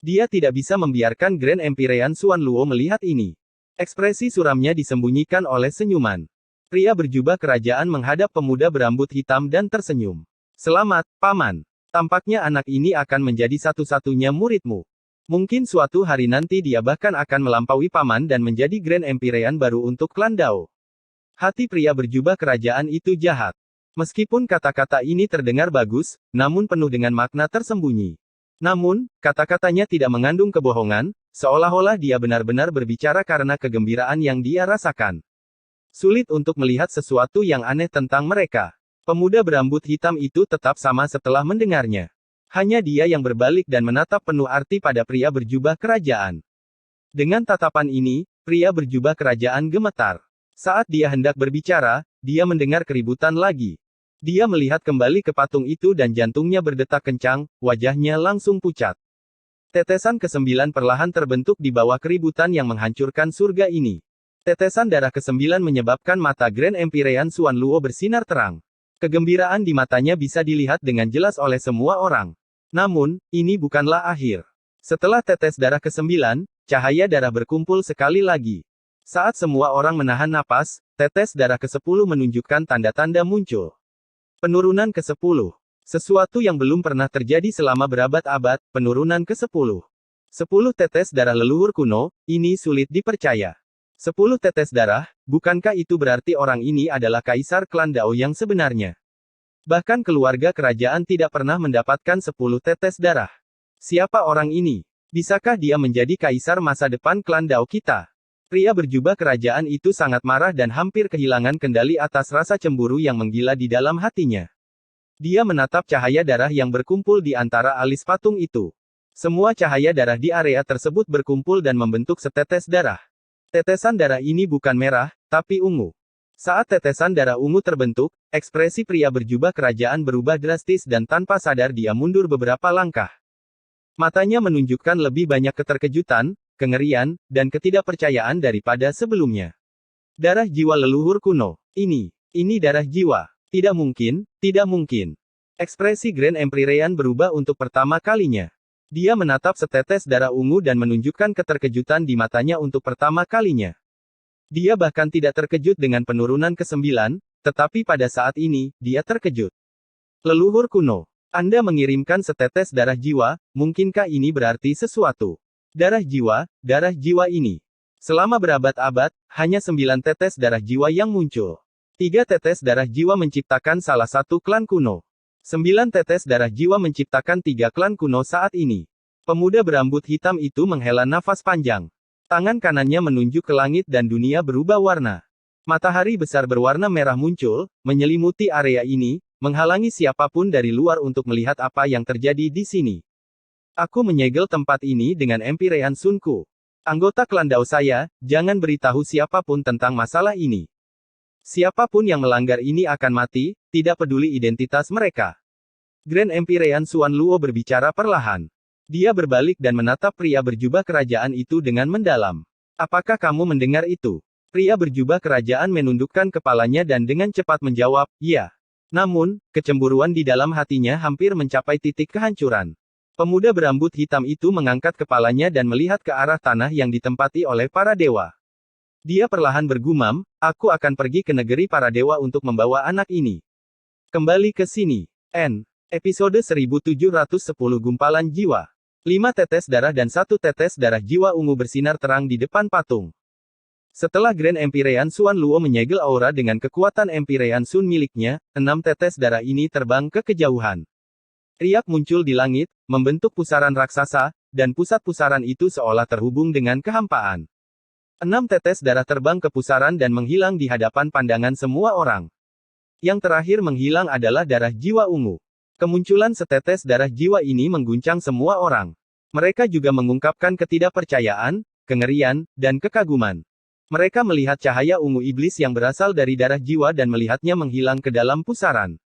Dia tidak bisa membiarkan Grand Empyrean Xuan Luo melihat ini. Ekspresi suramnya disembunyikan oleh senyuman. Pria berjubah kerajaan menghadap pemuda berambut hitam dan tersenyum. Selamat, paman. Tampaknya anak ini akan menjadi satu-satunya muridmu. Mungkin suatu hari nanti dia bahkan akan melampaui paman dan menjadi Grand Empyrean baru untuk klan Dao. Hati pria berjubah kerajaan itu jahat. Meskipun kata-kata ini terdengar bagus, namun penuh dengan makna tersembunyi. Namun, kata-katanya tidak mengandung kebohongan, seolah-olah dia benar-benar berbicara karena kegembiraan yang dia rasakan. Sulit untuk melihat sesuatu yang aneh tentang mereka. Pemuda berambut hitam itu tetap sama setelah mendengarnya. Hanya dia yang berbalik dan menatap penuh arti pada pria berjubah kerajaan. Dengan tatapan ini, pria berjubah kerajaan gemetar. Saat dia hendak berbicara, dia mendengar keributan lagi. Dia melihat kembali ke patung itu dan jantungnya berdetak kencang, wajahnya langsung pucat. Tetesan ke-9 perlahan terbentuk di bawah keributan yang menghancurkan surga ini. Tetesan darah ke-9 menyebabkan mata Grand Empyrean Xuan Luo bersinar terang. Kegembiraan di matanya bisa dilihat dengan jelas oleh semua orang. Namun, ini bukanlah akhir. Setelah tetes darah ke-9, cahaya darah berkumpul sekali lagi. Saat semua orang menahan napas, tetes darah ke-10 menunjukkan tanda-tanda muncul. Penurunan ke-10. Sesuatu yang belum pernah terjadi selama berabad-abad, penurunan ke-10. 10 tetes darah leluhur kuno, ini sulit dipercaya. 10 tetes darah, bukankah itu berarti orang ini adalah kaisar klan Dao yang sebenarnya? Bahkan keluarga kerajaan tidak pernah mendapatkan 10 tetes darah. Siapa orang ini? Bisakah dia menjadi kaisar masa depan klan Dao kita? Pria berjubah kerajaan itu sangat marah dan hampir kehilangan kendali atas rasa cemburu yang menggila di dalam hatinya. Dia menatap cahaya darah yang berkumpul di antara alis patung itu. Semua cahaya darah di area tersebut berkumpul dan membentuk setetes darah. Tetesan darah ini bukan merah, tapi ungu. Saat tetesan darah ungu terbentuk, ekspresi pria berjubah kerajaan berubah drastis dan tanpa sadar dia mundur beberapa langkah. Matanya menunjukkan lebih banyak keterkejutan, kengerian, dan ketidakpercayaan daripada sebelumnya. Darah jiwa leluhur kuno. Ini darah jiwa. Tidak mungkin, tidak mungkin. Ekspresi Grand Empyrean berubah untuk pertama kalinya. Dia menatap setetes darah ungu dan menunjukkan keterkejutan di matanya untuk pertama kalinya. Dia bahkan tidak terkejut dengan penurunan ke-9, tetapi pada saat ini, dia terkejut. Leluhur kuno. Anda mengirimkan setetes darah jiwa, mungkinkah ini berarti sesuatu? Darah jiwa ini. Selama berabad-abad, hanya 9 tetes darah jiwa yang muncul. 3 tetes darah jiwa menciptakan salah satu klan kuno. 9 tetes darah jiwa menciptakan 3 klan kuno saat ini. Pemuda berambut hitam itu menghela nafas panjang. Tangan kanannya menunjuk ke langit dan dunia berubah warna. Matahari besar berwarna merah muncul, menyelimuti area ini, menghalangi siapapun dari luar untuk melihat apa yang terjadi di sini. Aku menyegel tempat ini dengan Empyrean Sunku. Anggota klan Dao saya, jangan beritahu siapapun tentang masalah ini. Siapapun yang melanggar ini akan mati, tidak peduli identitas mereka. Grand Empyrean Suan Luo berbicara perlahan. Dia berbalik dan menatap pria berjubah kerajaan itu dengan mendalam. Apakah kamu mendengar itu? Pria berjubah kerajaan menundukkan kepalanya dan dengan cepat menjawab, ya. Namun, kecemburuan di dalam hatinya hampir mencapai titik kehancuran. Pemuda berambut hitam itu mengangkat kepalanya dan melihat ke arah tanah yang ditempati oleh para dewa. Dia perlahan bergumam, aku akan pergi ke negeri para dewa untuk membawa anak ini. Kembali ke sini. Episode 1710 Gumpalan Jiwa. 5 tetes darah dan 1 tetes darah jiwa ungu bersinar terang di depan patung. Setelah Grand Empyrean Suan Luo menyegel aura dengan kekuatan Empyrean Sun miliknya, 6 tetes darah ini terbang ke kejauhan. Riak muncul di langit, membentuk pusaran raksasa, dan pusat pusaran itu seolah terhubung dengan kehampaan. 6 tetes darah terbang ke pusaran dan menghilang di hadapan pandangan semua orang. Yang terakhir menghilang adalah darah jiwa ungu. Kemunculan setetes darah jiwa ini mengguncang semua orang. Mereka juga mengungkapkan ketidakpercayaan, kengerian, dan kekaguman. Mereka melihat cahaya ungu iblis yang berasal dari darah jiwa dan melihatnya menghilang ke dalam pusaran.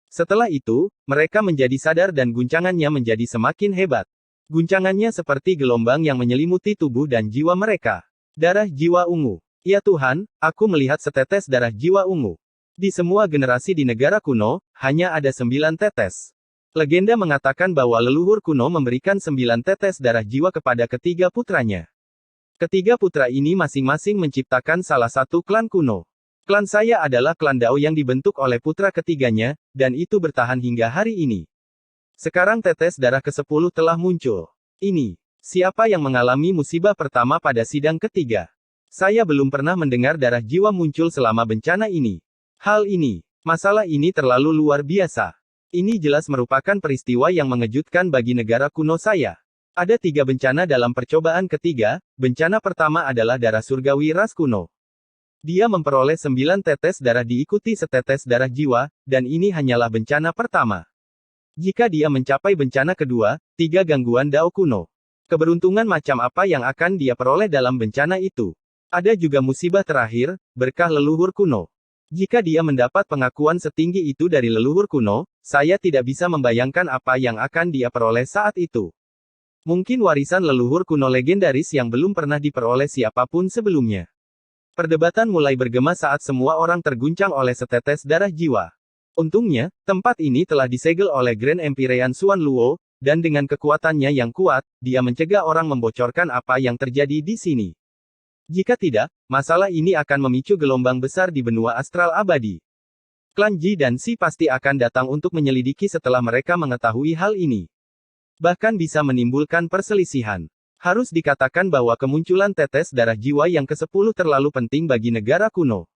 Setelah itu, mereka menjadi sadar dan guncangannya menjadi semakin hebat. Guncangannya seperti gelombang yang menyelimuti tubuh dan jiwa mereka. Darah jiwa ungu. Ya Tuhan, aku melihat setetes darah jiwa ungu. Di semua generasi di negara kuno, hanya ada 9 tetes. Legenda mengatakan bahwa leluhur kuno memberikan 9 tetes darah jiwa kepada ketiga putranya. Ketiga putra ini masing-masing menciptakan salah satu klan kuno. Klan saya adalah klan Dao yang dibentuk oleh putra ketiganya, dan itu bertahan hingga hari ini. Sekarang tetes darah ke-10 telah muncul. Siapa yang mengalami musibah pertama pada sidang ketiga? Saya belum pernah mendengar darah jiwa muncul selama bencana ini. Masalah ini terlalu luar biasa. Ini jelas merupakan peristiwa yang mengejutkan bagi negara kuno saya. Ada 3 bencana dalam percobaan ketiga, bencana pertama adalah darah surgawi ras kuno. Dia memperoleh 9 tetes darah diikuti setetes darah jiwa, dan ini hanyalah bencana pertama. Jika dia mencapai bencana kedua, 3 gangguan Dao kuno. Keberuntungan macam apa yang akan dia peroleh dalam bencana itu? Ada juga musibah terakhir, berkah leluhur kuno. Jika dia mendapat pengakuan setinggi itu dari leluhur kuno, saya tidak bisa membayangkan apa yang akan dia peroleh saat itu. Mungkin warisan leluhur kuno legendaris yang belum pernah diperoleh siapapun sebelumnya. Perdebatan mulai bergema saat semua orang terguncang oleh setetes darah jiwa. Untungnya, tempat ini telah disegel oleh Grand Empyrean Suan Luo, dan dengan kekuatannya yang kuat, dia mencegah orang membocorkan apa yang terjadi di sini. Jika tidak, masalah ini akan memicu gelombang besar di benua astral abadi. Klan Ji dan Si pasti akan datang untuk menyelidiki setelah mereka mengetahui hal ini. Bahkan bisa menimbulkan perselisihan. Harus dikatakan bahwa kemunculan tetes darah jiwa yang ke-10 terlalu penting bagi negara kuno.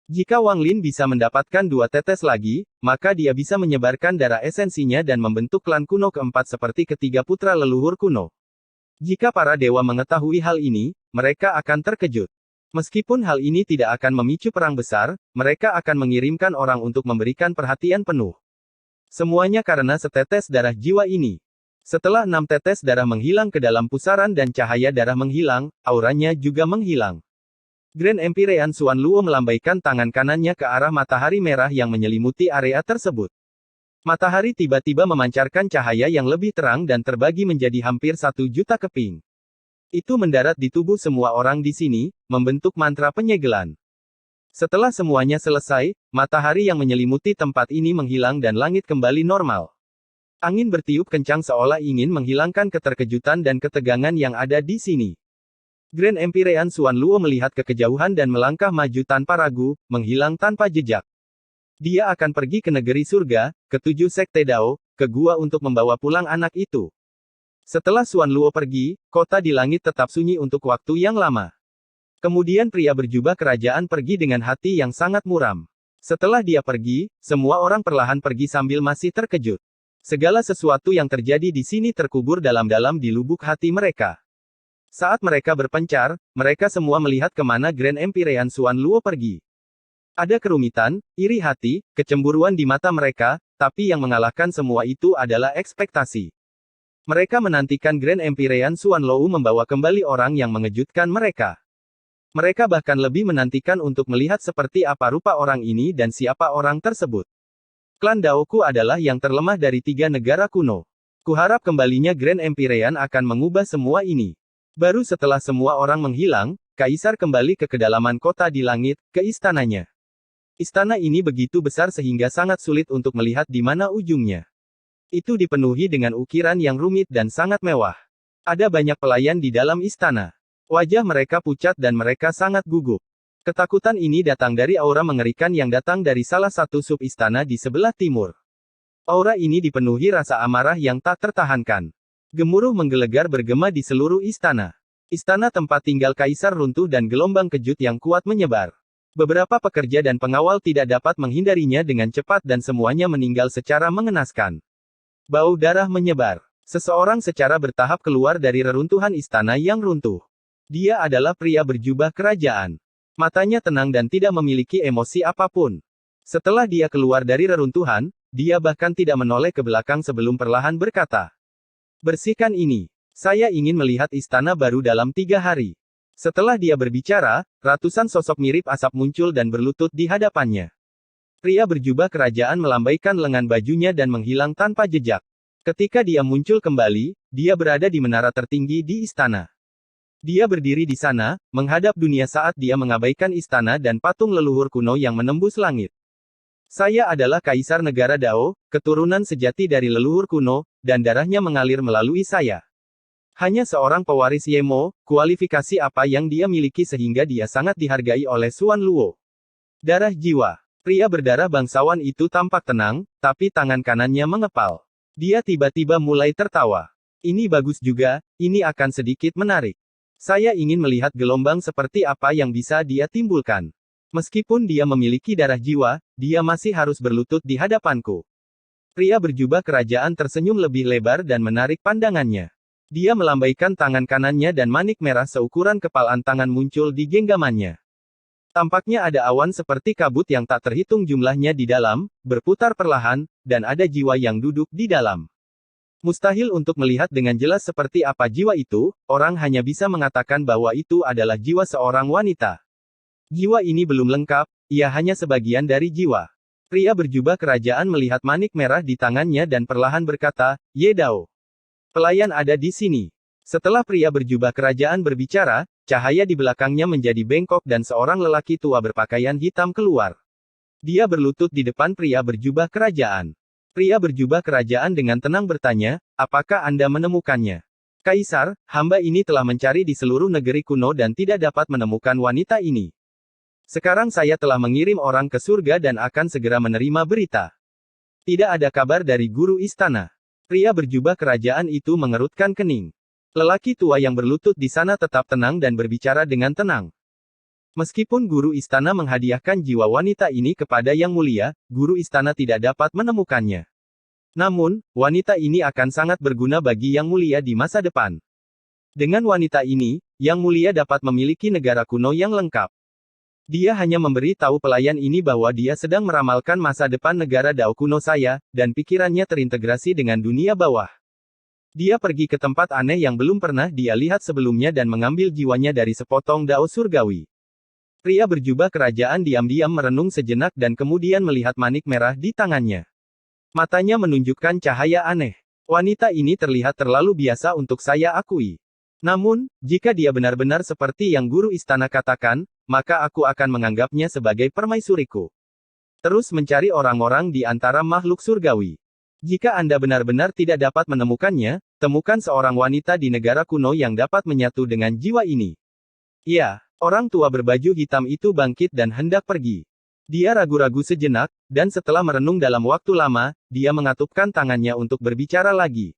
Jika Wang Lin bisa mendapatkan 2 tetes lagi, maka dia bisa menyebarkan darah esensinya dan membentuk klan kuno keempat seperti ketiga putra leluhur kuno. Jika para dewa mengetahui hal ini, mereka akan terkejut. Meskipun hal ini tidak akan memicu perang besar, mereka akan mengirimkan orang untuk memberikan perhatian penuh. Semuanya karena setetes darah jiwa ini. Setelah 6 tetes darah menghilang ke dalam pusaran dan cahaya darah menghilang, auranya juga menghilang. Grand Empyrean Xuan Luo melambaikan tangan kanannya ke arah matahari merah yang menyelimuti area tersebut. Matahari tiba-tiba memancarkan cahaya yang lebih terang dan terbagi menjadi hampir 1 juta keping. Itu mendarat di tubuh semua orang di sini, membentuk mantra penyegelan. Setelah semuanya selesai, matahari yang menyelimuti tempat ini menghilang dan langit kembali normal. Angin bertiup kencang seolah ingin menghilangkan keterkejutan dan ketegangan yang ada di sini. Grand Empyrean Xuan Luo melihat ke kejauhan dan melangkah maju tanpa ragu, menghilang tanpa jejak. Dia akan pergi ke negeri surga, ke 7 sekte Dao, ke gua untuk membawa pulang anak itu. Setelah Xuan Luo pergi, kota di langit tetap sunyi untuk waktu yang lama. Kemudian pria berjubah kerajaan pergi dengan hati yang sangat muram. Setelah dia pergi, semua orang perlahan pergi sambil masih terkejut. Segala sesuatu yang terjadi di sini terkubur dalam-dalam di lubuk hati mereka. Saat mereka berpencar, mereka semua melihat kemana Grand Empyrean Xuan Luo pergi. Ada kerumitan, iri hati, kecemburuan di mata mereka, tapi yang mengalahkan semua itu adalah ekspektasi. Mereka menantikan Grand Empyrean Xuan Luo membawa kembali orang yang mengejutkan mereka. Mereka bahkan lebih menantikan untuk melihat seperti apa rupa orang ini dan siapa orang tersebut. Klan Daoku adalah yang terlemah dari 3 negara kuno. Kuharap kembalinya Grand Empyrean akan mengubah semua ini. Baru setelah semua orang menghilang, Kaisar kembali ke kedalaman kota di langit, ke istananya. Istana ini begitu besar sehingga sangat sulit untuk melihat di mana ujungnya. Itu dipenuhi dengan ukiran yang rumit dan sangat mewah. Ada banyak pelayan di dalam istana. Wajah mereka pucat dan mereka sangat gugup. Ketakutan ini datang dari aura mengerikan yang datang dari salah satu sub istana di sebelah timur. Aura ini dipenuhi rasa amarah yang tak tertahankan. Gemuruh menggelegar bergema di seluruh istana. Istana tempat tinggal kaisar runtuh dan gelombang kejut yang kuat menyebar. Beberapa pekerja dan pengawal tidak dapat menghindarinya dengan cepat dan semuanya meninggal secara mengenaskan. Bau darah menyebar. Seseorang secara bertahap keluar dari reruntuhan istana yang runtuh. Dia adalah pria berjubah kerajaan. Matanya tenang dan tidak memiliki emosi apapun. Setelah dia keluar dari reruntuhan, dia bahkan tidak menoleh ke belakang sebelum perlahan berkata, "Bersihkan ini. Saya ingin melihat istana baru dalam 3 hari." Setelah dia berbicara, ratusan sosok mirip asap muncul dan berlutut di hadapannya. Pria berjubah kerajaan melambaikan lengan bajunya dan menghilang tanpa jejak. Ketika dia muncul kembali, dia berada di menara tertinggi di istana. Dia berdiri di sana, menghadap dunia saat dia mengabaikan istana dan patung leluhur kuno yang menembus langit. "Saya adalah Kaisar Negara Dao, keturunan sejati dari leluhur kuno, dan darahnya mengalir melalui saya. Hanya seorang pewaris Yemo, kualifikasi apa yang dia miliki sehingga dia sangat dihargai oleh Xuan Luo." Darah jiwa. Pria berdarah bangsawan itu tampak tenang, tapi tangan kanannya mengepal. Dia tiba-tiba mulai tertawa. "Ini bagus juga, ini akan sedikit menarik. Saya ingin melihat gelombang seperti apa yang bisa dia timbulkan. Meskipun dia memiliki darah jiwa, dia masih harus berlutut di hadapanku." Pria berjubah kerajaan tersenyum lebih lebar dan menarik pandangannya. Dia melambaikan tangan kanannya dan manik merah seukuran kepalan tangan muncul di genggamannya. Tampaknya ada awan seperti kabut yang tak terhitung jumlahnya di dalam, berputar perlahan, dan ada jiwa yang duduk di dalam. Mustahil untuk melihat dengan jelas seperti apa jiwa itu, orang hanya bisa mengatakan bahwa itu adalah jiwa seorang wanita. Jiwa ini belum lengkap, ia hanya sebagian dari jiwa. Pria berjubah kerajaan melihat manik merah di tangannya dan perlahan berkata, "Ye Dao. Pelayan ada di sini." Setelah pria berjubah kerajaan berbicara, cahaya di belakangnya menjadi bengkok dan seorang lelaki tua berpakaian hitam keluar. Dia berlutut di depan pria berjubah kerajaan. Pria berjubah kerajaan dengan tenang bertanya, "Apakah Anda menemukannya?" "Kaisar, hamba ini telah mencari di seluruh negeri kuno dan tidak dapat menemukan wanita ini. Sekarang saya telah mengirim orang ke surga dan akan segera menerima berita. Tidak ada kabar dari guru istana." Pria berjubah kerajaan itu mengerutkan kening. Lelaki tua yang berlutut di sana tetap tenang dan berbicara dengan tenang. Meskipun guru istana menghadiahkan jiwa wanita ini kepada Yang Mulia, guru istana tidak dapat menemukannya. Namun, wanita ini akan sangat berguna bagi Yang Mulia di masa depan. Dengan wanita ini, Yang Mulia dapat memiliki negara kuno yang lengkap. Dia hanya memberi tahu pelayan ini bahwa dia sedang meramalkan masa depan negara Dao kuno saya, dan pikirannya terintegrasi dengan dunia bawah. Dia pergi ke tempat aneh yang belum pernah dia lihat sebelumnya dan mengambil jiwanya dari sepotong Dao surgawi. Pria berjubah kerajaan diam-diam merenung sejenak dan kemudian melihat manik merah di tangannya. Matanya menunjukkan cahaya aneh. Wanita ini terlihat terlalu biasa untuk saya akui. Namun, jika dia benar-benar seperti yang guru istana katakan, maka aku akan menganggapnya sebagai permaisuriku. Terus mencari orang-orang di antara makhluk surgawi. Jika Anda benar-benar tidak dapat menemukannya, temukan seorang wanita di negara kuno yang dapat menyatu dengan jiwa ini. Ya, orang tua berbaju hitam itu bangkit dan hendak pergi. Dia ragu-ragu sejenak, dan setelah merenung dalam waktu lama, dia mengatupkan tangannya untuk berbicara lagi.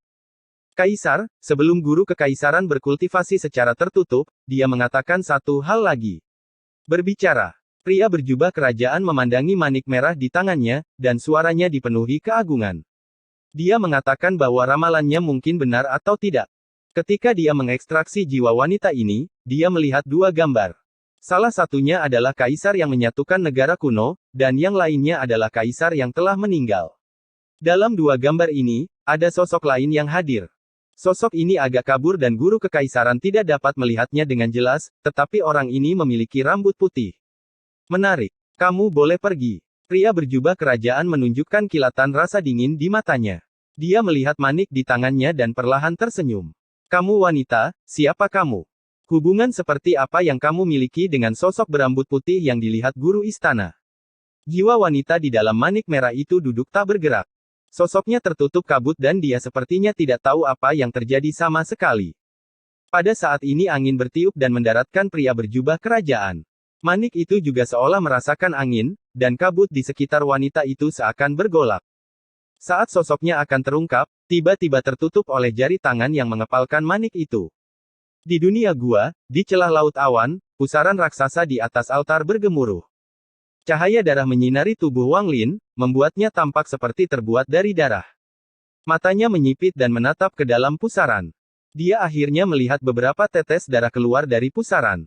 Kaisar, sebelum guru kekaisaran berkultivasi secara tertutup, dia mengatakan satu hal lagi. Berbicara. Pria berjubah kerajaan memandangi manik merah di tangannya, dan suaranya dipenuhi keagungan. Dia mengatakan bahwa ramalannya mungkin benar atau tidak. Ketika dia mengekstraksi jiwa wanita ini, dia melihat dua gambar. Salah satunya adalah kaisar yang menyatukan negara kuno, dan yang lainnya adalah kaisar yang telah meninggal. Dalam dua gambar ini, ada sosok lain yang hadir. Sosok ini agak kabur dan guru kekaisaran tidak dapat melihatnya dengan jelas, tetapi orang ini memiliki rambut putih. Menarik. Kamu boleh pergi. Pria berjubah kerajaan menunjukkan kilatan rasa dingin di matanya. Dia melihat manik di tangannya dan perlahan tersenyum. Kamu wanita, siapa kamu? Hubungan seperti apa yang kamu miliki dengan sosok berambut putih yang dilihat guru istana? Jiwa wanita di dalam manik merah itu duduk tak bergerak. Sosoknya tertutup kabut dan dia sepertinya tidak tahu apa yang terjadi sama sekali. Pada saat ini angin bertiup dan mendaratkan pria berjubah kerajaan. Manik itu juga seolah merasakan angin, dan kabut di sekitar wanita itu seakan bergolak. Saat sosoknya akan terungkap, tiba-tiba tertutup oleh jari tangan yang mengepalkan manik itu. Di dunia gua, di celah laut awan, pusaran raksasa di atas altar bergemuruh. Cahaya darah menyinari tubuh Wang Lin, membuatnya tampak seperti terbuat dari darah. Matanya menyipit dan menatap ke dalam pusaran. Dia akhirnya melihat beberapa tetes darah keluar dari pusaran.